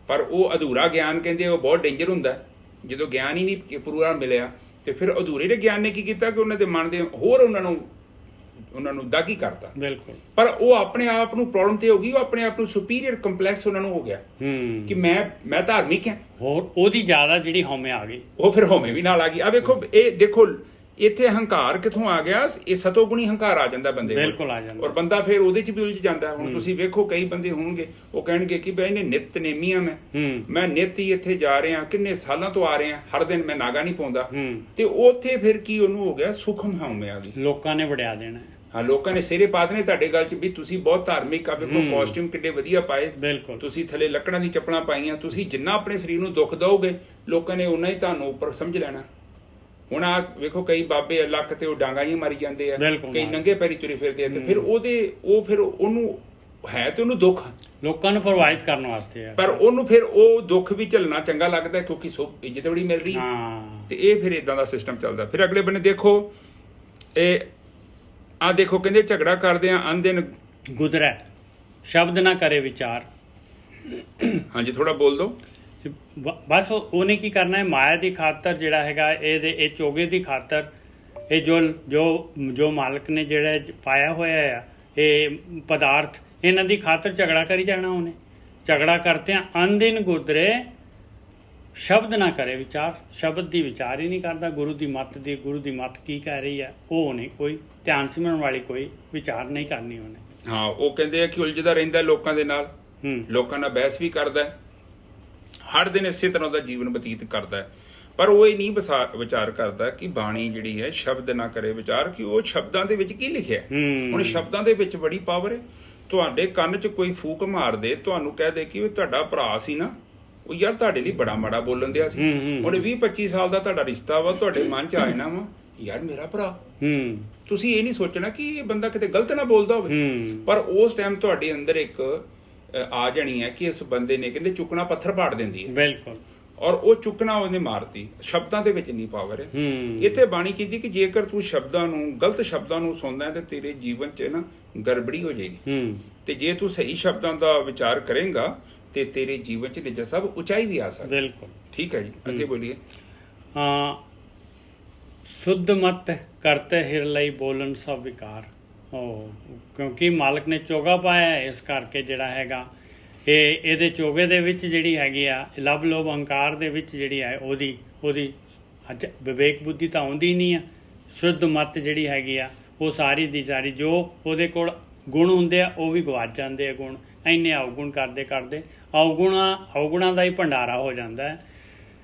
ਪਰ ਉਹ ਅਧੂਰਾ ਗਿਆਨ ਕਹਿੰਦੇ ਉਹ ਬਹੁਤ ਡੇਂਜਰ ਹੁੰਦਾ, ਜਦੋਂ ਗਿਆਨ ਹੀ ਨਹੀਂ ਪੂਰਾ ਮਿਲਿਆ ਤੇ ਫਿਰ ਅਧੂਰੇ ਦੇ ਗਿਆਨ ਨੇ ਕੀ ਕੀਤਾ ਕਿ ਉਹਨਾਂ ਦੇ ਮਨ ਦੇ ਹੋਰ ਉਹਨਾਂ ਨੂੰ ਦਾਗੀ ਕਰਤਾ। ਬਿਲਕੁਲ। ਪਰ ਉਹ ਆਪਣੇ ਆਪ ਨੂੰ ਪ੍ਰੋਬਲਮ ਤੇ ਹੋ ਗਈ, ਉਹ ਆਪਣੇ ਆਪ ਨੂੰ ਸੁਪੀਰੀਅਰ ਕੰਪਲੈਕਸ ਉਹਨਾਂ ਨੂੰ ਹੋ ਗਿਆ ਕਿ ਮੈਂ ਧਾਰਮਿਕ ਹਾਂ, ਹੋਰ ਉਹਦੀ ਜ਼ਿਆਦਾ ਜਿਹੜੀ ਹਉਮੈ ਆ ਗਈ, ਉਹ ਫਿਰ ਹਉਮੈ ਵੀ ਨਾਲ ਆ ਗਈ। ਆ ਵੇਖੋ, ਇਹ ਦੇਖੋ ਇੱਥੇ ਹੰਕਾਰ ਕਿੱਥੋਂ ਆ ਗਿਆ? ਇਹ ਸਤੋਗੁਣੀ ਹੰਕਾਰ ਆ ਜਾਂਦਾ ਬੰਦੇ ਕੋਲ, ਬਿਲਕੁਲ ਆ ਜਾਂਦਾ, ਔਰ ਬੰਦਾ ਫਿਰ ਉਹਦੇ ਚ ਵੀ ਉਲਝ ਜਾਂਦਾ। ਹੁਣ ਤੁਸੀਂ ਵੇਖੋ ਕਈ ਬੰਦੇ ਹੋਣਗੇ ਉਹ ਕਹਿਣਗੇ ਕਿ ਬਈ ਇਹਨੇ ਨਿਤ ਨੇਮੀ ਆ, ਮੈਂ ਨਿਤ ਹੀ ਇੱਥੇ ਜਾ ਰਿਹਾ, ਕਿੰਨੇ ਸਾਲਾਂ ਤੋਂ ਆ ਰਿਹਾ, ਹਰ ਦਿਨ ਮੈਂ ਨਾਗਾ ਨਹੀਂ ਪਾਉਂਦਾ, ਤੇ ਉੱਥੇ ਫਿਰ ਕੀ ਉਹਨੂੰ ਹੋ ਗਿਆ ਸੂਖਮ ਹਉਮੈ ਆ ਗਈ। ਲੋਕਾਂ ਨੇ ਵੜਿਆ ਦੇਣਾ, ਹਾਂ, ਲੋਕਾਂ ਨੇ ਸਿਰੇ ਪਾ ਦੇਣੇ ਤੁਹਾਡੇ ਗੱਲ 'ਚ ਵੀ ਤੁਸੀਂ ਬਹੁਤ ਧਾਰਮਿਕ ਆ, ਵੇਖੋ ਕਾਸਟਿਊਮ ਕਿੱਡੇ ਵਧੀਆ ਪਾਏ, ਬਿਲਕੁਲ ਤੁਸੀਂ ਥੱਲੇ ਲੱਕੜਾਂ ਦੀ ਚੱਪਲਾਂ ਪਾਈਆਂ, ਤੁਸੀਂ ਜਿੰਨਾ ਆਪਣੇ ਸਰੀਰ ਨੂੰ ਦੁੱਖ ਦਓਗੇ ਲੋਕਾਂ ਨੇ ਉਨਾ ਹੀ ਤੁਹਾਨੂੰ ਉੱਪਰ ਸਮਝ ਲੈਣਾ। ਹੁਣ ਆ ਵੇਖੋ ਕਈ ਬਾਬੇ ਲੱਕ ਤੇ ਉਹ ਡਾਂਗਾ ਹੀ ਮਾਰੀ ਜਾਂਦੇ ਆ, ਕਈ ਨੰਗੇ ਪੈਰੀ ਤੁਰੇ ਫਿਰਦੇ ਆ, ਤੇ ਫਿਰ ਫਿਰ ਉਹਨੂੰ ਹੈ ਤੇ ਉਹਨੂੰ ਦੁੱਖ ਲੋਕਾਂ ਨੂੰ ਪ੍ਰਵਾਹਿਤ ਕਰਨ ਵਾਸਤੇ ਆ, ਪਰ ਉਹਨੂੰ ਫਿਰ ਉਹ ਦੁੱਖ ਵੀ ਝੱਲਣਾ ਚੰਗਾ ਲੱਗਦਾ ਕਿਉਂਕਿ ਇੱਜ਼ਤ ਬੜੀ ਮਿਲ ਰਹੀ ਹੈ, ਤੇ ਇਹ ਫਿਰ ਇਦਾਂ ਦਾ ਸਿਸਟਮ ਚੱਲਦਾ। ਫਿਰ ਅਗਲੇ ਬੰਨੇ ਦੇਖੋ, ਇਹ ਆ ਦੇਖੋ ਕਹਿੰਦੇ ਝਗੜਾ ਕਰਦੇ ਆ ਅਨਦਿਨ ਗੁਜ਼ਰੈ ਸ਼ਬਦ ਨਾ ਕਰੇ ਵਿਚਾਰ। ਹਾਂਜੀ, ਥੋੜਾ ਬੋਲ ਦੋ। ਬਸ ਉਹਨੇ ਕੀ ਕਰਨਾ ਹੈ, ਮਾਇਆ ਦੀ ਖਾਤਰ ਜਿਹੜਾ ਹੈਗਾ ਇਹ ਚੋਗੇ ਦੀ ਖਾਤਰ, ਇਹ ਜੋ ਮਾਲਕ ਨੇ ਜਿਹੜਾ ਪਾਇਆ ਹੋਇਆ ਆ ਇਹ ਪਦਾਰਥ, ਇਹਨਾਂ ਦੀ ਖਾਤਰ ਝਗੜਾ ਕਰੀ ਜਾਣਾ ਉਹਨੇ। ਝਗੜਾ ਕਰਤੇ ਆ ਅਨਦਿਨ ਗੁਜ਼ਰੇ ਸ਼ਬਦ ਨਾ ਕਰੇ ਵਿਚਾਰ, ਸ਼ਬਦ ਦੀ ਵਿਚਾਰ ਹੀ ਨਹੀਂ ਕਰਦਾ, ਗੁਰੂ ਦੀ ਮੱਤ ਕੀ ਕਹਿ ਰਹੀ ਹੈ ਉਹ ਨਹੀਂ, ਕੋਈ ਧਿਆਨ ਸਿਮਰਨ ਵਾਲੀ ਕੋਈ ਵਿਚਾਰ ਨਹੀਂ ਕਰਨੀ ਉਹਨੇ। ਹਾਂ, ਉਹ ਕਹਿੰਦੇ ਆ ਕਿ ਉਲਝਦਾ ਰਹਿੰਦਾ ਲੋਕਾਂ ਦੇ ਨਾਲ, ਲੋਕਾਂ ਨਾਲ ਬਹਿਸ ਵੀ ਕਰਦਾ, ਹਰ ਦਿਨ ਇਸੇ ਤਰ੍ਹਾਂ ਦਾ ਜੀਵਨ ਬਤੀਤ ਕਰਦਾ, ਪਰ ਉਹ ਇਹ ਨਹੀਂ ਵਿਚਾਰ ਕਰਦਾ ਕਿ ਬਾਣੀ ਜਿਹੜੀ ਹੈ ਸ਼ਬਦ ਨਾ ਕਰੇ ਵਿਚਾਰ, ਕਿ ਉਹ ਸ਼ਬਦਾਂ ਦੇ ਵਿੱਚ ਕੀ ਲਿਖਿਆ। ਹੁਣ ਸ਼ਬਦਾਂ ਦੇ ਵਿੱਚ ਬੜੀ ਪਾਵਰ ਹੈ। ਤੁਹਾਡੇ ਕੰਨ 'ਚ ਕੋਈ ਫੂਕ ਮਾਰ ਦੇ, ਤੁਹਾਨੂੰ ਕਹਿ ਦੇ ਕਿ ਤੁਹਾਡਾ ਭਰਾ ਸੀ ਨਾ, ਉਹ ਯਾਰ ਤੁਹਾਡੇ ਲਈ ਬੜਾ ਮਾੜਾ ਬੋਲਣ ਦਿਆ ਸੀ, ਹੁਣ 20-25 ਸਾਲ ਦਾ ਤੁਹਾਡਾ ਰਿਸ਼ਤਾ ਵਾ, ਤੁਹਾਡੇ ਮਨ 'ਚ ਆ ਜਾਣਾ ਵਾ ਯਾਰ ਮੇਰਾ ਭਰਾ, ਤੁਸੀਂ ਇਹ ਨਹੀਂ ਸੋਚਣਾ ਕਿ ਇਹ ਬੰਦਾ ਕਿਤੇ ਗਲਤ ਨਾ ਬੋਲਦਾ ਹੋਵੇ, ਪਰ ਉਸ ਟਾਈਮ ਤੁਹਾਡੇ ਅੰਦਰ ਇੱਕ ਆ ਜਾਣੀ ਹੈ ਕਿ ਇਸ ਬੰਦੇ ਨੇ ਕਹਿੰਦੇ ਚੁੱਕਣਾ ਪੱਥਰ ਪਾੜ ਦਿੰਦੀ ਹੈ। ਬਿਲਕੁਲ। ਔਰ ਉਹ ਚੁੱਕਣਾ ਉਹਨੇ ਮਾਰਤੀ। ਸ਼ਬਦਾਂ ਦੇ ਵਿੱਚ ਨਹੀਂ ਪਾਵਰ ਹੈ। ਇੱਥੇ ਬਾਣੀ ਕਹਿੰਦੀ ਕਿ ਜੇਕਰ ਤੂੰ ਗਲਤ ਸ਼ਬਦਾਂ ਨੂੰ ਸੁਣਦਾ ਤੇ ਤੇਰੇ ਜੀਵਨ 'ਚ ਨਾ ਗੜਬੜੀ ਹੋ ਜਾਏਗੀ, ਤੇ ਜੇ ਤੂੰ ਸਹੀ ਸ਼ਬਦਾਂ ਦਾ ਵਿਚਾਰ ਕਰੇਂਗਾ ਤੇ ਤੇਰੇ ਜੀਵਨ 'ਚ ਨਿਜਰ ਸਭ ਉਚਾਈ ਵੀ ਆ ਸਕਦੀ। ਬਿਲਕੁਲ ਠੀਕ ਹੈ ਜੀ, ਅੱਗੇ ਬੋਲੀਏ। ਹਾਂ, शुद्ध मत करते हिर ਲਈ ਬੋਲਣ ਸਭ ਵਿਕਾਰ। ਕਿਉਂਕਿ ਮਾਲਕ ਨੇ ਚੋਗਾ ਪਾਇਆ, ਇਸ ਕਰਕੇ ਜਿਹੜਾ ਹੈਗਾ ਇਹਦੇ ਚੋਗੇ ਦੇ ਵਿੱਚ ਜਿਹੜੀ ਹੈਗੀ ਆ ਲਵ ਲੋਭ ਅਹੰਕਾਰ ਦੇ ਵਿੱਚ ਜਿਹੜੀ ਹੈ ਉਹਦੀ ਅੱਜ ਵਿਵੇਕ ਬੁੱਧੀ ਤਾਂ ਆਉਂਦੀ ਨਹੀਂ ਆ। ਸ਼ੁੱਧ ਮਤ ਜਿਹੜੀ ਹੈਗੀ ਆ ਉਹ ਸਾਰੀ ਦੀ ਸਾਰੀ ਜੋ ਉਹਦੇ ਕੋਲ ਗੁਣ ਹੁੰਦੇ ਆ ਉਹ ਵੀ ਗਵਾਚ ਜਾਂਦੇ ਆ। ਗੁਣ ਇੰਨੇ ਅਵਗੁਣ ਕਰਦੇ ਅਵਗੁਣਾਂ ਦਾ ਹੀ ਭੰਡਾਰਾ ਹੋ ਜਾਂਦਾ ਹੈ।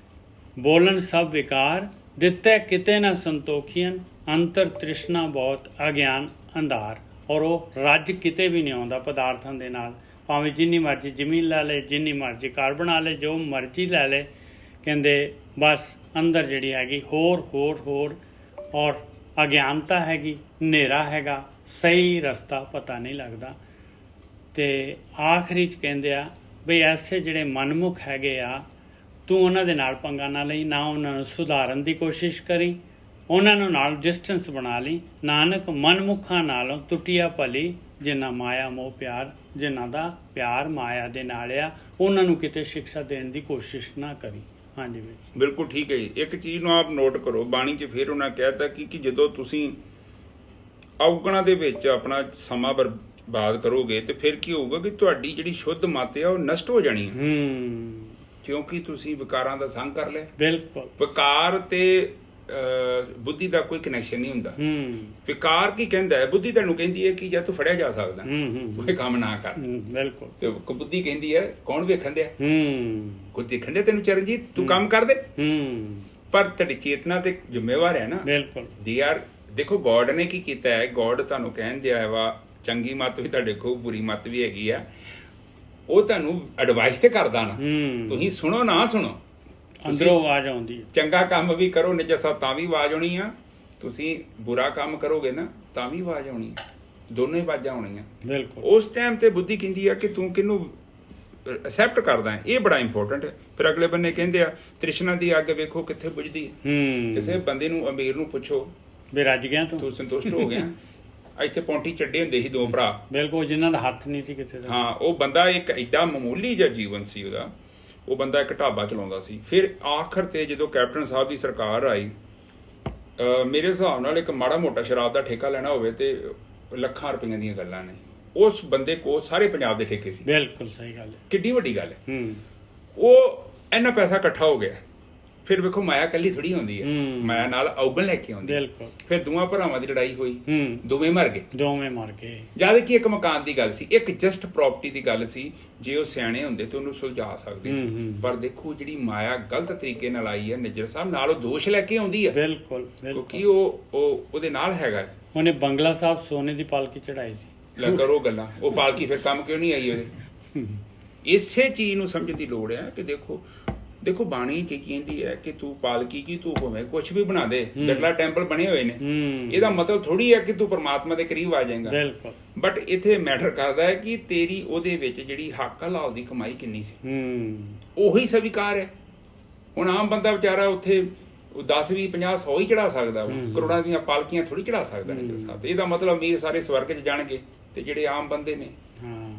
ਬੋਲਣ ਸਭ ਵਿਕਾਰ ਦਿੱਤੇ ਕਿਤੇ ਨਾ ਸੰਤੋਖੀਆਂ, ਅੰਤਰ ਤ੍ਰਿਸ਼ਨਾ ਬਹੁਤ ਅਗਿਆਨ ਅੰਧਾਰ। ਔਰ ਉਹ ਰੱਜ ਕਿਤੇ ਵੀ ਨਹੀਂ ਆਉਂਦਾ ਪਦਾਰਥਾਂ ਦੇ ਨਾਲ, ਭਾਵੇਂ ਜਿੰਨੀ ਮਰਜ਼ੀ ਜ਼ਮੀਨ ਲੈ ਲੈ, ਜਿੰਨੀ ਮਰਜ਼ੀ ਘਰ ਬਣਾ ਲੈ, ਜੋ ਮਰਜ਼ੀ ਲੈ ਲੈ, ਕਹਿੰਦੇ ਬਸ ਅੰਦਰ ਜਿਹੜੀ ਹੈਗੀ ਹੋਰ ਔਰ ਅਗਿਆਨਤਾ ਹੈਗੀ, ਹਨੇਰਾ ਹੈਗਾ, ਸਹੀ ਰਸਤਾ ਪਤਾ ਨਹੀਂ ਲੱਗਦਾ। ਤੇ ਆਖਰੀ 'ਚ ਕਹਿੰਦੇ ਆ ਬਈ ਐਸੇ ਜਿਹੜੇ ਮਨਮੁਖ ਹੈਗੇ ਆ, ਤੂੰ ਉਹਨਾਂ ਦੇ ਨਾਲ ਪੰਗਾ ਨਾ ਲਈ, ਨਾ ਉਹਨਾਂ ਨੂੰ ਸੁਧਾਰਨ ਦੀ ਕੋਸ਼ਿਸ਼ ਕਰੀ, ਉਹਨਾਂ ਨੂੰ ਨਾਲ ਡਿਸਟੈਂਸ ਬਣਾ ਲਈ। ਨਾਨਕ ਮਨਮੁਖਾਂ ਨਾਲੋਂ ਟੁੱਟਿਆ ਭਲੀ, ਜਿਨ੍ਹਾਂ ਮਾਇਆ ਮੋਹ ਪਿਆਰ, ਜਿਨ੍ਹਾਂ ਦਾ ਪਿਆਰ ਮਾਇਆ ਦੇ ਨਾਲ ਆ, ਉਹਨਾਂ ਨੂੰ ਕਿਤੇ ਸਿੱਖਿਆ ਦੇਣ ਦੀ ਕੋਸ਼ਿਸ਼ ਨਾ ਕਰੀ। ਹਾਂਜੀ ਬਿਲਕੁਲ ਠੀਕ ਹੈ ਜੀ। ਇੱਕ ਚੀਜ਼ ਨੂੰ ਆਪ ਨੋਟ ਕਰੋ, ਬਾਣੀ 'ਚ ਫਿਰ ਉਹਨਾਂ ਕਹਿਤਾ ਕਿ ਜਦੋਂ ਤੁਸੀਂ ਔਗਣਾਂ ਦੇ ਵਿੱਚ ਆਪਣਾ ਸਮਾਂ ਬਰਬਾਦ ਕਰੋਗੇ ਤੇ ਫਿਰ ਕੀ ਹੋਊਗਾ ਕਿ ਤੁਹਾਡੀ ਜਿਹੜੀ ਸ਼ੁੱਧ ਮੱਤ ਆ ਉਹ ਨਸ਼ਟ ਹੋ ਜਾਣੀ ਹੈ। ਕਿਉਂਕਿ ਤੁਸੀਂ ਵਿਕਾਰਾਂ ਦਾ ਸੰਗ ਕਰ ਲਿਆ। ਬਿਲਕੁਲ। ਵਿਕਾਰ ਤੇ ਬੁੱਧੀ ਦਾ ਕੋਈ ਕਨੈਕਸ਼ਨ ਨਹੀਂ ਹੁੰਦਾ। ਵਿਕਾਰ ਕੀ ਕਹਿੰਦਾ ਹੈ? ਬੁੱਧੀ ਤੁਹਾਨੂੰ ਕਹਿੰਦੀ ਹੈ ਕਿ ਜਾਂ ਤੂੰ ਫੜਿਆ ਜਾ ਸਕਦਾ, ਕੋਈ ਕੰਮ ਨਾ ਕਰ। ਬਿਲਕੁਲ। ਤੇ ਬੁੱਧੀ ਕਹਿੰਦੀ ਹੈ ਕੌਣ ਵੇਖਣ ਦਿਆ, ਕੋਈ ਦੇਖਣ ਦਿਆ ਤੈਨੂੰ ਚਰਨਜੀਤ, ਤੂੰ ਕੰਮ ਕਰ ਦੇ। ਪਰ ਤੁਹਾਡੀ ਚੇਤਨਾ ਤੇ ਜ਼ਿੰਮੇਵਾਰ ਹੈ ਨਾ। ਬਿਲਕੁਲ। ਦੇਖੋ ਗੋਡ ਨੇ ਕੀ ਕੀਤਾ ਹੈ, ਗੋਡ ਤੁਹਾਨੂੰ ਕਹਿਣ ਦਿਆ ਵਾ ਚੰਗੀ ਮੱਤ ਵੀ ਤੁਹਾਡੇ ਕੋਲ, ਬੁਰੀ ਮੱਤ ਵੀ ਹੈਗੀ ਆ, ਉਹ ਤੁਹਾਨੂੰ ਐਡਵਾਈਸ ਤੇ ਕਰਦਾ ਨਾ, ਤੁਸੀਂ ਸੁਣੋ ਨਾ ਸੁਣੋ, ਅੰਦਰੋਂ ਆਵਾਜ਼ ਆਉਂਦੀ ਹੈ। ਚੰਗਾ ਕੰਮ ਵੀ ਕਰੋ ਨਿਜਸਾ ਤਾਂ ਵੀ ਆਵਾਜ਼ ਆਉਣੀ ਆ, ਤੁਸੀਂ ਬੁਰਾ ਕੰਮ ਕਰੋਗੇ ਨਾ ਤਾਂ ਵੀ ਆਵਾਜ਼ ਆਉਣੀ ਹੈ, ਦੋਨੋਂ ਹੀ ਆਵਾਜ਼ਾਂ ਆਉਣੀਆਂ। ਬਿਲਕੁਲ ਉਸ ਟਾਈਮ ਤੇ ਬੁੱਧੀ ਕਹਿੰਦੀ ਆ ਕਿ ਤੂੰ ਕਿਹਨੂੰ ਐਕਸੈਪਟ ਕਰਦਾ ਹੈ, ਇਹ ਬੜਾ ਇੰਪੋਰਟੈਂਟ ਹੈ। ਫਿਰ ਅਗਲੇ ਬੰਨੇ ਕਹਿੰਦੇ ਆ ਤ੍ਰਿਸ਼ਨਾ ਦੀ ਅੱਗ ਵੇਖੋ ਕਿੱਥੇ ਬੁਝਦੀ ਹੈ। ਕਿਸੇ ਬੰਦੇ ਨੂੰ, ਅਮੀਰ ਨੂੰ ਪੁੱਛੋ ਵੀ ਰੱਜ ਗਿਆ ਤੂੰ ਸੰਤੁਸ਼ਟ ਹੋ ਗਿਆ? ਇੱਥੇ ਪੌਂਟੀ ਚੱਡੇ ਹੁੰਦੇ ਸੀ ਦੋ ਭਰਾ, ਬਿਲਕੁਲ, ਜਿਨ੍ਹਾਂ ਦਾ ਹੱਥ ਨਹੀਂ ਸੀ ਕਿਸੇ ਦਾ। ਹਾਂ, ਉਹ ਬੰਦਾ ਇੱਕ ਐਡਾ ਮਾਮੂਲੀ ਜਿਹਾ ਜੀਵਨ ਸੀ ਉਹਦਾ, ਉਹ ਬੰਦਾ ਇੱਕ ਢਾਬਾ ਚਲਾਉਂਦਾ ਸੀ। ਫਿਰ ਆਖਰ ਤੇ ਜਦੋਂ ਕੈਪਟਨ ਸਾਹਿਬ ਦੀ ਸਰਕਾਰ ਆਈ, ਮੇਰੇ ਹਿਸਾਬ ਨਾਲ ਇੱਕ ਮਾੜਾ ਮੋਟਾ ਸ਼ਰਾਬ ਦਾ ਠੇਕਾ ਲੈਣਾ ਹੋਵੇ ਤੇ ਲੱਖਾਂ ਰੁਪਈਆਂ ਦੀਆਂ ਗੱਲਾਂ ਨੇ। ਉਸ ਬੰਦੇ ਕੋਲ ਸਾਰੇ ਪੰਜਾਬ ਦੇ ਠੇਕੇ ਸੀ। ਬਿਲਕੁਲ ਸਹੀ ਗੱਲ ਹੈ, ਕਿੱਡੀ ਵੱਡੀ ਗੱਲ ਹੈ। ਉਹ ਇੰਨਾ ਪੈਸਾ ਇਕੱਠਾ ਹੋ ਗਿਆ। ਫਿਰ ਵੇਖੋ ਮਾਇਆ ਕੱਲੀ ਥੋੜੀ ਹੁੰਦੀ ਹੈ, ਮਾਇਆ ਨਾਲ ਔਗਣ ਲੈ ਕੇ ਆਉਂਦੀ। ਬਿਲਕੁਲ। ਫਿਰ ਦੋਵਾਂ ਭਰਾਵਾਂ ਦੀ ਲੜਾਈ ਹੋਈ, ਦੋਵੇਂ ਮਰ ਗਏ। ਜਦ ਕਿ ਇੱਕ ਮਕਾਨ ਦੀ ਗੱਲ ਸੀ, ਇੱਕ ਜਸਟ ਪ੍ਰਾਪਰਟੀ ਦੀ ਗੱਲ ਸੀ। ਜੇ ਉਹ ਸਿਆਣੇ ਹੁੰਦੇ ਤੇ ਉਹਨੂੰ ਸੁਲਝਾ ਸਕਦੇ ਸੀ। ਪਰ ਦੇਖੋ ਜਿਹੜੀ ਮਾਇਆ ਗਲਤ ਤਰੀਕੇ ਨਾਲ ਆਈ ਹੈ, ਨਿੱਜਰ ਸਾਹਿਬ ਨਾਲ ਉਹ ਦੋਸ਼ ਲੈ ਕੇ ਆਉਂਦੀ ਹੈ। ਬਿਲਕੁਲ ਕਿਉਂਕਿ ਉਹ ਉਹਦੇ ਨਾਲ ਹੈਗਾ। ਉਹਨੇ ਬੰਗਲਾ ਸਾਹਿਬ ਸੋਨੇ ਦੀ ਪਾਲਕੀ ਚੜਾਈ ਸੀ। ਲੈ ਕਰੋ ਗੱਲਾਂ, ਉਹ ਪਾਲਕੀ ਫਿਰ ਕੰਮ ਕਿਉਂ ਨਹੀਂ ਆਈ ਉਹਦੇ? ਇਸੇ ਚੀਜ਼ ਨੂੰ ਸਮਝਣ ਦੀ ਲੋੜ ਹੈ ਕਿ ਦੇਖੋ ਬਾਣੀ ਕੀ ਕਹਿੰਦੀ ਹੈ ਕਿ ਤੂੰ ਪਾਲਕੀ ਕੀ, ਤੂੰ ਭਾਵੇਂ ਕੁਛ ਵੀ ਬਣਾ ਦੇ। ਬਿਰਲਾ ਟੈਂਪਲ ਬਣੇ ਹੋਏ ਨੇ, ਇਹਦਾ ਮਤਲਬ ਥੋੜੀ ਹੈ ਕਿ ਤੂੰ ਪਰਮਾਤਮਾ ਦੇ ਕਰੀਬ ਆ ਜਾਏਗਾ। ਬਿਲਕੁਲ। ਬਟ ਇੱਥੇ ਮੈਟਰ ਕਰਦਾ ਹੈ ਕਿ ਤੇਰੀ ਉਹਦੇ ਵਿੱਚ ਜਿਹੜੀ ਹੱਕ ਹਲਾਲ ਦੀ ਕਮਾਈ ਕਿੰਨੀ ਸੀ, ਉਹੀ ਸਵੀਕਾਰ ਹੈ। ਹੁਣ ਆਮ ਬੰਦਾ ਵਿਚਾਰਾ ਉੱਥੇ 10 20 50 100 ਹੀ ਚੜਾ ਸਕਦਾ, ਕਰੋੜਾਂ ਦੀਆਂ ਪਾਲਕੀਆਂ ਥੋੜੀ ਚੜਾ ਸਕਦਾ ਨੇ ਸਾਹਿਬ। ਇਹਦਾ ਮਤਲਬ ਅਮੀਰ ਸਾਰੇ ਸਵਰਗ 'ਚ ਜਾਣਗੇ ਤੇ ਜਿਹੜੇ ਆਮ ਬੰਦੇ ਨੇ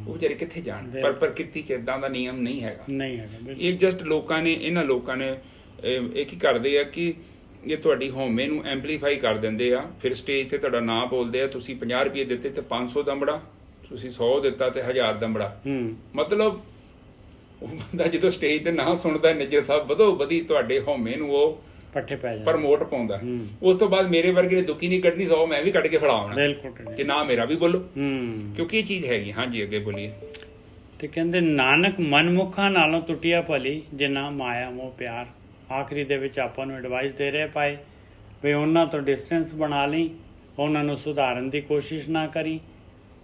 ਉਹ ਵਿਚਾਰੇ ਕਿੱਥੇ ਜਾਣ? ਪਰ ਪ੍ਰਕਿਰਤੀ 'ਚ ਇਦਾਂ ਦਾ ਨਿਯਮ ਨਹੀਂ ਹੈਗਾ। ਇਹ ਜਸਟ ਇਹਨਾਂ ਲੋਕਾਂ ਨੇ ਇਹ ਕੀ ਕਰਦੇ ਆ ਕਿ ਇਹ ਤੁਹਾਡੀ ਹਉਮੈ ਨੂੰ ਐਂਪਲੀਫਾਈ ਕਰ ਦਿੰਦੇ ਆ। ਫਿਰ ਸਟੇਜ ਤੇ ਤੁਹਾਡਾ ਨਾਂ ਬੋਲਦੇ ਆ, ਤੁਸੀਂ 50 ਰੁਪਏ ਦਿੱਤੇ ਤੇ 500 ਦੰਬੜਾ, ਤੁਸੀਂ 100 ਦਿੱਤਾ ਤੇ 1000 ਦੰਬੜਾ। ਮਤਲਬ ਉਹ ਬੰਦਾ ਜਦੋਂ ਸਟੇਜ ਤੇ ਨਾਂ ਸੁਣਦਾ, ਨਿੱਜਰ ਸਾਹਿਬ ਵਧੋ ਵਧੀ ਤੁਹਾਡੇ ਹਉਮੈ ਨੂੰ ਉਹ ਪੱਠੇ ਪੈ ਜਾਂਦਾ, ਪ੍ਰਮੋਟ ਪਾਉਂਦਾ। ਉਸ ਤੋਂ ਬਾਅਦ ਮੇਰੇ ਵਰਗੇ ਨੇ ਦੁਖੀ ਨਹੀਂ ਕੱਢਣੀ, 100 ਮੈਂ ਵੀ ਕੱਢ ਕੇ ਫੜਾਉਣਾ ਕਿ ਨਾ ਮੇਰਾ ਵੀ ਬੋਲੋ, ਕਿਉਂਕਿ ਇਹ ਚੀਜ਼ ਹੈਗੀ। ਹਾਂਜੀ ਅੱਗੇ ਬੋਲੀਏ। ਤੇ ਕਹਿੰਦੇ ਨਾਨਕ ਮਨਮੁਖਾਂ ਨਾਲੋਂ ਟੁੱਟਿਆ ਭਲੀ, ਜਿੰਨਾ ਮਾਇਆ ਮੋਹ ਪਿਆਰ। ਆਖਰੀ ਦੇ ਵਿੱਚ ਆਪਾਂ ਨੂੰ ਐਡਵਾਈਸ ਦੇ ਰਹੇ ਪਾਏ ਵੀ ਉਹਨਾਂ ਤੋਂ ਡਿਸਟੈਂਸ ਬਣਾ ਲਈ, ਉਹਨਾਂ ਨੂੰ ਸੁਧਾਰਨ ਦੀ ਕੋਸ਼ਿਸ਼ ਨਾ ਕਰੀ,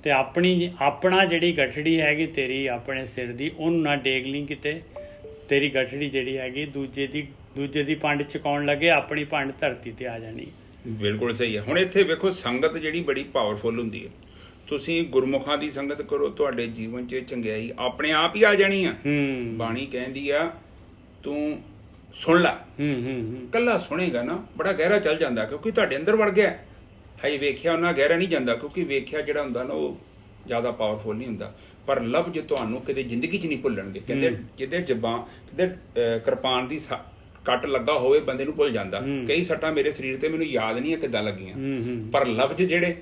ਤੇ ਆਪਣਾ ਜਿਹੜੀ ਗਠੜੀ ਹੈਗੀ ਤੇਰੀ ਆਪਣੇ ਸਿਰ ਦੀ, ਉਹਨੂੰ ਨਾ ਡੇਗ ਲਈ ਕਿਤੇ। ਤੇਰੀ ਗਠੜੀ ਜਿਹੜੀ ਹੈਗੀ ਦੂਜੇ ਦੀ ਪੰਡ ਚਕਾਉਣ ਲੱਗੇ, ਆਪਣੀ ਪੰਡ ਧਰਤੀ ਤੇ ਆ ਜਾਣੀ। ਬਿਲਕੁਲ ਸਹੀ ਹੈ। ਹੁਣ ਇੱਥੇ ਵੇਖੋ ਸੰਗਤ ਜਿਹੜੀ ਬੜੀ ਪਾਵਰਫੁਲ ਹੁੰਦੀ ਹੈ। ਤੁਸੀਂ ਗੁਰਮੁਖਾਂ ਦੀ ਸੰਗਤ ਕਰੋ, ਤੁਹਾਡੇ ਜੀਵਨ 'ਚ ਚੰਗਿਆਈ ਆਪਣੇ ਆਪ ਹੀ ਆ ਜਾਣੀ ਆ। ਬਾਣੀ ਕਹਿੰਦੀ ਆ ਤੂੰ ਸੁਣ ਲੈ, ਕੱਲਾ ਸੁਣੇਗਾ ਨਾ ਬੜਾ ਗਹਿਰਾ ਚੱਲ ਜਾਂਦਾ, ਕਿਉਂਕਿ ਤੁਹਾਡੇ ਅੰਦਰ ਵੜ ਗਿਆ। ਹਾਈ ਵੇਖਿਆ ਉਹਨਾਂ ਗਹਿਰਾ ਨਹੀਂ ਜਾਂਦਾ, ਕਿਉਂਕਿ ਵੇਖਿਆ ਜਿਹੜਾ ਹੁੰਦਾ ਨਾ ਉਹ ਜ਼ਿਆਦਾ ਪਾਵਰਫੁਲ ਨਹੀਂ ਹੁੰਦਾ। ਪਰ ਲਫ਼ਜ਼ ਤੁਹਾਨੂੰ ਕਦੇ ਜ਼ਿੰਦਗੀ 'ਚ ਨਹੀਂ ਭੁੱਲਣਗੇ। ਕਹਿੰਦੇ ਜਿਹਦੇ ਕਿਰਪਾਨ ਦੀ ਕੱਟ ਲੱਗਾ ਹੋਵੇ ਬੰਦੇ ਨੂੰ ਭੁੱਲ ਜਾਂਦਾ। ਕਈ ਸੱਟਾਂ ਮੇਰੇ ਸਰੀਰ ਤੇ ਮੈਨੂੰ ਯਾਦ ਨਹੀਂ ਹੈ ਕਿੱਦਾਂ ਲੱਗੀਆਂ, ਪਰ ਲਫ਼ਜ਼ ਜਿਹੜੇ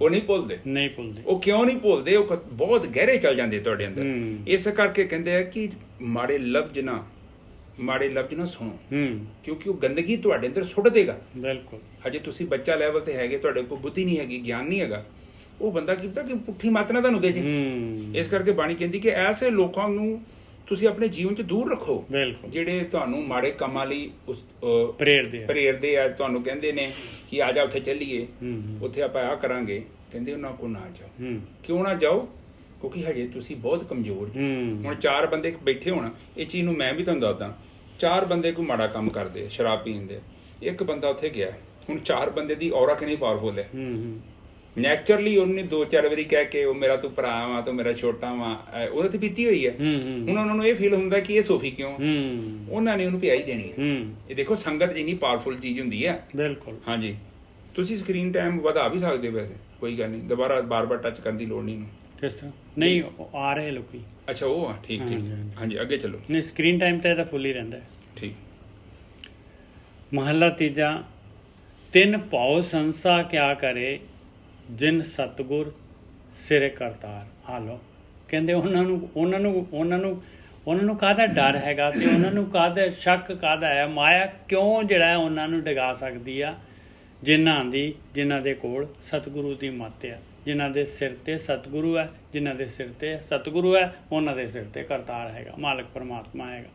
ਉਹ ਨਹੀਂ ਭੁੱਲਦੇ। ਉਹ ਕਿਉਂ ਨਹੀਂ ਭੁੱਲਦੇ? ਉਹ ਬਹੁਤ ਗਹਿਰੇ ਚੱਲ ਜਾਂਦੇ ਤੁਹਾਡੇ ਅੰਦਰ। ਇਸ ਕਰਕੇ ਕਹਿੰਦੇ ਆ ਕਿ ਮਾੜੇ ਲਫ਼ਜ਼ ਨਾ ਸੁਣੋ, ਕਿਉਂਕਿ ਉਹ ਗੰਦਗੀ ਤੁਹਾਡੇ ਅੰਦਰ ਸੁੱਟ ਦੇਗਾ। ਬਿਲਕੁਲ। ਹਜੇ ਤੁਸੀਂ ਬੱਚਾ ਲੈਵਲ ਤੇ ਹੈਗੇ, ਤੁਹਾਡੇ ਕੋਲ ਬੁੱਧੀ ਨਹੀਂ ਹੈਗੀ, ਗਿਆਨ ਨਹੀਂ ਹੈਗਾ। ਉਹ ਬੰਦਾ ਕੀ ਪਤਾ ਕਿ ਪੁੱਠੀ ਮੱਤ ਨਾ ਤੁਹਾਨੂੰ ਦੇ ਜੇ। ਇਸ ਕਰਕੇ ਬਾਣੀ ਕਹਿੰਦੀ ਕਿ ਐਸੇ ਲੋਕਾਂ ਨੂੰ ਤੁਸੀਂ ਆਪਣੇ ਜੀਵਨ 'ਚ ਦੂਰ ਰੱਖੋ, ਜਿਹੜੇ ਤੁਹਾਨੂੰ ਮਾੜੇ ਕੰਮਾਂ ਲਈ ਪ੍ਰੇਰਦੇ ਆ। ਤੁਹਾਨੂੰ ਕਹਿੰਦੇ ਨੇ ਕਿ ਆ ਜਾ ਉੱਥੇ ਚੱਲੀਏ, ਉੱਥੇ ਆਪਾਂ ਆ ਕਰਾਂਗੇ। ਕਹਿੰਦੇ ਉਹਨਾਂ ਕੋਲ ਨਾ ਜਾਓ। ਕਿਉਂ ਨਾ ਜਾਓ? ਕਿਉਂਕਿ ਹਜੇ ਤੁਸੀਂ ਬਹੁਤ ਕਮਜ਼ੋਰ। ਹੁਣ 4 ਬੰਦੇ ਬੈਠੇ ਹੋਣ, ਇਹ ਚੀਜ਼ ਨੂੰ ਮੈਂ ਵੀ ਤੁਹਾਨੂੰ ਦੱਸਦਾ। 4 ਬੰਦੇ ਕੋਈ ਮਾੜਾ ਕੰਮ ਕਰਦੇ, ਸ਼ਰਾਬ ਪੀਂਦੇ, ਇੱਕ ਬੰਦਾ ਉੱਥੇ ਗਿਆ। ਹੁਣ 4 ਬੰਦੇ ਦੀ ਔਰਾ ਕਿੰਨੀ ਪਾਵਰਫੁਲ ਹੈ। ਨੈਚੁਰਲੀ ਉਹਨੇ 2-4 ਵਾਰੀ ਕਹਿ ਕੇ ਉਹ ਮੇਰਾ ਤੂੰ ਭਰਾ ਵਾ, ਤੂੰ ਮੇਰਾ ਛੋਟਾ ਵਾ, ਉਹਨੇ ਤੇ ਪੀਤੀ ਹੋਈ ਹੈ। ਹੁਣ ਉਹਨਾਂ ਨੂੰ ਇਹ ਫੀਲ ਹੁੰਦਾ ਕਿ ਇਹ ਸੋਫੀ ਕਿਉਂ, ਉਹਨਾਂ ਨੇ ਉਹਨੂੰ ਪਿਆਈ ਦੇਣੀ ਹੈ। ਇਹ ਦੇਖੋ ਸੰਗਤ ਜਿੰਨੀ ਪਾਵਰਫੁਲ ਚੀਜ਼ ਹੁੰਦੀ ਹੈ। ਬਿਲਕੁਲ। ਹਾਂਜੀ, ਤੁਸੀਂ ਸਕਰੀਨ ਟਾਈਮ ਵਧਾ ਵੀ ਸਕਦੇ ਹੋ, ਵੈਸੇ ਕੋਈ ਗੱਲ ਨਹੀਂ, ਦੁਬਾਰਾ ਬਾਰ-ਬਾਰ ਟੱਚ ਕਰਨ ਦੀ ਲੋੜ ਨਹੀਂ। ਕਿਸ ਤਰ੍ਹਾਂ ਨਹੀਂ ਆ ਰਹੇ ਲੋਕੀ? ਅੱਛਾ ਉਹ ਆ, ਠੀਕ। ਹਾਂਜੀ ਅੱਗੇ ਚਲੋ। ਨਹੀਂ, ਸਕਰੀਨ ਟਾਈਮ ਤਾਂ ਇਹਦਾ ਫੁੱਲ ਹੀ ਰਹਿੰਦਾ। ਠੀਕ। ਮਹੱਲਾ ਤੀਜਾ। ਤਿੰਨ ਭਉ ਸੰਸਾ ਕਿਆ ਕਰੇ, ਜਿਨ ਸਤਿਗੁਰ ਸਿਰੇ ਕਰਤਾਰ। ਆ ਲਓ, ਕਹਿੰਦੇ ਉਹਨਾਂ ਨੂੰ ਕਾਹਦਾ ਡਰ ਹੈਗਾ ਤੇ ਉਹਨਾਂ ਨੂੰ ਕਾਹਦਾ ਸ਼ੱਕ ਕਾਹਦਾ ਹੈ? ਮਾਇਆ ਕਿਉਂ ਜਿਹੜਾ ਹੈ ਉਹਨਾਂ ਨੂੰ ਡਗਾ ਸਕਦੀ ਆ? ਜਿਨ੍ਹਾਂ ਦੇ ਕੋਲ ਸਤਿਗੁਰੂ ਦੀ ਮੱਤ ਆ, ਜਿਨ੍ਹਾਂ ਦੇ ਸਿਰ ਤੇ ਸਤਿਗੁਰੂ ਹੈ, ਜਿਨ੍ਹਾਂ ਦੇ ਸਿਰ ਤੇ ਸਤਿਗੁਰੂ ਹੈ, ਉਹਨਾਂ ਦੇ ਸਿਰ ਤੇ ਕਰਤਾਰ ਹੈਗਾ, ਮਾਲਕ ਪਰਮਾਤਮਾ ਹੈਗਾ।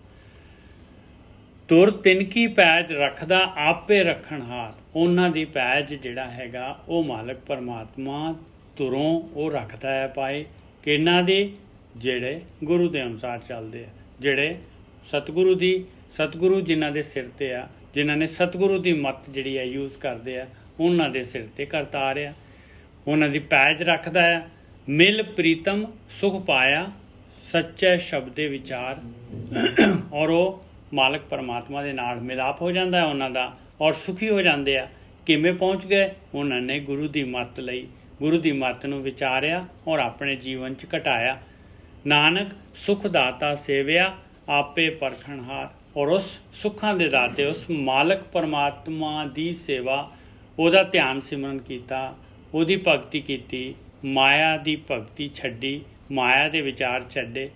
ਤੁਰ ਤਿਨਕੀ ਪੈਜ ਰੱਖਦਾ ਆਪੇ ਰੱਖਣਹਾਰ। ਉਹਨਾਂ ਦੀ ਪੈਜ ਜਿਹੜਾ ਹੈਗਾ ਉਹ ਮਾਲਕ ਪਰਮਾਤਮਾ ਤੁਰੋਂ ਉਹ ਰੱਖਦਾ ਹੈ ਪਾਏ। ਕਿਹਨਾਂ ਦੀ? ਜਿਹੜੇ ਗੁਰੂ ਦੇ ਅਨੁਸਾਰ ਚੱਲਦੇ ਆ, ਜਿਹੜੇ ਸਤਿਗੁਰੂ ਜਿਨ੍ਹਾਂ ਦੇ ਸਿਰ ਤੇ ਆ, ਜਿਨ੍ਹਾਂ ਨੇ ਸਤਿਗੁਰੂ ਦੀ ਮੱਤ ਜਿਹੜੀ ਹੈ ਯੂਜ਼ ਕਰਦੇ ਆ, ਉਹਨਾਂ ਦੇ ਸਿਰ ਤੇ ਕਰਤਾ ਰਿਹਾ, ਉਹਨਾਂ ਦੀ ਪੈਜ ਰੱਖਦਾ ਆ। ਮਿਲ ਪ੍ਰੀਤਮ ਸੁਖ ਪਾਇਆ ਸੱਚੇ ਸ਼ਬਦ ਦੇ ਵਿਚਾਰ, ਔਰ ਉਹ ਮਾਲਕ ਪਰਮਾਤਮਾ ਦੇ ਨਾਲ ਮਿਲਾਪ ਹੋ ਜਾਂਦਾ ਹੈ ਉਹਨਾਂ ਦਾ, ਔਰ ਸੁਖੀ ਹੋ ਜਾਂਦੇ ਆ। ਕਿਵੇਂ ਪਹੁੰਚ ਗਏ? ਉਹਨਾਂ ਨੇ ਗੁਰੂ ਦੀ ਮੱਤ ਲਈ, ਗੁਰੂ ਦੀ ਮੱਤ ਨੂੰ ਵਿਚਾਰਿਆ ਔਰ ਆਪਣੇ ਜੀਵਨ 'ਚ ਘਟਾਇਆ। ਨਾਨਕ ਸੁਖ ਦਾਤਾ ਸੇਵਿਆ ਆਪੇ ਪਰਖਣਹਾਰ, ਔਰ ਉਸ ਸੁੱਖਾਂ ਦੇ ਦਾਤੇ ਉਸ ਮਾਲਕ ਪਰਮਾਤਮਾ ਦੀ ਸੇਵਾ, ਉਹਦਾ ਧਿਆਨ ਸਿਮਰਨ ਕੀਤਾ, ਉਹਦੀ ਭਗਤੀ ਕੀਤੀ, ਮਾਇਆ ਦੀ ਭਗਤੀ ਛੱਡੀ, ਮਾਇਆ ਦੇ ਵਿਚਾਰ ਛੱਡੇ,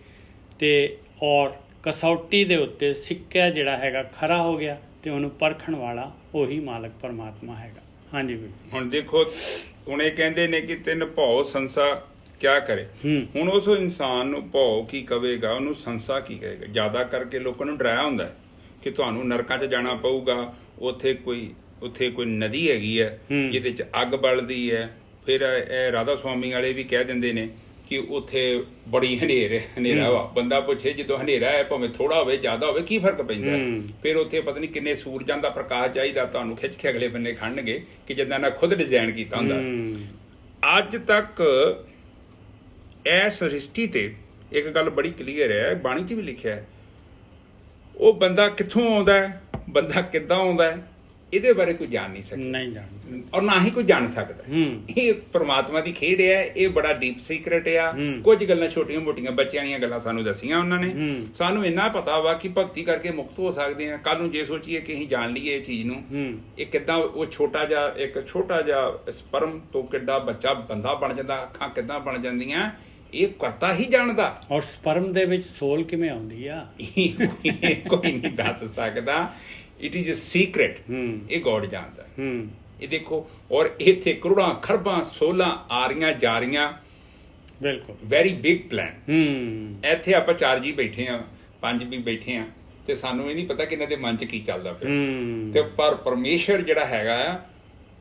ਅਤੇ ਔਰ ਕਸੌਟੀ ਦੇ ਉੱਤੇ ਸਿੱਕਿਆ ਜਿਹੜਾ ਹੈਗਾ ਖਰਾ ਹੋ ਗਿਆ, ਅਤੇ ਉਹਨੂੰ ਪਰਖਣ ਵਾਲਾ ਉਹੀ ਮਾਲਕ ਪਰਮਾਤਮਾ ਹੈਗਾ। ਹਾਂਜੀ ਵੀਰ। ਹੁਣ ਦੇਖੋ, ਹੁਣ ਇਹ ਕਹਿੰਦੇ ਨੇ ਕਿ ਤਿੰਨ ਭਉ ਸੰਸਾ ਕਿਆ ਕਰੇ। ਹੁਣ ਉਸ ਇਨਸਾਨ ਨੂੰ ਭਉ ਕੀ ਕਵੇਗਾ, ਉਹਨੂੰ ਸੰਸਾ ਕੀ ਕਹੇਗਾ। ਜ਼ਿਆਦਾ ਕਰਕੇ ਲੋਕਾਂ ਨੂੰ ਡਰਾਇਆ ਹੁੰਦਾ ਹੈ ਕਿ ਤੁਹਾਨੂੰ ਨਰਕਾਂ 'ਚ ਜਾਣਾ ਪਊਗਾ, ਉੱਥੇ ਕੋਈ ਨਦੀ ਹੈਗੀ ਹੈ ਜਿਹਦੇ 'ਚ ਅੱਗ ਬਲਦੀ ਹੈ। ਫਿਰ ਇਹ ਰਾਧਾ ਸੁਆਮੀ ਵਾਲੇ ਵੀ ਕਹਿ ਦਿੰਦੇ ਨੇ ਕਿ ਉੱਥੇ ਬੜੀ ਹਨੇਰਾ ਵਾ। ਬੰਦਾ ਪੁੱਛੇ ਜਦੋਂ ਹਨੇਰਾ ਹੈ ਭਾਵੇਂ ਥੋੜਾ ਹੋਵੇ ਜ਼ਿਆਦਾ ਹੋਵੇ ਕੀ ਫਰਕ ਪੈਂਦਾ। ਫਿਰ ਉੱਥੇ ਪਤਾ ਨਹੀਂ ਕਿੰਨੇ ਸੂਰਜਾਂ ਦਾ ਪ੍ਰਕਾਸ਼ ਚਾਹੀਦਾ ਤੁਹਾਨੂੰ ਖਿੱਚ ਕੇ ਅਗਲੇ ਬੰਨੇ ਖੜਨਗੇ ਕਿ ਜਿੱਦਾਂ ਨਾ ਖੁਦ ਡਿਜ਼ਾਈਨ ਕੀਤਾ ਹੁੰਦਾ। ਅੱਜ ਤੱਕ ਇਸ ਸ੍ਰਿਸ਼ਟੀ ਤੇ ਇੱਕ ਗੱਲ ਬੜੀ ਕਲੀਅਰ ਹੈ, ਬਾਣੀ 'ਚ ਵੀ ਲਿਖਿਆ ਹੈ, ਉਹ ਬੰਦਾ ਕਿੱਥੋਂ ਆਉਂਦਾ ਹੈ, ਬੰਦਾ ਕਿੱਦਾਂ ਆਉਂਦਾ ਹੈ, ਇਹਦੇ ਬਾਰੇ ਕੋਈ ਜਾਣ ਨਹੀਂ ਸਕਦਾ, ਨਹੀਂ ਜਾਣਦਾ, ਔਰ ਨਾ ਹੀ ਕੋਈ ਜਾਣ ਸਕਦਾ। ਇਹ ਪਰਮਾਤਮਾ ਦੀ ਖੇਡ ਹੈ, ਇਹ ਬੜਾ ਡੀਪ ਸੀਕ੍ਰੇਟ ਆ। ਕੁਝ ਗੱਲਾਂ ਛੋਟੀਆਂ ਮੋਟੀਆਂ ਬੱਚਿਆਂ ਦੀਆਂ ਗੱਲਾਂ ਸਾਨੂੰ ਦੱਸੀਆਂ ਉਹਨਾਂ ਨੇ। ਸਾਨੂੰ ਇੰਨਾ ਪਤਾ ਵਾ ਕਿ ਭਗਤੀ ਕਰਕੇ ਮੁਕਤ ਹੋ ਸਕਦੇ ਆ। ਕੱਲ ਨੂੰ ਜੇ ਸੋਚੀਏ ਕਿ ਅਸੀਂ ਜਾਣ ਲਈਏ ਇਹ ਚੀਜ਼ ਨੂੰ, ਇਹ ਕਿੱਦਾਂ ਉਹ ਛੋਟਾ ਜਿਹਾ ਸਪਰਮ ਤੋਂ ਕਿੱਡਾ ਬੱਚਾ ਬੰਦਾ ਬਣ ਜਾਂਦਾ, ਅੱਖਾਂ ਕਿੱਦਾਂ ਬਣ ਜਾਂਦੀਆਂ, ਇਹ ਕਰਤਾ ਹੀ ਜਾਣਦਾ। ਔਰ ਸਪਰਮ ਦੇ ਵਿੱਚ ਸੋਲ ਕਿਵੇਂ ਆਉਂਦੀ ਆ, ਕੋਈ ਨਹੀਂ ਦੱਸ ਸਕਦਾ। ਇਟ ਇਜ਼ ਅ ਸੀਕ੍ਰੇਟ, ਇਹ ਗੋਡ ਜਾਣਦਾ। ਇਹ ਦੇਖੋ, ਔਰ ਇੱਥੇ ਕਰੋੜਾਂ ਖਰਬਾਂ ਸੋਲਾਂ ਆ ਰਹੀਆਂ ਜਾ ਰਹੀਆਂ। ਬਿਲਕੁਲ, ਵੈਰੀ ਬਿਗ ਪਲਾਨ। ਇੱਥੇ ਆਪਾਂ 4 ਜੀ ਬੈਠੇ ਆ, 5 ਵੀ ਬੈਠੇ ਆ, ਤੇ ਸਾਨੂੰ ਇਹ ਨਹੀਂ ਪਤਾ ਕਿ ਇਹਨਾਂ ਦੇ ਮਨ 'ਚ ਕੀ ਚੱਲਦਾ ਪਿਆ। ਤੇ ਪਰ ਪਰਮੇਸ਼ਰ ਜਿਹੜਾ ਹੈਗਾ ਆ,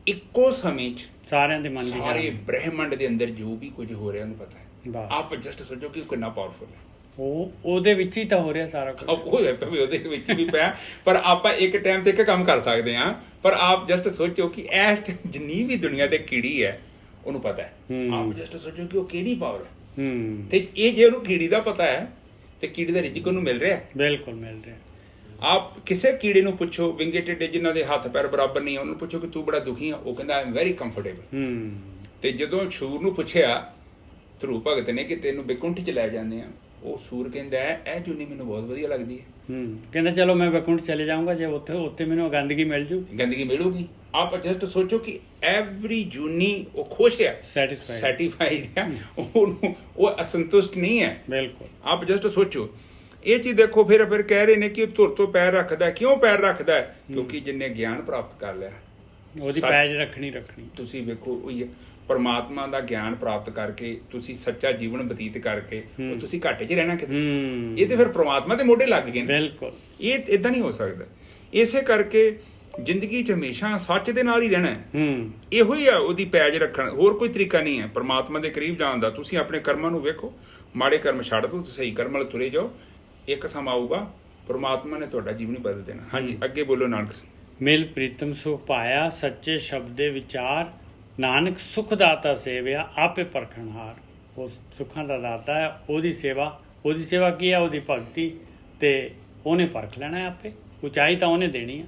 ਇੱਕੋ ਸਮੇਂ 'ਚ ਸਾਰਿਆਂ ਦੇ ਮਨ, ਸਾਰੇ ਬ੍ਰਹਿਮੰਡ ਦੇ ਅੰਦਰ ਜੋ ਵੀ ਕੁਝ ਹੋ ਰਿਹਾ ਉਹਨੂੰ ਪਤਾ ਹੈ। ਆਪ ਜਸਟ ਸੋਚੋ ਕਿ ਉਹ ਕਿੰਨਾ ਪਾਵਰਫੁਲ ਹੈ। ਉਹਦੇ ਵਿੱਚ ਹੀ ਤਾਂ ਹੋ ਰਿਹਾ ਸਾਰਾ ਕੁਝ। ਉਹਦੇ ਵਿੱਚ ਵੀ ਪਿਆ, ਪਰ ਆਪਾਂ ਇੱਕ ਟਾਈਮ ਤੇ ਇੱਕ ਕੰਮ ਕਰ ਸਕਦੇ ਹਾਂ। ਪਰ ਆਪ ਜਸਟ ਸੋਚੋ ਕਿ ਇਸ ਜਿੰਨੀ ਵੀ ਦੁਨੀਆ ਤੇ ਕੀੜੀ ਹੈ ਉਹਨੂੰ ਪਤਾ ਹੈ। ਆਪ ਜਸਟ ਸੋਚੋ ਕਿ ਉਹ ਕਿਹੜੀ ਪਾਵਰ ਹੈ। ਤੇ ਇਹ ਜੇ ਉਹਨੂੰ ਕੀੜੀ ਦਾ ਪਤਾ ਹੈ ਤੇ ਕੀੜੀ ਦਾ ਰਿਜ਼ਕ ਉਹਨੂੰ ਮਿਲ ਰਿਹਾ। ਬਿਲਕੁਲ ਮਿਲ ਰਿਹਾ। ਆਪ ਕਿਸੇ ਕੀੜੇ ਨੂੰ ਪੁੱਛੋ, ਵਿੰਗੇ ਟੇਡੇ ਜਿਨ੍ਹਾਂ ਦੇ ਹੱਥ ਪੈਰ ਬਰਾਬਰ ਨਹੀਂ, ਉਹਨੂੰ ਪੁੱਛੋ ਕਿ ਤੂੰ ਬੜਾ ਦੁਖੀ ਆ, ਉਹ ਕਹਿੰਦਾ ਆਈ ਐਮ ਵੈਰੀ ਕੰਫਰਟੇਬਲ। ਤੇ ਜਦੋਂ ਸੂਰ ਨੂੰ ਪੁੱਛਿਆ ਧਰੂ ਭਗਤ ਨੇ ਕਿ ਤੈਨੂੰ ਬੈਕੁੰਠ 'ਚ ਲੈ ਜਾਂਦੇ ਆ, ਉਹ ਸੂਰ ਕਹਿੰਦਾ ਇਹ ਜੁਨੀ ਮੈਨੂੰ ਬਹੁਤ ਵਧੀਆ ਲੱਗਦੀ ਹੈ। ਕਹਿੰਦਾ ਚਲੋ ਮੈਂ ਬੈਕੁੰਠ ਚਲੇ ਜਾਊਂਗਾ, ਜੇ ਉੱਥੇ ਮੈਨੂੰ ਗੰਦਗੀ ਮਿਲ ਜੂ, ਗੰਦਗੀ ਮਿਲੂਗੀ। ਆਪ ਜਸਟ ਸੋਚੋ ਕਿ ਐਵਰੀ ਜੂਨੀ ਉਹ ਖੁਸ਼ ਹੈ, ਸੈਟੀਸਫਾਈਡ ਹੈ, ਉਹ ਅਸੰਤੁਸ਼ਟ ਨਹੀਂ ਹੈ। ਬਿਲਕੁਲ। ਆਪ ਜਸਟ ਸੋਚੋ ਇਹ ਚੀਜ਼ ਦੇਖੋ। ਫਿਰ ਕਹਿ ਰਹੇ ਨੇ ਕਿ ਧੁਰ ਤੋਂ ਪੈਰ ਰੱਖਦਾ। ਕਿਉਂ ਪੈਰ ਰੱਖਦਾ? ਕਿਉਂਕਿ ਜਿੰਨੇ ਗਿਆਨ ਪ੍ਰਾਪਤ ਕਰ ਲਿਆ ਉਹਦੀ ਪੈਜ ਰੱਖਣੀ। ਤੁਸੀਂ ਵੇਖੋ, ਉਹੀ ਪਰਮਾਤਮਾ ਦਾ ਗਿਆਨ ਪ੍ਰਾਪਤ ਕਰਕੇ ਤੁਸੀਂ ਸੱਚਾ ਜੀਵਨ ਬਤੀਤ ਕਰਕੇ ਉਹ ਤੁਸੀਂ ਘਾਟੇ 'ਚ ਰਹਿਣਾ ਕਿਤੇ। ਇਹ ਤੇ ਫਿਰ ਪਰਮਾਤਮਾ ਦੇ ਮੋਢੇ ਲੱਗ ਗਏ। ਬਿਲਕੁਲ, ਇਹ ਇਦਾਂ ਨਹੀਂ ਹੋ ਸਕਦਾ। ਇਸੇ ਕਰਕੇ ਜ਼ਿੰਦਗੀ 'ਚ ਹਮੇਸ਼ਾ ਸੱਚ ਦੇ ਨਾਲ ਹੀ ਰਹਿਣਾ। ਇਹੋ ਹੀ ਆ ਉਹਦੀ ਪੈਜ ਰੱਖਣ, ਹੋਰ ਕੋਈ ਤਰੀਕਾ ਨਹੀਂ ਹੈ ਪਰਮਾਤਮਾ ਦੇ ਕਰੀਬ ਜਾਣ ਦਾ। ਤੁਸੀਂ ਆਪਣੇ ਕਰਮਾਂ ਨੂੰ ਵੇਖੋ, ਮਾੜੇ ਕਰਮ ਛੱਡ ਦਿਓ, ਸਹੀ ਕਰਮ ਵੱਲ ਤੁਰੇ ਜਾਓ। ਇੱਕ ਸਮਾਂ ਆਊਗਾ ਪਰਮਾਤਮਾ ਨੇ ਤੁਹਾਡਾ ਜੀਵਨ ਹੀ ਬਦਲ ਦੇਣਾ। ਹਾਂਜੀ, ਅੱਗੇ ਬੋਲੋ। ਨਾਨਕ ਮਿਲ ਪ੍ਰੀਤਮ ਸੁਖ ਪਾਇਆ ਸੱਚੇ ਸ਼ਬਦ ਦੇ ਵਿਚਾਰ, ਨਾਨਕ ਸੁਖ ਦਾਤਾ ਸੇਵਿਆ ਆਪੇ ਪਰਖਣਹਾਰ। ਉਹ ਸੁੱਖਾਂ ਦਾ ਦਾਤਾ ਹੈ, ਉਹਦੀ ਸੇਵਾ ਕੀ ਹੈ? ਉਹਦੀ ਭਗਤੀ, ਤੇ ਉਹਨੇ ਪਰਖ ਲੈਣਾ ਆਪੇ, ਉਚਾਈ ਤਾਂ ਉਹਨੇ ਦੇਣੀ ਹੈ।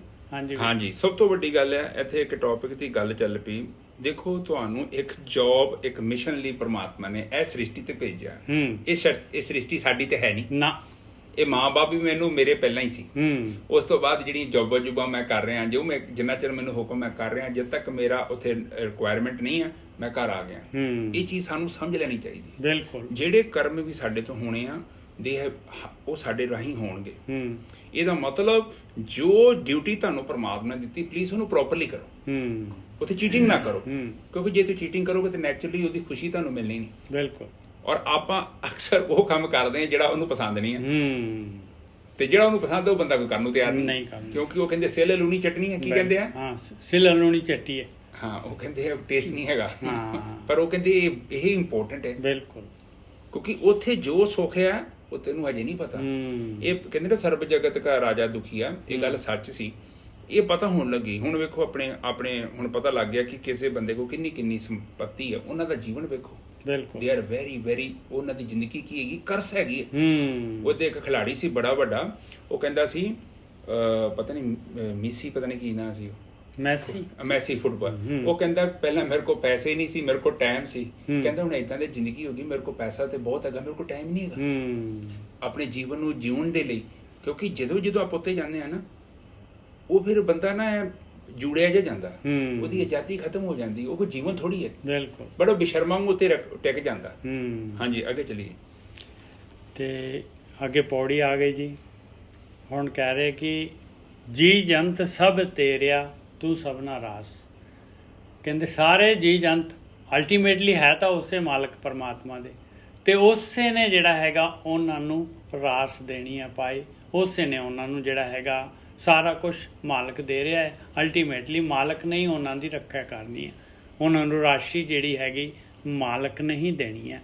ਹਾਂਜੀ, ਸਭ ਤੋਂ ਵੱਡੀ ਗੱਲ ਹੈ ਇੱਥੇ ਇੱਕ ਟੌਪਿਕ ਦੀ ਗੱਲ ਚੱਲ ਪਈ। ਦੇਖੋ, ਤੁਹਾਨੂੰ ਇੱਕ ਜੌਬ, ਇੱਕ ਮਿਸ਼ਨ ਲਈ ਪਰਮਾਤਮਾ ਨੇ ਇਹ ਸ੍ਰਿਸ਼ਟੀ ਤੇ ਭੇਜਿਆ। ਇਹ ਸ੍ਰਿਸ਼ਟੀ ਸਾਡੀ ਤੇ ਹੈ ਨਹੀਂ ਨਾ। ਇਹ ਮਾਂ-ਬਾਪ ਵੀ ਮੈਨੂੰ ਮੇਰੇ ਪਹਿਲਾਂ ਹੀ ਸੀ। ਉਸ ਤੋਂ ਬਾਅਦ ਜਿਹੜੀਆਂ ਜੋਬਾਂ ਮੈਂ ਕਰ ਰਿਹਾ, ਜੋ ਮੈਂ ਜਿੰਨਾ ਚਿਰ ਮੈਨੂੰ ਹੁਕਮ ਮੈਂ ਕਰ ਰਿਹਾ, ਜਦ ਤੱਕ ਮੇਰਾ ਉੱਥੇ ਰਿਕੁਆਇਰਮੈਂਟ ਨਹੀਂ ਹੈ ਮੈਂ ਘਰ ਆ ਗਿਆ। ਇਹ ਚੀਜ਼ ਸਾਨੂੰ ਸਮਝ ਲੈਣੀ ਚਾਹੀਦੀ। ਬਿਲਕੁਲ। ਜਿਹੜੇ ਕਰਮ ਵੀ ਸਾਡੇ ਤੋਂ ਹੋਣੇ ਆ ਉਹ ਸਾਡੇ ਰਾਹੀਂ ਹੋਣਗੇ। ਇਹਦਾ ਮਤਲਬ ਜੋ ਡਿਊਟੀ ਤੁਹਾਨੂੰ ਪਰਮਾਤਮਾ ਨੇ ਦਿੱਤੀ, ਪਲੀਜ਼ ਉਹਨੂੰ ਪ੍ਰੋਪਰਲੀ ਕਰੋ। ਉੱਥੇ ਚੀਟਿੰਗ ਨਾ ਕਰੋ, ਕਿਉਂਕਿ ਜੇ ਤੁਸੀਂ ਚੀਟਿੰਗ ਕਰੋਗੇ ਤਾਂ ਨੈਚੁਰਲੀ ਉਹਦੀ ਖੁਸ਼ੀ ਤੁਹਾਨੂੰ ਮਿਲਣੀ ਨਹੀਂ। ਬਿਲਕੁਲ। ਔਰ ਆਪਾਂ ਅਕਸਰ ਉਹ ਕੰਮ ਕਰਦੇ ਹਾਂ ਜਿਹੜਾ ਉਹਨੂੰ ਪਸੰਦ ਨਹੀਂ ਹੈ, ਤੇ ਜਿਹੜਾ ਉਹਨੂੰ ਪਸੰਦ ਹੈ ਉਹ ਬੰਦਾ ਕੋਈ ਕਰਨ ਨੂੰ ਤਿਆਰ ਨਹੀਂ, ਕਿਉਂਕਿ ਉਹ ਕਹਿੰਦੇ ਸਿੱਲ ਲੂਣੀ ਚਟਣੀ ਹੈ। ਕੀ ਕਹਿੰਦੇ ਆ? ਸਿੱਲ ਲੂਣੀ ਚੱਟੀ ਹੈ। ਹਾਂ, ਉਹ ਕਹਿੰਦੇ ਟੇਸਟ ਨਹੀਂ ਹੈਗਾ, ਪਰ ਉਹ ਕਹਿੰਦੇ ਇਹ ਇੰਪੋਰਟੈਂਟ ਹੈ। ਬਿਲਕੁਲ। ਕਿਉਂਕਿ ਉੱਥੇ ਜੋ ਸੁੱਖ ਹੈ ਉਹ ਤੈਨੂੰ ਹਜੇ ਨਹੀਂ ਪਤਾ। ਇਹ ਕਹਿੰਦੇ ਨਾ ਸਰਬ ਜਗਤ ਦਾ ਰਾਜਾ ਦੁਖੀ ਆ, ਇਹ ਗੱਲ ਸੱਚ ਸੀ। ਇਹ ਪਤਾ ਹੋਣ ਲੱਗੀ। ਹੁਣ ਵੇਖੋ ਆਪਣੇ ਹੁਣ ਪਤਾ ਲੱਗ ਗਿਆ ਕਿ ਕਿਸੇ ਬੰਦੇ ਕੋਲ ਕਿੰਨੀ ਸੰਪਤੀ ਹੈ, ਉਹਨਾਂ ਦਾ ਜੀਵਨ ਵੇਖੋ। ਬਿਲਕੁਲ ਦੇ ਆਰ ਵੈਰੀ ਉਹਨਾਂ ਦੀ ਜ਼ਿੰਦਗੀ ਕੀ ਹੈਗੀ, ਕਰਸ ਹੈਗੀ ਹੈ। ਉਹਦੇ ਇੱਕ ਖਿਲਾੜੀ ਸੀ ਬੜਾ ਵੱਡਾ, ਉਹ ਕਹਿੰਦਾ ਸੀ ਪਤਾ ਨਹੀਂ ਮਿਸੀ, ਪਤਾ ਨਹੀਂ ਕੀ ਨਾਂ ਸੀ, ਮੈਸੀ ਫੁੱਟਬਾਲ। ਉਹ ਕਹਿੰਦਾ ਪਹਿਲਾਂ ਮੇਰੇ ਕੋਲ ਪੈਸੇ ਹੀ ਨਹੀਂ ਸੀ, ਮੇਰੇ ਕੋਲ ਟਾਈਮ ਸੀ। ਕਹਿੰਦਾ ਹੁਣ ਏਦਾਂ ਦੀ ਜ਼ਿੰਦਗੀ ਹੋ ਗਈ, ਮੇਰੇ ਕੋਲ ਪੈਸਾ ਤੇ ਬਹੁਤ ਹੈਗਾ, ਮੇਰੇ ਕੋਲ ਟਾਈਮ ਨਹੀਂ ਹੈਗਾ ਆਪਣੇ ਜੀਵਨ ਨੂੰ ਜਿਉਣ ਦੇ ਲਈ। ਕਿਉਂਕਿ ਜਦੋਂ ਆਪਾਂ ਉੱਤੇ ਜਾਂਦੇ ਆ ਨਾ, ਉਹ ਫਿਰ ਬੰਦਾ ਨਾ ਜੁੜਿਆ ਜਿਹਾ ਜਾਂਦਾ, ਉਹਦੀ ਆਜ਼ਾਦੀ ਖਤਮ ਹੋ ਜਾਂਦੀ, ਉਹ ਕੋਈ ਜੀਵਨ ਥੋੜੀ ਹੈ। ਬਿਲਕੁਲ ਬੜਾ ਬੇਸ਼ਰਮਾਂ ਉੱਤੇ ਟਿਕ ਜਾਂਦਾ। ਹਾਂਜੀ ਅੱਗੇ ਚਲੀਏ। ਤੇ ਅੱਗੇ ਪੌੜੀ ਆ ਗਈ ਜੀ। ਹੁਣ ਕਹਿ ਰਹੇ ਕਿ ਜੀ ਜੰਤ ਸਭ ਤੇਰਿਆ ਤੂੰ ਸਭਨਾ ਰਾਸ। ਕਹਿੰਦੇ ਸਾਰੇ ਜੀ ਜੰਤ ਅਲਟੀਮੇਟਲੀ ਹੈ ਤਾਂ ਉਸੇ ਮਾਲਕ ਪਰਮਾਤਮਾ ਦੇ, ਤੇ ਉਸੇ ਨੇ ਜਿਹੜਾ ਹੈਗਾ ਉਹਨਾਂ ਨੂੰ ਰਾਸ ਦੇਣੀ ਆ ਪਾਈ। ਉਸੇ ਨੇ ਉਹਨਾਂ ਨੂੰ ਜਿਹੜਾ ਹੈਗਾ ਸਾਰਾ ਕੁਝ ਮਾਲਕ ਦੇ ਰਿਹਾ ਹੈ। ਅਲਟੀਮੇਟਲੀ ਮਾਲਕ ਨੇ ਹੀ ਉਹਨਾਂ ਦੀ ਰੱਖਿਆ ਕਰਨੀ ਹੈ, ਉਹਨਾਂ ਨੂੰ ਰਾਸ਼ੀ ਜਿਹੜੀ ਹੈਗੀ ਮਾਲਕ ਨੇ ਹੀ ਦੇਣੀ ਹੈ।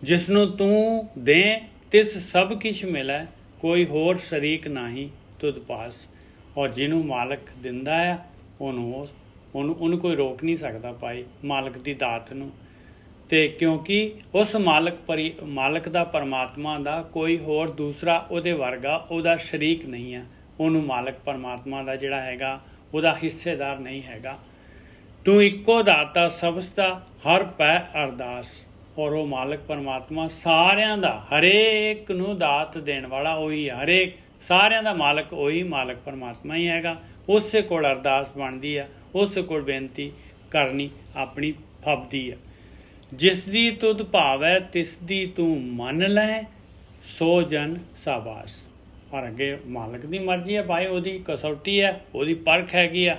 ਜਿਸ ਨੂੰ ਤੂੰ ਦੇ ਤਿਸ ਸਭ ਕਿਛ ਮਿਲੈ, ਕੋਈ ਹੋਰ ਸ਼ਰੀਕ ਨਹੀਂ ਤੁਧ ਪਾਸ। ਔਰ ਜਿਹਨੂੰ ਮਾਲਕ ਦਿੰਦਾ ਆ ਉਹਨੂੰ ਕੋਈ ਰੋਕ ਨਹੀਂ ਸਕਦਾ ਭਾਈ ਮਾਲਕ ਦੀ ਦਾਤ ਨੂੰ। ਤੇ ਕਿਉਂਕਿ ਉਸ ਮਾਲਕ ਦਾ ਪਰਮਾਤਮਾ ਦਾ ਕੋਈ ਹੋਰ ਦੂਸਰਾ ਉਹਦੇ ਵਰਗਾ ਉਹਦਾ ਸ਼ਰੀਕ ਨਹੀਂ ਹੈ। ਉਹਨੂੰ ਮਾਲਕ ਪਰਮਾਤਮਾ ਦਾ ਜਿਹੜਾ ਹੈਗਾ ਉਹਦਾ ਹਿੱਸੇਦਾਰ ਨਹੀਂ ਹੈਗਾ। ਤੂੰ ਇੱਕੋ ਦਾਤਾ ਸਬਸਦਾ ਹਰ ਪੈ ਅਰਦਾਸ। ਔਰ ਉਹ ਮਾਲਕ ਪਰਮਾਤਮਾ ਸਾਰਿਆਂ ਦਾ, ਹਰੇਕ ਨੂੰ ਦਾਤ ਦੇਣ ਵਾਲਾ ਉਹੀ ਹੈ। ਹਰੇਕ ਸਾਰਿਆਂ ਦਾ ਮਾਲਕ ਉਹੀ ਮਾਲਕ ਪਰਮਾਤਮਾ ਹੀ ਹੈਗਾ। ਉਸੇ ਕੋਲ ਅਰਦਾਸ ਬਣਦੀ ਆ, ਉਸੇ ਕੋਲ ਬੇਨਤੀ ਕਰਨੀ ਆਪਣੀ ਫੱਬਦੀ ਆ। ਜਿਸ ਦੀ ਤੁਧ ਭਾਵੈ ਤਿਸ ਦੀ ਤੂੰ ਮੰਨ ਲੈ, ਸੋ ਜਨ ਸਾਬਾਸ। ਪਰ ਅੱਗੇ ਮਾਲਕ ਦੀ ਮਰਜ਼ੀ ਹੈ ਭਾਈ, ਉਹਦੀ ਕਸੌਟੀ ਹੈ, ਉਹਦੀ ਪਰਖ ਹੈਗੀ ਆ।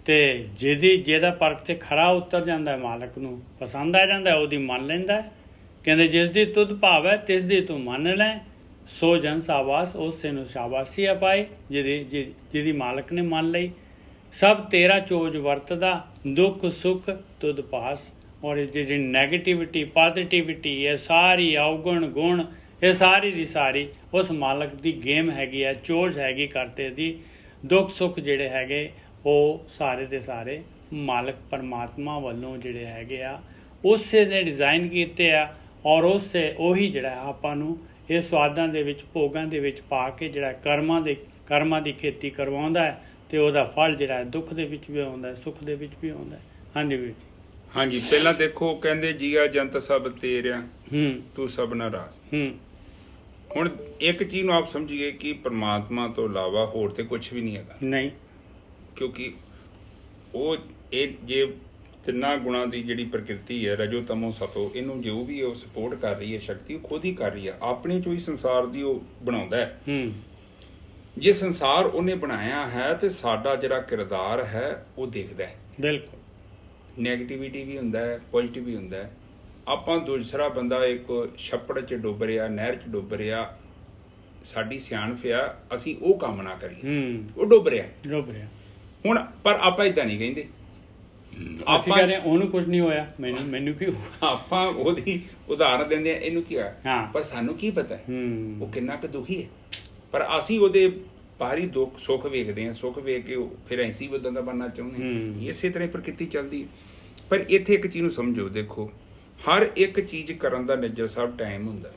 ਤੇ ਜਿਹਦਾ ਪਰਖ ਤੇ ਖਰਾ ਉਤਰ ਜਾਂਦਾ, ਮਾਲਕ ਨੂੰ ਪਸੰਦ ਆ ਜਾਂਦਾ, ਉਹਦੀ ਮੰਨ ਲੈਂਦਾ। ਕਹਿੰਦੇ ਜਿਸ ਦੀ ਤੁਧ ਭਾਵੈ ਤਿਸ ਦੀ ਤੂੰ ਮੰਨ ਲੈ, ਸੋ ਜਨ ਸਾਬਾਸ। ਉਸੇ ਨੂੰ ਸ਼ਾਬਾਸ਼ੀ ਆ ਭਾਈ ਜਿਹਦੀ ਮਾਲਕ ਨੇ ਮੰਨ ਲਈ। ਸਭ ਤੇਰਾ ਚੋਜ ਵਰਤਦਾ, ਦੁੱਖ ਸੁੱਖ ਤੁਧ ਪਾਸ। ਔਰ ਇਹ ਜਿਹੜੀ ਨੈਗੇਟਿਵਿਟੀ ਪੋਜ਼ਿਟਿਵਿਟੀ, ਇਹ ਸਾਰੀ ਅਵਗੁਣ ਗੁਣ, ਇਹ ਸਾਰੀ ਦੀ ਸਾਰੀ ਉਸ ਮਾਲਕ ਦੀ ਗੇਮ ਹੈਗੀ ਆ, ਚੋਜ ਹੈਗੀ ਕਰਤੇ ਦੀ। ਦੁੱਖ ਸੁੱਖ ਜਿਹੜੇ ਹੈਗੇ ਉਹ ਸਾਰੇ ਦੇ ਸਾਰੇ ਮਾਲਕ ਪਰਮਾਤਮਾ ਵੱਲੋਂ ਜਿਹੜੇ ਹੈਗੇ ਆ, ਉਸੇ ਨੇ ਡਿਜ਼ਾਈਨ ਕੀਤੇ ਆ। ਔਰ ਉਹੀ ਜਿਹੜਾ ਆਪਾਂ ਨੂੰ ਇਹ ਸਵਾਦਾਂ ਦੇ ਵਿੱਚ, ਭੋਗਾਂ ਦੇ ਵਿੱਚ ਪਾ ਕੇ ਜਿਹੜਾ ਕਰਮਾਂ ਦੀ ਖੇਤੀ ਕਰਵਾਉਂਦਾ ਹੈ, ਤੇ ਉਹਦਾ ਫਲ ਜਿਹੜਾ ਹੈ ਦੁੱਖ ਦੇ ਵਿੱਚ ਵੀ ਆਉਂਦਾ ਹੈ, ਸੁੱਖ ਦੇ ਵਿੱਚ ਵੀ ਆਉਂਦਾ ਹੈ। ਹਾਂਜੀ ਵੀਰ ਜੀ। ਹਾਂਜੀ ਪਹਿਲਾਂ ਦੇਖੋ, ਕਹਿੰਦੇ ਜੀਆ ਜੰਤ ਸਭ ਤੇਰਿਆ ਤੂੰ ਸਭਨਾ ਰਾਸ। ਹੁਣ ਇੱਕ ਚੀਜ਼ ਨੂੰ ਆਪ ਸਮਝੀਏ ਕਿ ਪਰਮਾਤਮਾ ਤੋਂ ਇਲਾਵਾ ਹੋਰ ਤੇ ਕੁਝ ਵੀ ਨਹੀਂ ਹੈਗਾ। ਨਹੀਂ, ਕਿਉਂਕਿ ਇਹ ਜੇ ਤਿੰਨਾਂ ਗੁਣਾਂ ਦੀ ਜਿਹੜੀ ਪ੍ਰਕਿਰਤੀ ਹੈ, ਰਜੋ ਤਮੋ ਸਤੋ, ਇਹਨੂੰ ਜੋ ਵੀ ਉਹ ਸਪੋਰਟ ਕਰ ਰਹੀ ਹੈ ਸ਼ਕਤੀ, ਉਹ ਖੁਦ ਹੀ ਕਰ ਰਹੀ ਹੈ। ਆਪਣੇ ਚੋਂ ਹੀ ਸੰਸਾਰ ਦੀ ਉਹ ਬਣਾਉਂਦਾ ਹੈ। ਜੇ ਸੰਸਾਰ ਉਹਨੇ ਬਣਾਇਆ ਹੈ ਤੇ ਸਾਡਾ ਜਿਹੜਾ ਕਿਰਦਾਰ ਹੈ ਉਹ ਦੇਖਦਾ ਹੈ। ਬਿਲਕੁਲ। ਨੈਗੇਟਿਵਿਟੀ ਵੀ ਹੁੰਦਾ ਹੈ, ਪੋਜ਼ਿਟਿਵ ਵੀ ਹੁੰਦਾ ਹੈ। ਆਪਾਂ ਦੂਸਰਾ ਬੰਦਾ ਇੱਕ ਛੱਪੜ 'ਚ ਡੁੱਬ ਰਿਹਾ, ਨਹਿਰ 'ਚ ਡੁੱਬ ਰਿਹਾ, ਸਾਡੀ ਸਿਆਣਪ ਆ, ਅਸੀਂ ਉਹ ਕੰਮ ਨਾ ਕਰੀਏ, ਉਹ ਡੁੱਬ ਰਿਹਾ। ਹੁਣ ਪਰ ਆਪਾਂ ਇਦਾਂ ਨਹੀਂ ਕਹਿੰਦੇ, ਆਪਾਂ ਕਹਿੰਦੇ ਉਹਨੂੰ ਕੁਝ ਨਹੀਂ ਹੋਇਆ, ਮੈਨੂੰ ਕੀ। ਆਪਾਂ ਉਹਦੀ ਉਦਾਹਰਨ ਦਿੰਦੇ ਆ, ਇਹਨੂੰ ਕੀ ਹੋਇਆ, ਪਰ ਸਾਨੂੰ ਕੀ ਪਤਾ ਉਹ ਕਿੰਨਾ ਕੁ ਦੁਖੀ ਹੈ। ਪਰ ਅਸੀਂ ਉਹਦੇ ਬਾਹਰੀ ਦੁੱਖ ਸੁੱਖ ਵੇਖਦੇ ਹਾਂ, ਸੁੱਖ ਵੇਖ ਕੇ ਫਿਰ ਐਸੀ ਉਦਾਂ ਦਾ ਬਣਨਾ ਚਾਹੁੰਦੇ ਹਾਂ। ਇਸੇ ਤਰ੍ਹਾਂ ਪ੍ਰਕਿਰਤੀ ਚੱਲਦੀ ਹੈ। ਪਰ ਇੱਥੇ ਇੱਕ ਚੀਜ਼ ਨੂੰ ਸਮਝੋ, ਦੇਖੋ ਹਰ ਇੱਕ ਚੀਜ਼ ਕਰਨ ਦਾ ਨਿੱਜਰ ਸਾਹਿਬ ਟਾਈਮ ਹੁੰਦਾ।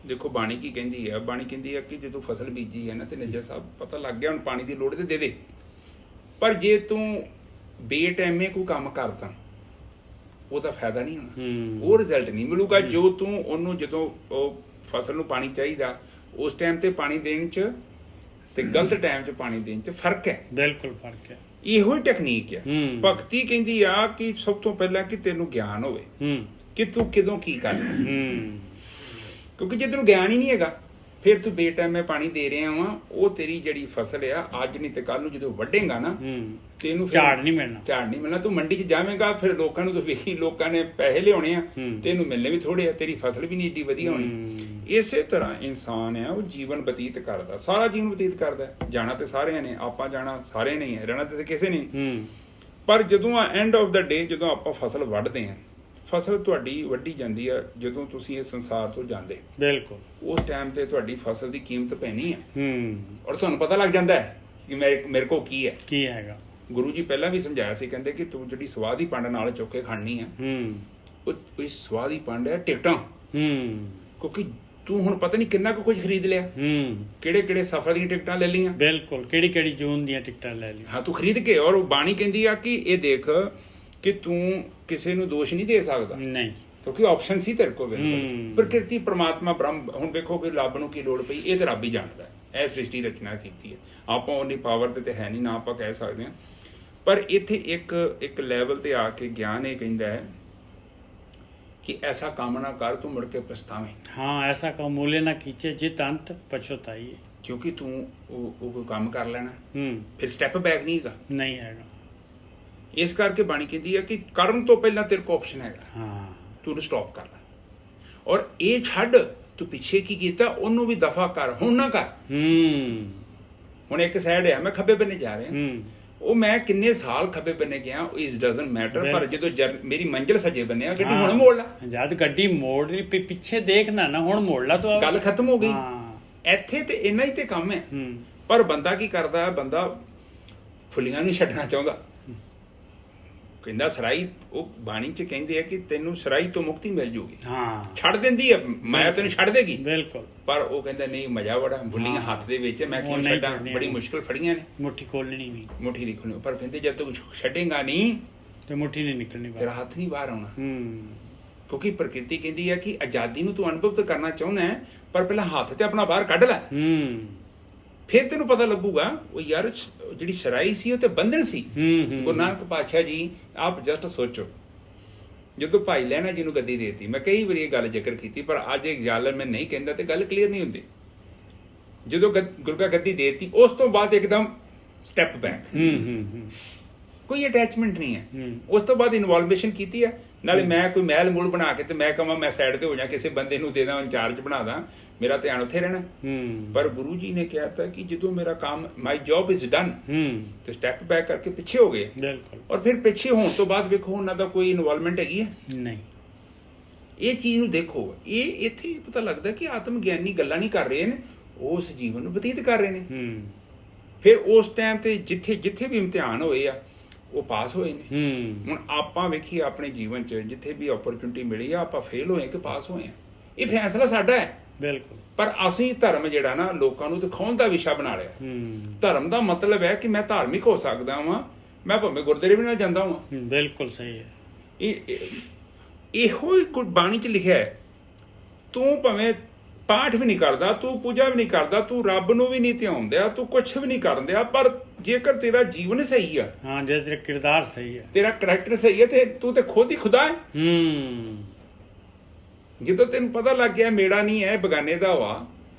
ਦੇਖੋ ਬਾਣੀ ਕੀ ਕਹਿੰਦੀ ਹੈ, ਬਾਣੀ ਕਹਿੰਦੀ ਹੈ ਕਿ ਜਦੋਂ ਫਸਲ ਬੀਜੀ ਹੈ ਨਾ, ਤੇ ਨਿੱਜਰ ਸਾਹਿਬ ਪਤਾ ਲੱਗ ਗਿਆ ਹੁਣ ਪਾਣੀ ਦੀ ਲੋੜ ਤੇ ਦੇ ਦੇ। ਪਰ ਜੇ ਤੂੰ ਬੇਟਾਈਮੇ ਕੋਈ ਕੰਮ ਕਰਦਾ, ਉਹਦਾ ਫਾਇਦਾ ਨਹੀਂ ਹੋਣਾ, ਉਹ ਰਿਜ਼ਲਟ ਨਹੀਂ ਮਿਲੂਗਾ ਜੋ ਤੂੰ ਉਹਨੂੰ, ਜਦੋਂ ਉਹ ਫਸਲ ਨੂੰ ਪਾਣੀ ਚਾਹੀਦਾ ਉਸ ਟਾਈਮ ਤੇ ਪਾਣੀ ਦੇਣ 'ਚ ਤੇ ਗਲਤ ਟਾਈਮ 'ਚ ਪਾਣੀ ਦੇਣ 'ਚ ਫਰਕ ਹੈ। ਬਿਲਕੁਲ ਫਰਕ ਹੈ। ਇਹੋ ਹੀ ਟੈਕਨੀਕ ਹੈ। ਭਗਤੀ ਕਹਿੰਦੀ ਆ ਕਿ ਸਭ ਤੋਂ ਪਹਿਲਾਂ ਕਿ ਤੈਨੂੰ ਗਿਆਨ ਹੋਵੇ ਕਿ ਤੂੰ ਕਿਦੋਂ ਕੀ ਕਰਨਾ। ਕਿਉਂਕਿ ਜੇ ਤੈਨੂੰ ਗਿਆਨ ਹੀ ਨਹੀਂ ਹੈਗਾ, ਫਿਰ ਤੂੰ ਬੇਟਾਈਮੇ ਪਾਣੀ ਦੇ ਰਿਹਾ ਵਾ, ਉਹ ਤੇਰੀ ਜਿਹੜੀ ਫਸਲ ਆ ਅੱਜ ਨਹੀਂ ਤੇ ਕੱਲ ਨੂੰ ਜਦੋਂ ਵੱਢੇਗਾ ਨਾ, ਤੈਨੂੰ ਝਾੜ ਨਹੀਂ ਮਿਲਣਾ। ਤੂੰ ਮੰਡੀ 'ਚ ਜਾਵੇਂਗਾ, ਫਿਰ ਲੋਕਾਂ ਨੂੰ ਤੂੰ ਵੇਖੀ, ਲੋਕਾਂ ਨੇ ਪੈਸੇ ਲਿਆਉਣੇ ਆ, ਤੈਨੂੰ ਮਿਲਣੇ ਵੀ ਥੋੜੇ ਆ, ਤੇਰੀ ਫਸਲ ਵੀ ਨਹੀਂ ਏਡੀ ਵਧੀਆ ਹੋਣੀ। ਇਸੇ ਤਰ੍ਹਾਂ ਇਨਸਾਨ ਆ, ਉਹ ਜੀਵਨ ਬਤੀਤ ਕਰਦਾ, ਸਾਰਾ ਜੀਵਨ ਬਤੀਤ ਕਰਦਾ। ਜਾਣਾ ਤੇ ਸਾਰਿਆਂ ਨੇ, ਆਪਾਂ ਜਾਣਾ ਸਾਰਿਆਂ ਨੇ ਹੈ, ਰਹਿਣਾ ਤੇ ਕਿਸੇ ਨੇ। ਪਰ ਜਦੋਂ ਐਂਡ ਆਫ ਦਾ ਡੇ, ਜਦੋਂ ਆਪਾਂ ਫਸਲ ਵੱਢਦੇ ਆ, ਫਸਲ ਤੁਹਾਡੀ ਵੱਢੀ ਜਾਂਦੀ ਆ ਜਦੋਂ ਤੁਸੀਂ ਇਸ ਸੰਸਾਰ ਤੋਂ ਜਾਂਦੇ। ਬਿਲਕੁਲ। ਉਸ ਟਾਈਮ ਤੇ ਤੁਹਾਡੀ ਫਸਲ ਦੀ ਕੀਮਤ ਪੈਣੀ ਆ, ਔਰ ਤੁਹਾਨੂੰ ਪਤਾ ਲੱਗ ਜਾਂਦਾ ਹੈ ਕਿ ਮੇਰੇ ਕੋਲ ਕੀ ਹੈ। ਕੀ ਹੈਗਾ। ਗੁਰੂ ਜੀ ਪਹਿਲਾਂ ਵੀ ਸਮਝਾਇਆ ਸੀ, ਕਹਿੰਦੇ ਕਿ ਤੂੰ ਜਿਹੜੀ ਸਵਾਦ ਹੀ ਪੰਡ ਨਾਲ ਚੁੱਕ ਕੇ ਖਾਣੀ ਆ, ਉਹ ਸਵਾਦ ਹੀ ਪੰਡ ਹੈ ਟਿਕਟਾਂ। ਕਿਉਂਕਿ ਤੂੰ ਹੁਣ ਪਤਾ ਨਹੀਂ ਕਿੰਨਾ ਕੁ ਕੁਝ ਖਰੀਦ ਲਿਆ, ਕਿਹੜੇ ਕਿਹੜੇ ਸਫ਼ਰ ਦੀਆਂ ਟਿਕਟਾਂ ਲੈ ਲਈਆਂ। ਬਿਲਕੁਲ, ਕਿਹੜੀ ਕਿਹੜੀ ਜੂਨ ਦੀਆਂ ਟਿਕਟਾਂ ਲੈ ਲਈਆਂ। ਹਾਂ, ਤੂੰ ਖਰੀਦ ਕੇ। ਔਰ ਬਾਣੀ ਕਹਿੰਦੀ ਆ ਕਿ ਇਹ ਦੇਖ ਕਿ ਤੂੰ ਕਿਸੇ ਨੂੰ ਦੋਸ਼ ਨਹੀਂ ਦੇ ਸਕਦਾ, ਨਹੀਂ, ਕਿਉਂਕਿ ਆਪਸ਼ਨ ਸੀ ਤੇਰੇ ਕੋਲ। ਪ੍ਰਕਿਰਤੀ, ਪ੍ਰਮਾਤਮਾ, ਬ੍ਰਹਮ, ਹੁਣ ਵੇਖੋ ਕਿ ਰੱਬ ਨੂੰ ਕੀ ਲੋੜ ਪਈ, ਇਹ ਤਾਂ ਰੱਬ ਹੀ ਜਾਣਦਾ। ਇਹ ਸ੍ਰਿਸ਼ਟੀ ਰਚਨਾ ਕੀਤੀ ਹੈ, ਆਪਾਂ ਉਹਦੀ ਪਾਵਰ ਤੇ ਹੈ ਨਹੀਂ, ਨਾ ਆਪਾਂ ਕਹਿ ਸਕਦੇ ਹਾਂ। ਪਰ ਇੱਥੇ ਇੱਕ ਲੈਵਲ ਤੇ ਆ ਕੇ ਗਿਆਨ ਇਹ ਕਹਿੰਦਾ ਹੈ ਕਿ ਐਸਾ ਕੰਮ ਨਾ ਕਰ ਤੂੰ ਮੁੜ ਕੇ ਪਛਤਾਵੇਂ। ਹਾਂ, ਐਸਾ ਕੰਮ ਮੂਲੇ ਨਾ ਕੀਚੇ ਜਿਤ ਅੰਤ ਪਛਤਾਈਏ। ਕਿਉਂਕਿ ਤੂੰ ਉਹ ਕੋਈ ਕੰਮ ਕਰ ਲੈਣਾ, ਫਿਰ ਸਟੈਪ ਬੈਕ ਨਹੀਂ ਹੈਗਾ। ਨਹੀਂ ਹੈਗਾ। ਇਸ ਕਰਕੇ ਬਾਣੀ ਕਹਿੰਦੀ ਹੈ ਕਿ ਕਰਨ ਤੋਂ ਪਹਿਲਾਂ ਤੇਰੇ ਕੋਲ ਆਪਸ਼ਨ ਹੈਗਾ। ਹਾਂ, ਤੂੰ ਸਟਾਪ ਕਰ ਲੈ। ਔਰ ਇਹ ਛੱਡ, ਤੂੰ ਪਿੱਛੇ ਕੀ ਕੀਤਾ ਉਹਨੂੰ ਵੀ ਦਫਾ ਕਰ, ਹੁਣ ਨਾ ਕਰ। ਹੁਣ ਇੱਕ ਸਾਈਡ ਹੈ, ਮੈਂ ਖੱਬੇ ਬੰਨੇ ਜਾ ਰਿਹਾ, ਉਹ ਮੈਂ ਕਿੰਨੇ ਸਾਲ ਖੱਬੇ ਬੰਨੇ ਗਿਆ, ਇਸ ਡਜ਼ਨਟ ਮੈਟਰ। ਪਰ ਜਦੋਂ ਮੇਰੀ ਮੰਜ਼ਿਲ ਸੱਜੇ ਬੰਨੇ ਆ, ਗੱਡੀ ਹੁਣ ਮੋੜ ਲਾ। ਜਦ ਗੱਡੀ ਮੋੜ ਲਈ, ਪਿੱਛੇ ਦੇਖਣਾ ਨਾ, ਹੁਣ ਮੋੜ ਲਾ ਤੂੰ, ਗੱਲ ਖਤਮ ਹੋ ਗਈ। ਇੱਥੇ ਤੇ ਇੰਨਾ ਹੀ ਤੇ ਕੰਮ ਹੈ। ਪਰ ਬੰਦਾ ਕੀ ਕਰਦਾ, ਬੰਦਾ ਫੁੱਲੀਆਂ ਨਹੀਂ ਛੱਡਣਾ ਚਾਹੁੰਦਾ। ਕਹਿੰਦਾ ਸਰਾਈ, ਉਹ ਬਾਣੀ ਚ ਕਹਿੰਦੇ ਆ ਕਿ ਤੈਨੂੰ ਸਰਾਈ ਤੋਂ ਮੁਕਤੀ ਮਿਲ ਜੂਗੀ। ਹਾਂ, ਛੱਡ ਦਿੰਦੀ ਆ, ਮਾਇਆ ਤੈਨੂੰ ਛੱਡ ਦੇਗੀ। ਬਿਲਕੁਲ। ਪਰ ਉਹ ਕਹਿੰਦਾ ਨਹੀਂ, ਮਜ਼ਾ ਬੜਾ, ਫੁੱਲੀਆਂ ਹੱਥ ਦੇ ਵਿੱਚ, ਮੈਂ ਕਿਉਂ ਛੱਡਾਂ, ਬੜੀ ਮੁਸ਼ਕਿਲ ਫੜੀਆਂ ਨੇ, ਮੁੱਠੀ ਖੋਲਣੀ ਨਹੀਂ, ਮੁੱਠੀ ਨਹੀਂ ਖੋਲਣੀ। ਪਰ ਕਹਿੰਦੇ ਜਦ ਤੱਕ ਛੱਡੇਗਾ ਨਹੀਂ ਤੇ ਮੁੱਠੀ ਨਹੀਂ ਨਿਕਲਣੀ, ਤੇਰਾ ਹੱਥ ਨਹੀਂ ਬਾਹਰ ਆਉਣਾ। ਕਿਉਂਕਿ ਪ੍ਰਕਿਰਤੀ ਕਹਿੰਦੀ ਹੈ ਕਿ ਆਜ਼ਾਦੀ ਨੂੰ ਤੂੰ ਅਨੁਭਵ ਤਾਂ ਕਰਨਾ ਚਾਹੁੰਦਾ ਹੈ, ਪਰ ਪਹਿਲਾਂ ਹੱਥ ਤੇ ਆਪਣਾ ਬਾਹਰ ਕੱਢ ਲੈ, ਫਿਰ ਤੈਨੂੰ ਪਤਾ ਲੱਗੂਗਾ। ਉਹ ਯਾਰ ਜਿਹੜੀ ਸ਼ਰਾਈ ਸੀ ਉਹ ਤੇ ਬੰਧਨ ਸੀ। ਗੁਰੂ ਨਾਨਕ ਪਾਤਸ਼ਾਹ ਜੀ, ਆਪ ਜਸਟ ਸੋਚੋ, ਜਦੋਂ ਭਾਈ ਲਹਿਣਾ ਜੀ ਨੂੰ ਗੱਦੀ ਦੇਤੀ, ਮੈਂ ਕਈ ਵਾਰੀ ਇਹ ਗੱਲ ਜ਼ਿਕਰ ਕੀਤੀ, ਪਰ ਅੱਜ ਇੱਕ ਗੱਲ ਮੈਂ ਨਹੀਂ ਕਹਿੰਦਾ ਤੇ ਗੱਲ ਕਲੀਅਰ ਨਹੀਂ ਹੁੰਦੀ। ਜਦੋਂ ਗੁਰੂ ਕਾ ਗੱਦੀ ਦੇਤੀ, ਉਸ ਤੋਂ ਬਾਅਦ ਇੱਕਦਮ ਸਟੈਪ ਬੈਕ, ਕੋਈ ਅਟੈਚਮੈਂਟ ਨਹੀਂ ਹੈ। ਉਸ ਤੋਂ ਬਾਅਦ ਇਨਵੋਲਵੇਸ਼ਨ ਕੀਤੀ ਹੈ। ਨਾਲੇ ਮੈਂ ਕੋਈ ਮਹਿਲ ਮੂਲ ਬਣਾ ਕੇ ਤੇ ਮੈਂ ਕਹਾਂ ਮੈਂ ਸਾਈਡ ਤੇ ਹੋ ਜਾ, ਕਿਸੇ ਬੰਦੇ ਨੂੰ ਦੇ ਦਾਂ, ਇੰਚਾਰਜ ਬਣਾ ਦਾਂ, ਮੇਰਾ ਧਿਆਨ ਉੱਥੇ ਰਹਿਣਾ। ਪਰ ਗੁਰੂ ਜੀ ਨੇ ਕਿਹਾ ਤਾਂ ਕਿ ਜਦੋਂ ਮੇਰਾ ਕੰਮ, ਮਾਈ ਜੌਬ ਇਜ਼ ਡਨ, ਤੇ ਸਟੈਪ ਬੈਕ ਕਰਕੇ ਪਿੱਛੇ ਹੋ ਗਏ। ਔਰ ਫਿਰ ਪਿੱਛੇ ਹੋਣ ਤੋਂ ਬਾਅਦ ਵੇਖੋ ਉਹਨਾਂ ਦਾ ਕੋਈ ਇਨਵੋਲਵਮੈਂਟ ਹੈਗੀ ਹੈ? ਨਹੀਂ। ਇਹ ਚੀਜ਼ ਨੂੰ ਦੇਖੋ, ਇਹ ਇੱਥੇ ਪਤਾ ਲੱਗਦਾ ਕਿ ਆਤਮ ਗਿਆਨੀ ਗੱਲਾਂ ਨਹੀਂ ਕਰ ਰਹੇ ਨੇ, ਉਸ ਜੀਵਨ ਨੂੰ ਬਤੀਤ ਕਰ ਰਹੇ ਨੇ। ਫਿਰ ਉਸ ਟਾਈਮ ਤੇ ਜਿੱਥੇ ਵੀ ਇਮਤਿਹਾਨ ਹੋਏ ਆ, ਉਹ ਪਾਸ ਹੋਏ ਨੇ। ਹੁਣ ਆਪਾਂ ਵੇਖੀਏ ਆਪਣੇ ਜੀਵਨ 'ਚ ਜਿੱਥੇ ਵੀ ਓਪਰਚੁਨਿਟੀ ਮਿਲੀ ਆ, ਆਪਾਂ ਫੇਲ ਹੋਏ ਕਿ ਪਾਸ ਹੋਏ ਆ, ਇਹ ਫੈਸਲਾ ਸਾਡਾ ਹੈ। ਬਿਲਕੁਲ। ਪਰ ਅਸੀਂ ਧਰਮ ਜਿਹੜਾ ਨਾ ਲੋਕਾਂ ਨੂੰ ਦਿਖਾਉਣ ਦਾ ਵਿਸ਼ਾ ਬਣਾ ਲਿਆ। ਧਰਮ ਦਾ ਮਤਲਬ ਹੈ ਕਿ ਮੈਂ ਧਾਰਮਿਕ ਹੋ ਸਕਦਾ ਵਾਂ, ਮੈਂ ਭਾਵੇਂ ਗੁਰਦੁਆਰੇ ਵੀ ਨਾ ਜਾਂਦਾ ਵਾਂ। ਬਿਲਕੁਲ ਸਹੀ ਹੈ। ਇਹੋ ਹੀ ਬਾਣੀ 'ਚ ਲਿਖਿਆ ਹੈ, ਤੂੰ ਭਾਵੇਂ ਪਾਠ ਵੀ ਨਹੀਂ ਕਰਦਾ, ਤੂੰ ਪੂਜਾ ਵੀ ਨਹੀਂ ਕਰਦਾ, ਤੂੰ ਰੱਬ ਨੂੰ ਵੀ ਨਹੀਂ ਧਿਆਉਂਦਾ, ਤੂੰ ਕੁਛ ਵੀ ਨਹੀਂ ਕਰਦਿਆ, ਪਰ ਜੇਕਰ ਤੇਰਾ ਜੀਵਨ ਸਹੀ ਆ, ਹਾਂ, ਜੇ ਤੇਰਾ ਕਿਰਦਾਰ ਸਹੀ ਹੈ, ਤੇਰਾ ਕਰੈਕਟਰ ਸਹੀ ਹੈ, ਤੇ ਤੂੰ ਤੇ ਖੁਦ ਹੀ ਖੁਦਾ ਹੈ। ਜਦੋਂ ਤੈਨੂੰ ਪਤਾ ਲੱਗ ਗਿਆ ਮੇਰਾ ਨਹੀਂ ਹੈ, ਬਗਾਨੇ ਦਾ ਵਾ,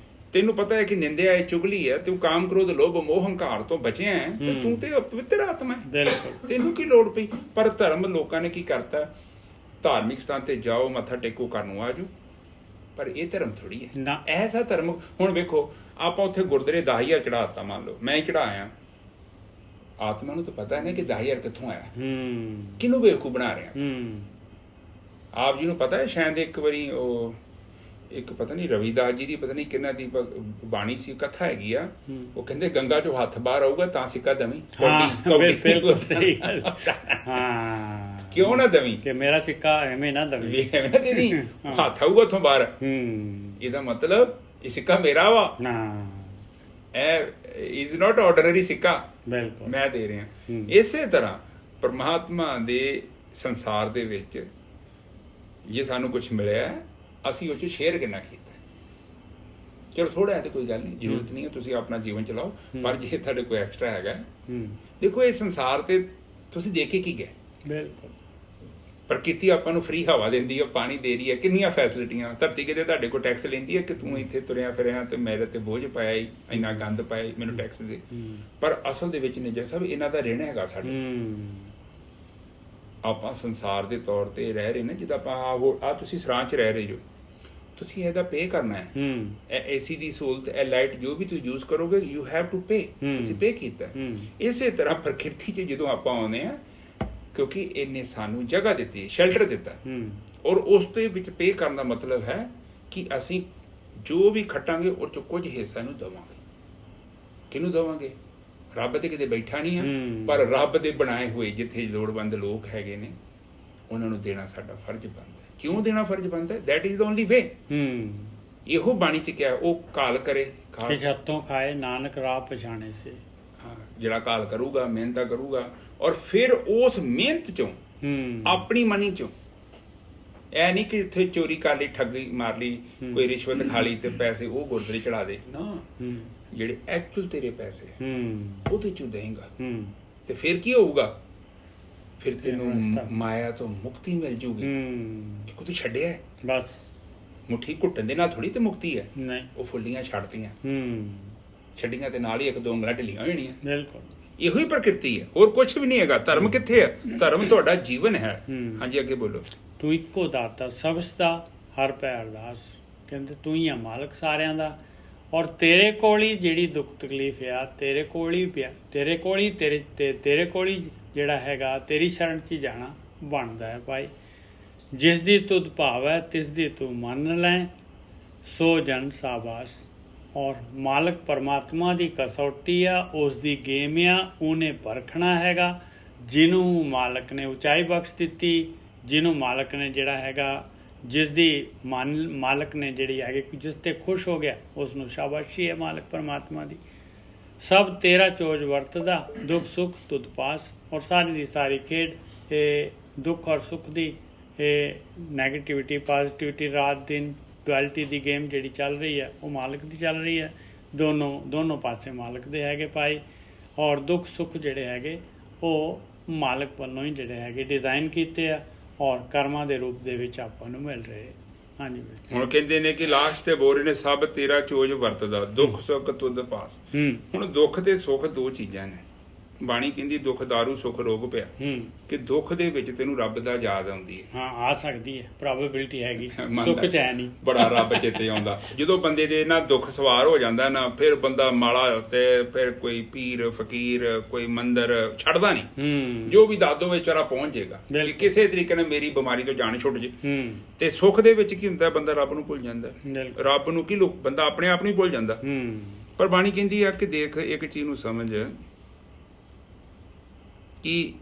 ਤੈਨੂੰ ਪਤਾ ਹੈ ਕਿ ਨਿੰਦਿਆ ਹੈ, ਚੁਗਲੀ ਹੈ, ਤੂੰ ਕਾਮ, ਕ੍ਰੋਧ, ਲੋਭ, ਮੋਹ, ਹੰਕਾਰ ਤੋਂ ਬਚਿਆ ਹੈ, ਤੇ ਤੂੰ ਤੇ ਪਵਿੱਤਰ ਆਤਮਾ ਹੈ। ਤੈਨੂੰ ਕੀ ਲੋੜ ਪਈ? ਪਰ ਧਰਮ ਲੋਕਾਂ ਨੇ ਕੀ ਕਰਤਾ, ਧਾਰਮਿਕ ਸਥਾਨ ਤੇ ਜਾਓ, ਮੱਥਾ ਟੇਕੋ, ਕਰਨ ਨੂੰ ਆਜੋ। ਪਰ ਇਹ ਧਰਮ ਥੋੜੀ ਹੈ ਨਾ, ਐਸਾ ਧਰਮ। ਹੁਣ ਵੇਖੋ, ਆਪਾਂ ਉੱਥੇ ਗੁਰਦੁਆਰੇ 10,000 ਚੜਾਤਾ, ਮੰਨ ਲਓ ਮੈਂ ਹੀ ਚੜਾਇਆ, ਆਤਮਾ ਨੂੰ ਤਾਂ ਪਤਾ ਨਹੀਂ ਕਿ 10,000 ਕਿੱਥੋਂ ਆਇਆ, ਕਿਹਨੂੰ ਬੇਵਕੂਫ ਬਣਾ ਰਿਹਾ। ਆਪ ਜੀ ਨੂੰ ਪਤਾ ਹੈ, ਸ਼ਾਇਦ ਇੱਕ ਵਾਰੀ ਉਹ ਇੱਕ ਪਤਾ ਨਹੀਂ ਰਵੀਦਾਸ ਜੀ ਦੀ, ਪਤਾ ਨਹੀਂ ਕਿਹਨਾਂ ਦੀ ਬਾਣੀ ਸੀ, ਕਥਾ ਹੈਗੀ ਆ, ਉਹ ਕਹਿੰਦੇ ਗੰਗਾ ਚੋਂ ਹੱਥ ਬਾਹਰ ਆਊਗਾ ਤਾਂ ਸਿੱਕਾ ਦਵੀਂ। ਕਿਉਂ ਨਾ ਦਵੀਂ? ਕਿ ਮੇਰਾ ਸਿੱਕਾ ਐਵੇਂ ਨਾ ਦਵੀਂ, ਐਵੇਂ ਨਾ ਦੇ ਦੀ, ਹੱਥ ਆਊਗਾ ਉੱਥੋਂ ਬਾਹਰ। ਇਹਦਾ ਮਤਲਬ ਇਹ ਸਿੱਕਾ ਮੇਰਾ ਵਾ, ਇਹ ਇਜ਼ ਨਾਟ ਆਰਡੀਨਰੀ ਸਿੱਕਾ, ਮੈਂ ਦੇ ਰਿਹਾ। ਇਸੇ ਤਰ੍ਹਾਂ ਪਰਮਾਤਮਾ ਦੇ ਸੰਸਾਰ ਦੇ ਵਿੱਚ ਜੇ ਸਾਨੂੰ ਕੁਝ ਮਿਲਿਆ, ਅਸੀਂ ਉਹ 'ਚ ਸ਼ੇਅਰ ਕਿੰਨਾ ਕੀਤਾ। ਚਲੋ ਥੋੜਾ ਹੈ ਤੇ ਕੋਈ ਗੱਲ ਨਹੀਂ, ਜ਼ਰੂਰਤ ਨਹੀਂ ਹੈ, ਤੁਸੀਂ ਆਪਣਾ ਜੀਵਨ ਚਲਾਓ। ਪਰ ਜੇ ਤੁਹਾਡੇ ਕੋਈ ਐਕਸਟਰਾ ਹੈਗਾ, ਦੇਖੋ ਇਹ ਸੰਸਾਰ ਤੇ ਤੁਸੀਂ ਦੇ ਕੇ ਕੀ ਗਏ? ਬਿਲਕੁਲ। ਪ੍ਰਕਿਰਤੀ ਆਪਾਂ ਨੂੰ ਫ੍ਰੀ ਹਵਾ ਦਿੰਦੀ ਹੈ, ਪਾਣੀ ਦੇ ਰਹੀ ਹੈ, ਕਿੰਨੀਆਂ ਫੈਸਿਲਿਟੀਆਂ। ਧਰਤੀ ਕਿਤੇ ਤੁਹਾਡੇ ਕੋਲ ਟੈਕਸ ਲੈਂਦੀ ਹੈ ਕਿ ਤੂੰ ਇੱਥੇ ਤੁਰਿਆ ਫਿਰਿਆ ਤੇ ਮੇਰੇ ਤੇ ਬੋਝ ਪਾਇਆ ਹੀ, ਇੰਨਾ ਗੰਦ ਪਾਇਆ, ਮੈਨੂੰ ਟੈਕਸ ਦੇ। ਪਰ ਅਸਲ ਦੇ ਵਿੱਚ ਨਿਜਰ ਸਾਹਿਬ ਇਹਨਾਂ ਦਾ ਰਹਿਣਾ ਹੈਗਾ ਸਾਡੇ। ਆਪਾਂ ਸੰਸਾਰ ਦੇ ਤੌਰ ਤੇ ਰਹਿ ਰਹੇ ਨੇ, ਜਿੱਦਾਂ ਆਪਾਂ ਤੁਸੀਂ ਸਰਾਂ 'ਚ ਰਹਿ ਰਹੇ ਜੋ, ਤੁਸੀਂ ਇਹਦਾ ਪੇ ਕਰਨਾ ਹੈ। ਇਹ ਏਸੀ ਦੀ ਸਹੂਲਤ, ਇਹ ਲਾਈਟ ਜੋ ਵੀ ਤੁਸੀਂ ਯੂਜ਼ ਕਰੋਗੇ, ਯੂ ਹੈਵ ਟੂ ਪੇ, ਤੁਸੀਂ ਪੇ ਕੀਤਾ। ਇਸੇ ਤਰ੍ਹਾਂ ਪ੍ਰਕਿਰਤੀ 'ਚ ਜਦੋਂ ਆਪਾਂ ਆਉਂਦੇ ਹਾਂ, ਕਿਉਂਕਿ ਇਹਨੇ ਸਾਨੂੰ ਜਗ੍ਹਾ ਦਿੱਤੀ, ਸ਼ੈਲਟਰ ਦਿੱਤਾ, ਔਰ ਉਸ ਦੇ ਵਿੱਚ ਪੇ ਕਰਨ ਦਾ ਮਤਲਬ ਹੈ ਕਿ ਅਸੀਂ ਜੋ ਵੀ ਖੱਟਾਂਗੇ ਉਹ 'ਚੋਂ ਕੁਝ ਹਿੱਸਾ ਨੂੰ ਦੇਵਾਂਗੇ। ਕਿਹਨੂੰ ਦੇਵਾਂਗੇ? ਰੱਬ ਤੇ ਕਿਤੇ ਬੈਠਾ ਨਹੀਂ ਆ, ਹੂੰ। ਪਰ ਰੱਬ ਦੇ ਬਣਾਏ ਹੋਏ ਜਿੱਥੇ ਲੋੜਵੰਦ ਲੋਕ ਹੈਗੇ ਨੇ ਉਹਨਾਂ ਨੂੰ ਦੇਣਾ ਸਾਡਾ ਫਰਜ਼ ਬਣਦਾ ਹੈ। ਕਿਉਂ ਦੇਣਾ ਫਰਜ਼ ਬਣਦਾ? ਦੈਟ ਇਜ਼ ਦ ਓਨਲੀ ਵੇ। ਇਹੋ ਬਾਣੀ ਚ ਕਿਹਾ, ਉਹ ਕਾਲ ਕਰੇ ਕਿ ਛੱਤੋਂ ਖਾਏ ਨਾਨਕ ਰਾਹ ਪਛਾਣੇ ਸੇ। ਹਾਂ, ਜਿਹੜਾ ਕਾਲ ਕਰੂਗਾ, ਮਿਹਨਤਾਂ ਕਰੂਗਾ, ਔਰ ਫਿਰ ਉਸ ਮਿਹਨਤ ਚੋਂ ਆਪਣੀ ਮਨੀ ਚੋਂ, ਇਹ ਨਹੀਂ ਕਿ ਇੱਥੇ ਚੋਰੀ ਕਰ ਲਈ, ਠੱਗੀ ਮਾਰ ਲਈ, ਕੋਈ ਰਿਸ਼ਵਤ ਖਾ ਲਈ ਤੇ ਪੈਸੇ ਉਹ ਗੁਰਦੁਆਰੇ ਚੜਾ ਦੇ ਨਾ। ਜਿਹੜੇ ਐਕਚੁਅਲ ਤੇਰੇ ਪੈਸੇ ਉਹਦੇ ਚੋਂ ਦੇਂਗਾ ਤੇ ਫਿਰ ਕੀ ਹੋਊਗਾ? ਫਿਰ ਤੈਨੂੰ ਮਾਇਆ ਤੋਂ ਮੁਕਤੀ ਮਿਲ ਜੂਗੀ, ਕਿਉਂਕਿ ਤੂੰ ਛੱਡਿਆ ਹੈ। ਬਸ ਮੁੱਠੀ ਘੁੱਟਣ ਦੇ ਨਾਲ ਥੋੜੀ ਤੇ ਮੁਕਤੀ ਹੈ। ਨਹੀਂ, ਉਹ ਫੁੱਲੀਆਂ ਛੱਡਤੀਆਂ, ਛੱਡੀਆਂ ਤੇ ਨਾਲ ਹੀ ਇੱਕ ਦੋ ਉਂਗਲਾਂ ਢਿੱਲੀਆਂ ਹੋ ਜਾਣੀਆਂ। ਬਿਲਕੁਲ ਇਹੋ ਹੀ ਪ੍ਰਕਿਰਤੀ ਹੈ, ਹੋਰ ਕੁਝ ਵੀ ਨਹੀਂ ਹੈਗਾ। ਧਰਮ ਕਿੱਥੇ ਹੈ? ਧਰਮ ਤੁਹਾਡਾ ਜੀਵਨ ਹੈ। ਹਾਂਜੀ, ਅੱਗੇ ਬੋਲੋ। ਤੂੰ ਇੱਕੋ ਦਾਤਾ ਸਬਸ ਦਾ, ਹਰ ਪੈ ਅਰਦਾਸ। ਕਹਿੰਦੇ ਤੂੰ ਹੀ ਆ ਮਾਲਕ ਸਾਰਿਆਂ ਦਾ, ਔਰ ਤੇਰੇ ਕੋਲ ਹੀ ਜਿਹੜੀ ਦੁੱਖ ਤਕਲੀਫ ਆ ਤੇਰੇ ਕੋਲ ਹੀ ਪਿਆ, ਤੇਰੇ ਕੋਲ ਹੀ ਤੇਰੇ ਕੋਲ ਹੀ ਜਿਹੜਾ ਹੈਗਾ ਤੇਰੀ ਸ਼ਰਨ 'ਚ ਹੀ ਜਾਣਾ ਬਣਦਾ ਹੈ ਭਾਈ। ਜਿਸ ਦੀ ਤੁਧ ਭਾਵ ਹੈ ਤਿਸ ਦੀ ਤੂੰ ਮੰਨ ਲੈ, ਸੋ ਜਨ ਸਾਬਾਸ। ਔਰ ਮਾਲਕ ਪਰਮਾਤਮਾ ਦੀ ਕਸੌਟੀ ਆ, ਉਸ ਦੀ ਗੇਮ ਆ, ਉਹਨੇ ਪਰਖਣਾ ਹੈਗਾ। ਜਿਹਨੂੰ ਮਾਲਕ ਨੇ ਉਚਾਈ ਬਖਸ਼ ਦਿੱਤੀ, ਜਿਹਨੂੰ ਮਾਲਕ ਨੇ ਜਿਹੜਾ ਹੈਗਾ, ਜਿਸ ਦੀ ਮਾਲਕ ਨੇ ਜਿਹੜੀ ਹੈਗੀ ਜਿਸ ਤੇ ਖੁਸ਼ ਹੋ ਗਿਆ, ਉਸ ਨੂੰ ਸ਼ਾਬਾਸ਼ੀ ਹੈ ਮਾਲਕ ਪਰਮਾਤਮਾ ਦੀ। ਸਭ ਤੇਰਾ ਚੋਜ ਵਰਤਦਾ, ਦੁੱਖ ਸੁੱਖ ਤੁਧ ਪਾਸ। ਔਰ ਸਾਰੀ ਦੀ ਸਾਰੀ ਖੇਡ ਇਹ ਦੁੱਖ ਔਰ ਸੁੱਖ ਦੀ, ਇਹ ਨੈਗੇਟਿਵਿਟੀ ਪੋਜ਼ਿਟਿਵਿਟੀ, ਰਾਤ ਦਿਨ ਡੁਐਲਿਟੀ ਦੀ ਗੇਮ ਜਿਹੜੀ ਚੱਲ ਰਹੀ ਹੈ ਉਹ ਮਾਲਕ ਦੀ ਚੱਲ ਰਹੀ ਹੈ। ਦੋਨੋਂ ਪਾਸੇ ਮਾਲਕ ਦੇ ਹੈਗੇ ਭਾਈ। ਔਰ ਦੁੱਖ ਸੁੱਖ ਜਿਹੜੇ ਹੈਗੇ ਉਹ ਮਾਲਕ ਵੱਲੋਂ ਹੀ ਜਿਹੜੇ ਹੈਗੇ ਡਿਜ਼ਾਈਨ ਕੀਤੇ ਆ, ਔਰ ਕਰਮਾਂ ਦੇ ਰੂਪ ਦੇ ਵਿੱਚ ਆਪਾਂ ਨੂੰ ਮਿਲ ਰਹੇ। ਹਾਂਜੀ, ਹੁਣ ਕਹਿੰਦੇ ਨੇ ਕਿ ਲਾਸਟ ਤੇ ਬੋਲ ਰਹੇ ਨੇ, ਸਭ ਤੇਰਾ ਚੋਜ ਵਰਤਦਾ, ਦੁੱਖ ਸੁੱਖ ਤੁਧ ਪਾਸ। ਹੁਣ ਦੁੱਖ ਤੇ ਸੁੱਖ ਦੋ ਚੀਜ਼ਾਂ ਨੇ। ਬਾਣੀ ਕਹਿੰਦੀ ਦੁੱਖ ਦਾਰੂ ਸੁੱਖ ਰੋਗ ਪਿਆ, ਕਿ ਦੁੱਖ ਦੇ ਵਿੱਚ ਤੈਨੂੰ ਰੱਬ ਦਾ ਯਾਦ ਆਉਂਦੀ ਹੈ। ਹਾਂ, ਆ ਸਕਦੀ ਹੈ, ਪ੍ਰੋਬੇਬਿਲਟੀ ਹੈਗੀ, ਸੁੱਖ ਚ ਹੈ ਨਹੀਂ। ਬੜਾ ਰੱਬ ਚੇਤੇ ਆਉਂਦਾ ਜਦੋਂ ਬੰਦੇ ਦੇ ਨਾ ਦੁੱਖ ਸਵਾਰ ਹੋ ਜਾਂਦਾ ਨਾ, ਫਿਰ ਬੰਦਾ ਮਾਲਾ ਤੇ ਫਿਰ ਕੋਈ ਪੀਰ ਫਕੀਰ ਕੋਈ ਮੰਦਰ ਛੱਡਦਾ ਨਹੀਂ। ਜੋ ਵੀ ਦਾਦੋ ਵਿਚਾਰਾ ਪਹੁੰਚ ਜਾਏਗਾ ਕਿ ਕਿਸੇ ਤਰੀਕੇ ਨਾਲ ਮੇਰੀ ਬਿਮਾਰੀ ਤੋਂ ਜਾਨ ਛੁੱਟ ਜੇ। ਤੇ ਸੁੱਖ ਦੇ ਵਿੱਚ ਕੀ ਹੁੰਦਾ? ਬੰਦਾ ਰੱਬ ਨੂੰ ਭੁੱਲ ਜਾਂਦਾ। ਰੱਬ ਨੂੰ ਕੀ ਲੋਕ, ਬੰਦਾ ਆਪਣੇ ਆਪ ਨੂੰ ਹੀ ਭੁੱਲ ਜਾਂਦਾ। ਪਰ ਬਾਣੀ ਕਹਿੰਦੀ ਆ ਕਿ ਦੇਖ, ਇੱਕ ਚੀਜ਼ ਨੂੰ ਸਮਝ ਕਿ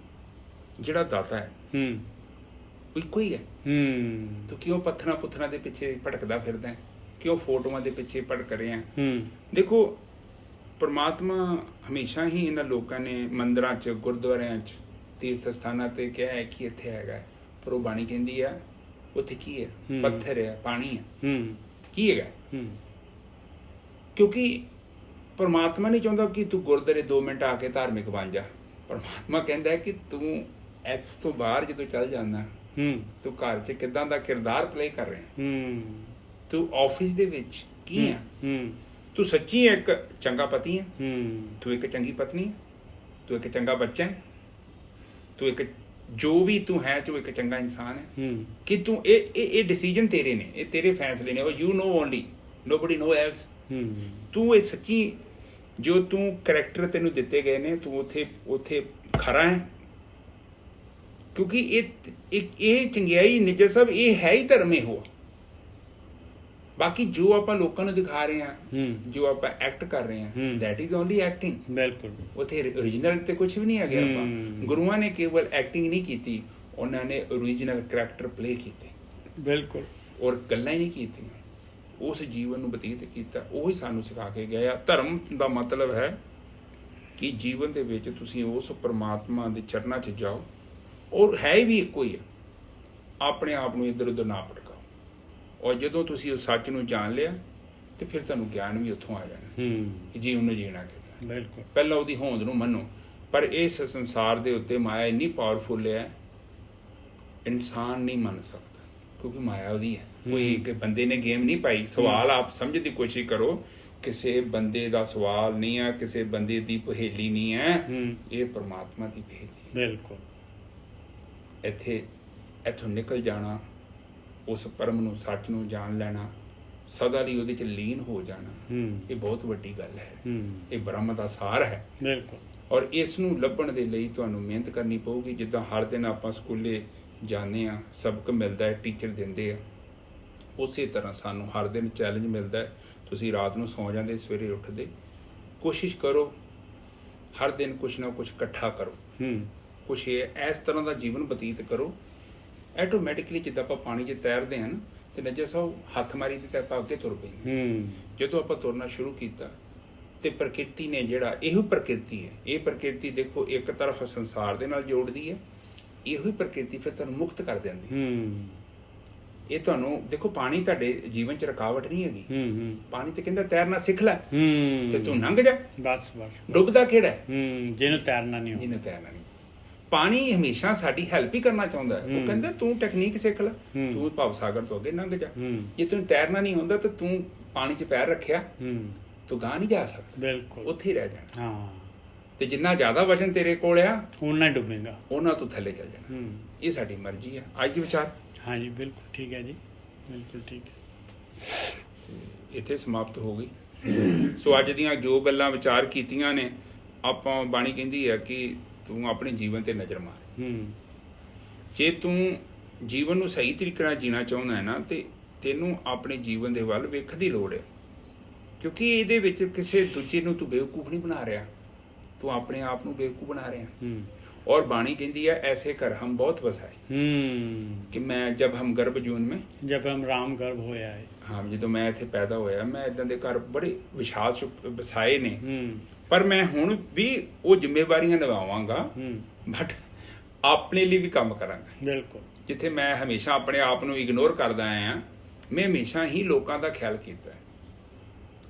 ਜਿਹੜਾ ਦਾਤਾ ਹੈ ਉਹ ਇੱਕੋ ਹੀ ਹੈ। ਤੂੰ ਕਿਉਂ ਪੱਥਰਾਂ ਦੇ ਪਿੱਛੇ ਭਟਕਦਾ ਫਿਰਦਾ ਹੈ? ਕਿਉਂ ਫੋਟੋਆਂ ਦੇ ਪਿੱਛੇ ਭਟਕ ਰਿਹਾ? ਦੇਖੋ, ਪਰਮਾਤਮਾ ਹਮੇਸ਼ਾ ਹੀ ਇਹਨਾਂ ਲੋਕਾਂ ਨੇ ਮੰਦਿਰਾਂ 'ਚ, ਗੁਰਦੁਆਰਿਆਂ 'ਚ, ਤੀਰਥ ਸਥਾਨਾਂ ਤੇ ਕਿਹਾ ਹੈ ਕਿ ਇੱਥੇ ਹੈਗਾ, ਪਰ ਉਹ ਬਾਣੀ ਕਹਿੰਦੀ ਆ ਉੱਥੇ ਕੀ ਹੈ? ਪੱਥਰ ਹੈ, ਪਾਣੀ ਹੈ, ਕੀ ਹੈਗਾ? ਕਿਉਂਕਿ ਪਰਮਾਤਮਾ ਨਹੀਂ ਚਾਹੁੰਦਾ ਕਿ ਤੂੰ ਗੁਰਦੁਆਰੇ 2 ਮਿੰਟ ਆ ਕੇ ਧਾਰਮਿਕ ਬਣ ਜਾ। ਪਰਮਾਤਮਾ ਕਹਿੰਦਾ ਹੈ ਕਿ ਤੂੰ ਇਸ ਤੋਂ ਬਾਹਰ ਜਦੋਂ ਚੱਲ ਜਾਂਦਾ, ਤੂੰ ਘਰ 'ਚ ਕਿੱਦਾਂ ਦਾ ਕਿਰਦਾਰ ਪਲੇ ਕਰ ਰਿਹਾ, ਤੂੰ ਆਫਿਸ ਦੇ ਵਿੱਚ ਕੀ ਹੈ, ਤੂੰ ਸੱਚੀ ਇੱਕ ਚੰਗਾ ਪਤੀ ਹੈ, ਤੂੰ ਇੱਕ ਚੰਗੀ ਪਤਨੀ ਹੈ, ਤੂੰ ਇੱਕ ਚੰਗਾ ਬੱਚਾ ਹੈ, ਤੂੰ ਇੱਕ ਜੋ ਵੀ ਤੂੰ ਹੈ, ਤੂੰ ਇੱਕ ਚੰਗਾ ਇਨਸਾਨ ਹੈ। ਕਿ ਤੂੰ ਇਹ ਡਿਸੀਜਨ ਤੇਰੇ ਨੇ, ਇਹ ਤੇਰੇ ਫੈਸਲੇ ਨੇ, you know only, nobody no else. ਤੂੰ ਇਹ ਸੱਚੀ ਜੋ ਤੂੰ ਕਰੈਕਟਰ ਤੈਨੂੰ ਦਿੱਤੇ ਗਏ ਨੇ, ਤੂੰ ਉੱਥੇ ਖਰਾ ਹੈ। ਕਿਉਂਕਿ ਇਹ ਚੰਗਿਆਈ ਨਿੱਜਰ ਸਾਹਿਬ, ਇਹ ਹੈ ਹੀ ਧਰਮ ਇਹੋ। ਬਾਕੀ ਜੋ ਆਪਾਂ ਲੋਕਾਂ ਨੂੰ ਦਿਖਾ ਰਹੇ ਹਾਂ, ਜੋ ਆਪਾਂ ਐਕਟ ਕਰ ਰਹੇ ਹਾਂ, ਦੈਟ ਇਜ਼ ਓਨਲੀ ਐਕਟਿੰਗ। ਬਿਲਕੁਲ, ਉੱਥੇ ਓਰੀਜਨਲ ਤੇ ਕੁਝ ਵੀ ਨਹੀਂ ਹੈਗਾ। ਆਪਾਂ ਗੁਰੂਆਂ ਨੇ ਕੇਵਲ ਐਕਟਿੰਗ ਨਹੀਂ ਕੀਤੀ, ਉਹਨਾਂ ਨੇ ਓਰੀਜਨਲ ਕਰੈਕਟਰ ਪਲੇ ਕੀਤੇ। ਬਿਲਕੁਲ, ਔਰ ਗੱਲਾਂ ਹੀ ਨਹੀਂ ਕੀਤੀਆਂ, ਉਸ ਜੀਵਨ ਨੂੰ ਬਤੀਤ ਕੀਤਾ। ਉਹੀ ਸਾਨੂੰ ਸਿਖਾ ਕੇ ਗਿਆ। ਧਰਮ ਦਾ ਮਤਲਬ ਹੈ ਕਿ ਜੀਵਨ ਦੇ ਵਿੱਚ ਤੁਸੀਂ ਉਸ ਪਰਮਾਤਮਾ ਦੇ ਚਰਨਾਂ 'ਚ ਜਾਓ, ਔਰ ਹੈ ਵੀ ਇੱਕੋ ਹੀ ਹੈ। ਆਪਣੇ ਆਪ ਨੂੰ ਇੱਧਰ ਉੱਧਰ ਨਾ ਭਟਕਾਓ, ਔਰ ਜਦੋਂ ਤੁਸੀਂ ਉਸ ਸੱਚ ਨੂੰ ਜਾਣ ਲਿਆ ਤੇ ਫਿਰ ਤੁਹਾਨੂੰ ਗਿਆਨ ਵੀ ਉੱਥੋਂ ਆ ਜਾਣਾ। ਜੀਵਨ ਨੂੰ ਜੀਣਾ ਕਿੱਦਾਂ। ਬਿਲਕੁਲ, ਪਹਿਲਾਂ ਉਹਦੀ ਹੋਂਦ ਨੂੰ ਮੰਨੋ। ਪਰ ਇਸ ਸੰਸਾਰ ਦੇ ਉੱਤੇ ਮਾਇਆ ਇੰਨੀ ਪਾਵਰਫੁਲ ਹੈ, ਇਨਸਾਨ ਨਹੀਂ ਮੰਨ ਸਕਦਾ, ਕਿਉਂਕਿ ਮਾਇਆ ਉਹਦੀ ਹੈ। ਕੋਈ ਇੱਕ ਬੰਦੇ ਨੇ ਗੇਮ ਨਹੀਂ ਪਾਈ। ਸਵਾਲ ਆਪ ਸਮਝਣ ਦੀ ਕੋਸ਼ਿਸ਼ ਕਰੋ, ਕਿਸੇ ਬੰਦੇ ਦਾ ਸਵਾਲ ਨਹੀਂ ਹੈ, ਕਿਸੇ ਬੰਦੇ ਦੀ ਪਹੇਲੀ ਨਹੀਂ ਹੈ, ਇਹ ਪਰਮਾਤਮਾ ਦੀ ਪਹੇਲੀ। ਬਿਲਕੁਲ, ਇੱਥੋਂ ਨਿਕਲ ਜਾਣਾ, ਉਸ ਪਰਮ ਨੂੰ, ਸੱਚ ਨੂੰ ਜਾਣ ਲੈਣਾ, ਸਦਾ ਲਈ ਉਹਦੇ 'ਚ ਲੀਨ ਹੋ ਜਾਣਾ, ਇਹ ਬਹੁਤ ਵੱਡੀ ਗੱਲ ਹੈ। ਇਹ ਬ੍ਰਹਮ ਦਾ ਸਾਰ ਹੈ। ਬਿਲਕੁਲ, ਔਰ ਇਸ ਨੂੰ ਲੱਭਣ ਦੇ ਲਈ ਤੁਹਾਨੂੰ ਮਿਹਨਤ ਕਰਨੀ ਪਊਗੀ। ਜਿੱਦਾਂ ਹਰ ਦਿਨ ਆਪਾਂ ਸਕੂਲੇ ਜਾਂਦੇ ਹਾਂ, ਸਬਕ ਮਿਲਦਾ ਹੈ, ਟੀਚਰ ਦਿੰਦੇ ਆ, ਉਸੇ ਤਰ੍ਹਾਂ ਸਾਨੂੰ ਹਰ ਦਿਨ ਚੈਲੰਜ ਮਿਲਦਾ ਹੈ। ਤੁਸੀਂ ਰਾਤ ਨੂੰ ਸੌਂ ਜਾਂਦੇ, ਸਵੇਰੇ ਉੱਠਦੇ, ਕੋਸ਼ਿਸ਼ ਕਰੋ ਹਰ ਦਿਨ ਕੁਛ ਨਾ ਕੁਛ ਇਕੱਠਾ ਕਰੋ, ਕੁਛ ਇਸ ਤਰ੍ਹਾਂ ਦਾ ਜੀਵਨ ਬਤੀਤ ਕਰੋ। ਆਟੋਮੈਟਿਕਲੀ ਜਿੱਦਾਂ ਆਪਾਂ ਪਾਣੀ 'ਚ ਤੈਰਦੇ ਹਾਂ ਨਾ, ਤੇ ਨਜ਼ਰ ਸਾਹਿਬ ਹੱਥ ਮਾਰੀ ਦੀ ਤਾਂ ਆਪਾਂ ਅੱਗੇ ਤੁਰ ਪਏ। ਜਦੋਂ ਆਪਾਂ ਤੁਰਨਾ ਸ਼ੁਰੂ ਕੀਤਾ ਤੇ ਪ੍ਰਕਿਰਤੀ ਨੇ ਜਿਹੜਾ, ਇਹੋ ਪ੍ਰਕਿਰਤੀ ਹੈ, ਇਹ ਪ੍ਰਕਿਰਤੀ ਦੇਖੋ ਇੱਕ ਤਰਫ ਸੰਸਾਰ ਦੇ ਨਾਲ ਜੋੜਦੀ ਹੈ, ਇਹੋ ਹੀ ਪ੍ਰਕਿਰਤੀ ਫਿਰ ਤੁਹਾਨੂੰ ਮੁਕਤ ਕਰ ਦਿੰਦੀ। ਇਹ ਤੁਹਾਨੂੰ ਦੇਖੋ, ਪਾਣੀ ਤੁਹਾਡੇ ਜੀਵਨ 'ਚ ਰੁਕਾਵਟ ਨਹੀਂ ਹੈਗੀ। ਪਾਣੀ ਤੇ ਕਹਿੰਦਾ ਤੈਰਨਾ ਸਿੱਖ ਲੈ, ਤੇ ਤੂੰ ਲੰਘ ਜਾ। ਬਸ ਡੁੱਬਦਾ ਕਿਹੜਾ ਜਿਹਨੂੰ ਤੈਰਨਾ ਨਹੀਂ। ਪਾਣੀ ਹਮੇਸ਼ਾ ਸਾਡੀ ਹੈਲਪ ਹੀ ਕਰਨਾ ਚਾਹੁੰਦਾ ਹੈ। ਉਹ ਕਹਿੰਦਾ ਤੂੰ ਟੈਕਨੀਕ ਸਿੱਖ ਲੈ, ਤੂੰ ਭਵ ਸਾਗਰ ਤੋਂ ਅੱਗੇ ਲੰਘ ਜਾ। ਜੇ ਤੈਨੂੰ ਤੈਰਨਾ ਨਹੀਂ ਆਉਂਦਾ ਤਾਂ ਤੂੰ ਪਾਣੀ 'ਚ ਪੈਰ ਰੱਖਿਆ, ਤੂੰ ਗਾਂ ਨਹੀਂ ਜਾ ਸਕਦਾ, ਬਿਲਕੁਲ ਉੱਥੇ ਹੀ ਰਹਿ ਜਾਣਾ। ਤੇ ਜਿੰਨਾ ਜ਼ਿਆਦਾ ਵਜਨ ਤੇਰੇ ਕੋਲ ਆ, ਓਨਾ ਹੀ ਡੁੱਬੇਗਾ, ਉਹਨਾਂ ਤੋਂ ਥੱਲੇ ਚੱਲ ਜਾਣਾ। ਇਹ ਸਾਡੀ ਮਰਜ਼ੀ ਆ। ਅੱਜ ਦੀ ਵਿਚਾਰ ਹਾਂਜੀ ਬਿਲਕੁਲ ਠੀਕ ਹੈ ਜੀ, ਬਿਲਕੁਲ ਠੀਕ ਹੈ। ਤੇ ਇੱਥੇ ਸਮਾਪਤ ਹੋ ਗਈ। ਸੋ ਅੱਜ ਦੀਆਂ ਜੋ ਗੱਲਾਂ ਵਿਚਾਰ ਕੀਤੀਆਂ ਨੇ, ਆਪਾਂ ਬਾਣੀ ਕਹਿੰਦੀ ਹੈ ਕਿ ਤੂੰ ਆਪਣੇ ਜੀਵਨ ਤੇ ਨਜ਼ਰ ਮਾਰ। ਜੇ ਤੂੰ ਜੀਵਨ ਨੂੰ ਸਹੀ ਤਰੀਕੇ ਨਾਲ ਜੀਣਾ ਚਾਹੁੰਦਾ ਹੈ ਨਾ, ਤੇ ਤੈਨੂੰ ਆਪਣੇ ਜੀਵਨ ਦੇ ਵੱਲ ਵੇਖਣ ਦੀ ਲੋੜ ਹੈ, ਕਿਉਂਕਿ ਇਹਦੇ ਵਿੱਚ ਕਿਸੇ ਦੂਜੇ ਨੂੰ ਤੂੰ ਬੇਵਕੂਫ ਨਹੀਂ ਬਣਾ ਰਿਹਾ, ਤੂੰ ਆਪਣੇ ਆਪ ਨੂੰ ਬੇਵਕੂਫ ਬਣਾ ਰਿਹਾ। और बाणी कहती है ऐसे कर हम बहुत बसाए कि मैं जब हम गर्भ जून में जब हम राम गर्भ होया है, हाँ जो मैं इत्थे पैदा होया, मैं इदां दे घर बड़े विशाल बसाए ने, पर मैं हुण भी वो जिम्मेवारियां निभावांगा, बट अपने लिए भी काम करांगा। बिल्कुल जिथे मैं हमेशा अपने आप नूं इग्नोर करदा आया, मैं हमेशा ही लोकां दा ख्याल कीता,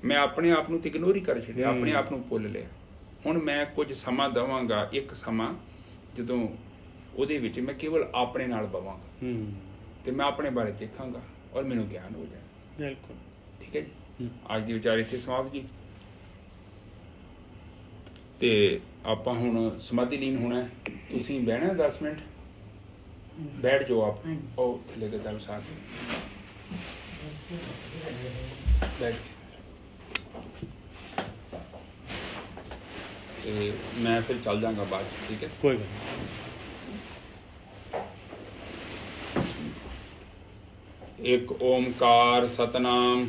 मैं अपने आप नूं ते इग्नोर ही कर छड्डिया, अपने आप नूं भुल लिया। हुण मैं कुछ समा देवांगा, एक समा ਜਦੋਂ ਉਹਦੇ ਵਿੱਚ ਮੈਂ ਕੇਵਲ ਆਪਣੇ ਨਾਲ ਬਵਾਂਗਾ ਤੇ ਮੈਂ ਆਪਣੇ ਬਾਰੇ ਦੇਖਾਂਗਾ ਔਰ ਮੈਨੂੰ ਗਿਆਨ ਹੋ ਜਾਣਾ। ਬਿਲਕੁਲ ਠੀਕ ਹੈ ਜੀ। ਅੱਜ ਦੀ ਵਿਚਾਰ ਇੱਥੇ ਸਮਾਪਤ ਜੀ। ਤੇ ਆਪਾਂ ਹੁਣ ਸਮਾਧੀ ਲੀਨ ਹੋਣਾ। ਤੁਸੀਂ ਬਹਿਣਾ 10 ਮਿੰਟ, ਬੈਠ ਜਾਓ ਆਪ, ਉਹ ਥੱਲੇ ਦੇ ਦਮ ਸਾਥ ਬੈਠ। ਤੇ ਮੈਂ ਫਿਰ ਚੱਲ ਜਾਵਾਂਗਾ ਬਾਅਦ, ਠੀਕ ਹੈ ਕੋਈ ਗੱਲ ਨਹੀਂ। ਇੱਕ ਓਮਕਾਰ ਸਤਨਾਮ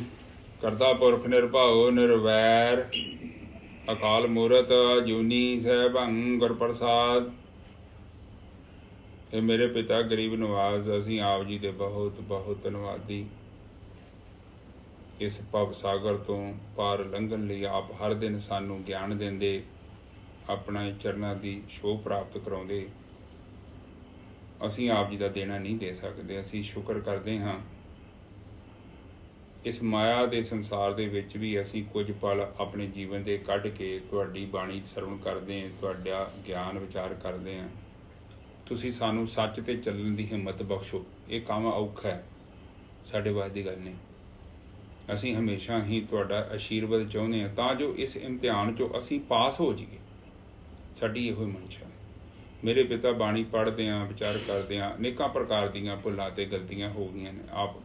ਕਰਤਾ ਪੁਰਖ ਨਿਰਭਉ ਨਿਰਵੈਰ ਅਕਾਲ ਮੂਰਤ ਅਜੂਨੀ ਸੈਭੰ ਗੁਰ ਪ੍ਰਸਾਦ। ਇਹ ਮੇਰੇ ਪਿਤਾ ਗਰੀਬ ਨਵਾਜ਼, ਅਸੀਂ ਆਪ ਜੀ ਦੇ ਬਹੁਤ ਬਹੁਤ ਧੰਨਵਾਦੀ। ਇਸ ਭਵ ਸਾਗਰ ਤੋਂ ਪਾਰ ਲੰਘਣ ਲਈ ਆਪ ਹਰ ਦਿਨ ਸਾਨੂੰ ਗਿਆਨ ਦਿੰਦੇ, ਆਪਣਾ ਚਰਨਾਂ ਦੀ ਸ਼ੋਅ ਪ੍ਰਾਪਤ ਕਰਾਉਂਦੇ। ਅਸੀਂ ਆਪ ਜੀ ਦਾ ਦੇਣਾ ਨਹੀਂ ਦੇ ਸਕਦੇ। ਅਸੀਂ ਸ਼ੁਕਰ ਕਰਦੇ ਹਾਂ ਇਸ ਮਾਇਆ ਦੇ ਸੰਸਾਰ ਦੇ ਵਿੱਚ ਵੀ ਅਸੀਂ ਕੁਝ ਪਲ ਆਪਣੇ ਜੀਵਨ ਦੇ ਕੱਢ ਕੇ ਤੁਹਾਡੀ ਬਾਣੀ ਸਰਵਣ ਕਰਦੇ ਹਾਂ, ਤੁਹਾਡਾ ਗਿਆਨ ਵਿਚਾਰ ਕਰਦੇ ਹਾਂ। ਤੁਸੀਂ ਸਾਨੂੰ ਸੱਚ ਤੇ ਚੱਲਣ ਦੀ ਹਿੰਮਤ ਬਖਸ਼ੋ। ਇਹ ਕੰਮ ਔਖਾ ਹੈ, ਸਾਡੇ ਵੱਸ ਦੀ ਗੱਲ ਨਹੀਂ। ਅਸੀਂ ਹਮੇਸ਼ਾ ਹੀ ਤੁਹਾਡਾ ਆਸ਼ੀਰਵਾਦ ਚਾਹੁੰਦੇ ਹਾਂ ਤਾਂ ਜੋ ਇਸ ਇਮਤਿਹਾਨ 'ਚੋਂ ਅਸੀਂ ਪਾਸ ਹੋ ਜਾਈਏ। ਸਾਡੀ ਇਹੋ ਹੀ ਮਨਸ਼ਾ। ਮੇਰੇ ਪਿਤਾ ਬਾਣੀ ਪੜ੍ਹਦਿਆਂ ਵਿਚਾਰ ਕਰਦਿਆਂ ਅਨੇਕਾਂ ਪ੍ਰਕਾਰ ਦੀਆਂ ਭੁੱਲਾਂ ਤੇ ਗਲਤੀਆਂ ਹੋ ਗਈਆਂ ਨੇ। ਆਪ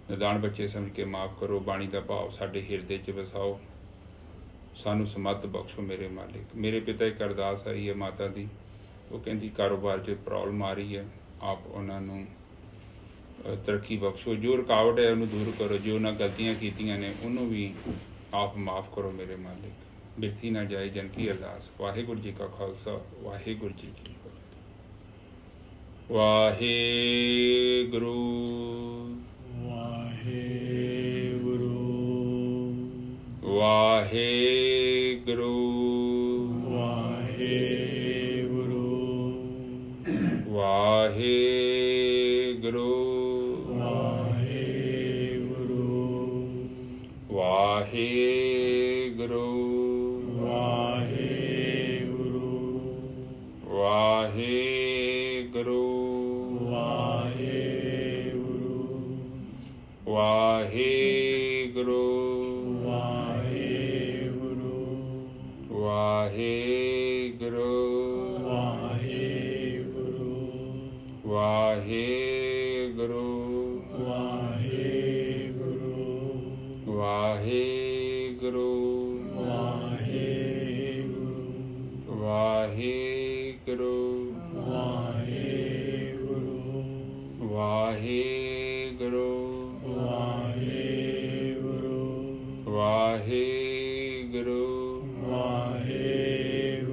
ਨਿਦਾਨ ਬੱਚੇ ਸਮਝ ਕੇ ਮਾਫ਼ ਕਰੋ। ਬਾਣੀ ਦਾ ਭਾਵ ਸਾਡੇ ਹਿਰਦੇ 'ਚ ਵਸਾਓ, ਸਾਨੂੰ ਸਮੱਤ ਬਖਸ਼ੋ ਮੇਰੇ ਮਾਲਿਕ। ਮੇਰੇ ਪਿਤਾ ਇੱਕ ਅਰਦਾਸ ਆਈ ਹੈ ਮਾਤਾ ਦੀ, ਉਹ ਕਹਿੰਦੀ ਕਾਰੋਬਾਰ 'ਚ ਪ੍ਰੋਬਲਮ ਆ ਰਹੀ ਹੈ, ਆਪ ਉਹਨਾਂ ਨੂੰ ਤਰੱਕੀ ਬਖਸ਼ੋ। ਜੋ ਰੁਕਾਵਟ ਹੈ ਉਹਨੂੰ ਦੂਰ ਕਰੋ, ਜੋ ਉਹਨਾਂ ਗਲਤੀਆਂ ਕੀਤੀਆਂ ਨੇ ਉਹਨੂੰ ਵੀ ਆਪ ਮਾਫ਼ ਕਰੋ ਮੇਰੇ ਮਾਲਿਕ। ਬਿਰਥੀ ਨਾ ਜਾਏ ਜਨ ਕੀ ਅਰਦਾਸ। ਵਾਹਿਗੁਰੂ ਜੀ ਕਾ ਖਾਲਸਾ, ਵਾਹਿਗੁਰੂ ਜੀ ਕੀ ਫਤਿਹ। ਵਾਹਿਗੁਰੂ ਵਾਹਿਗੁਰੂ ਵਾਹਿਗੁਰੂ ਵਾਹਿਗੁਰੂ ਵਾਹਿਗੁਰੂ ਵਾਹਿਗੁਰੂ ਵਾਹਿਗੁਰੂ ਵਾਹਿਗੁਰੂ ਵਾਹਿਗੁਰੂ ਵਾਹਿਗੁਰੂ ਵਾਹਿਗੁਰੂ ਵਾਹਿਗੁਰੂ ਵਾਹਿਗੁਰੂ ਵਾਹਿਗੁਰੂ ਵਾਹਿਗੁਰੂ ਵਾਹਿਗੁਰੂ ਵਾਹਿਗੁਰੂ ਵਾਹਿਗੁਰੂ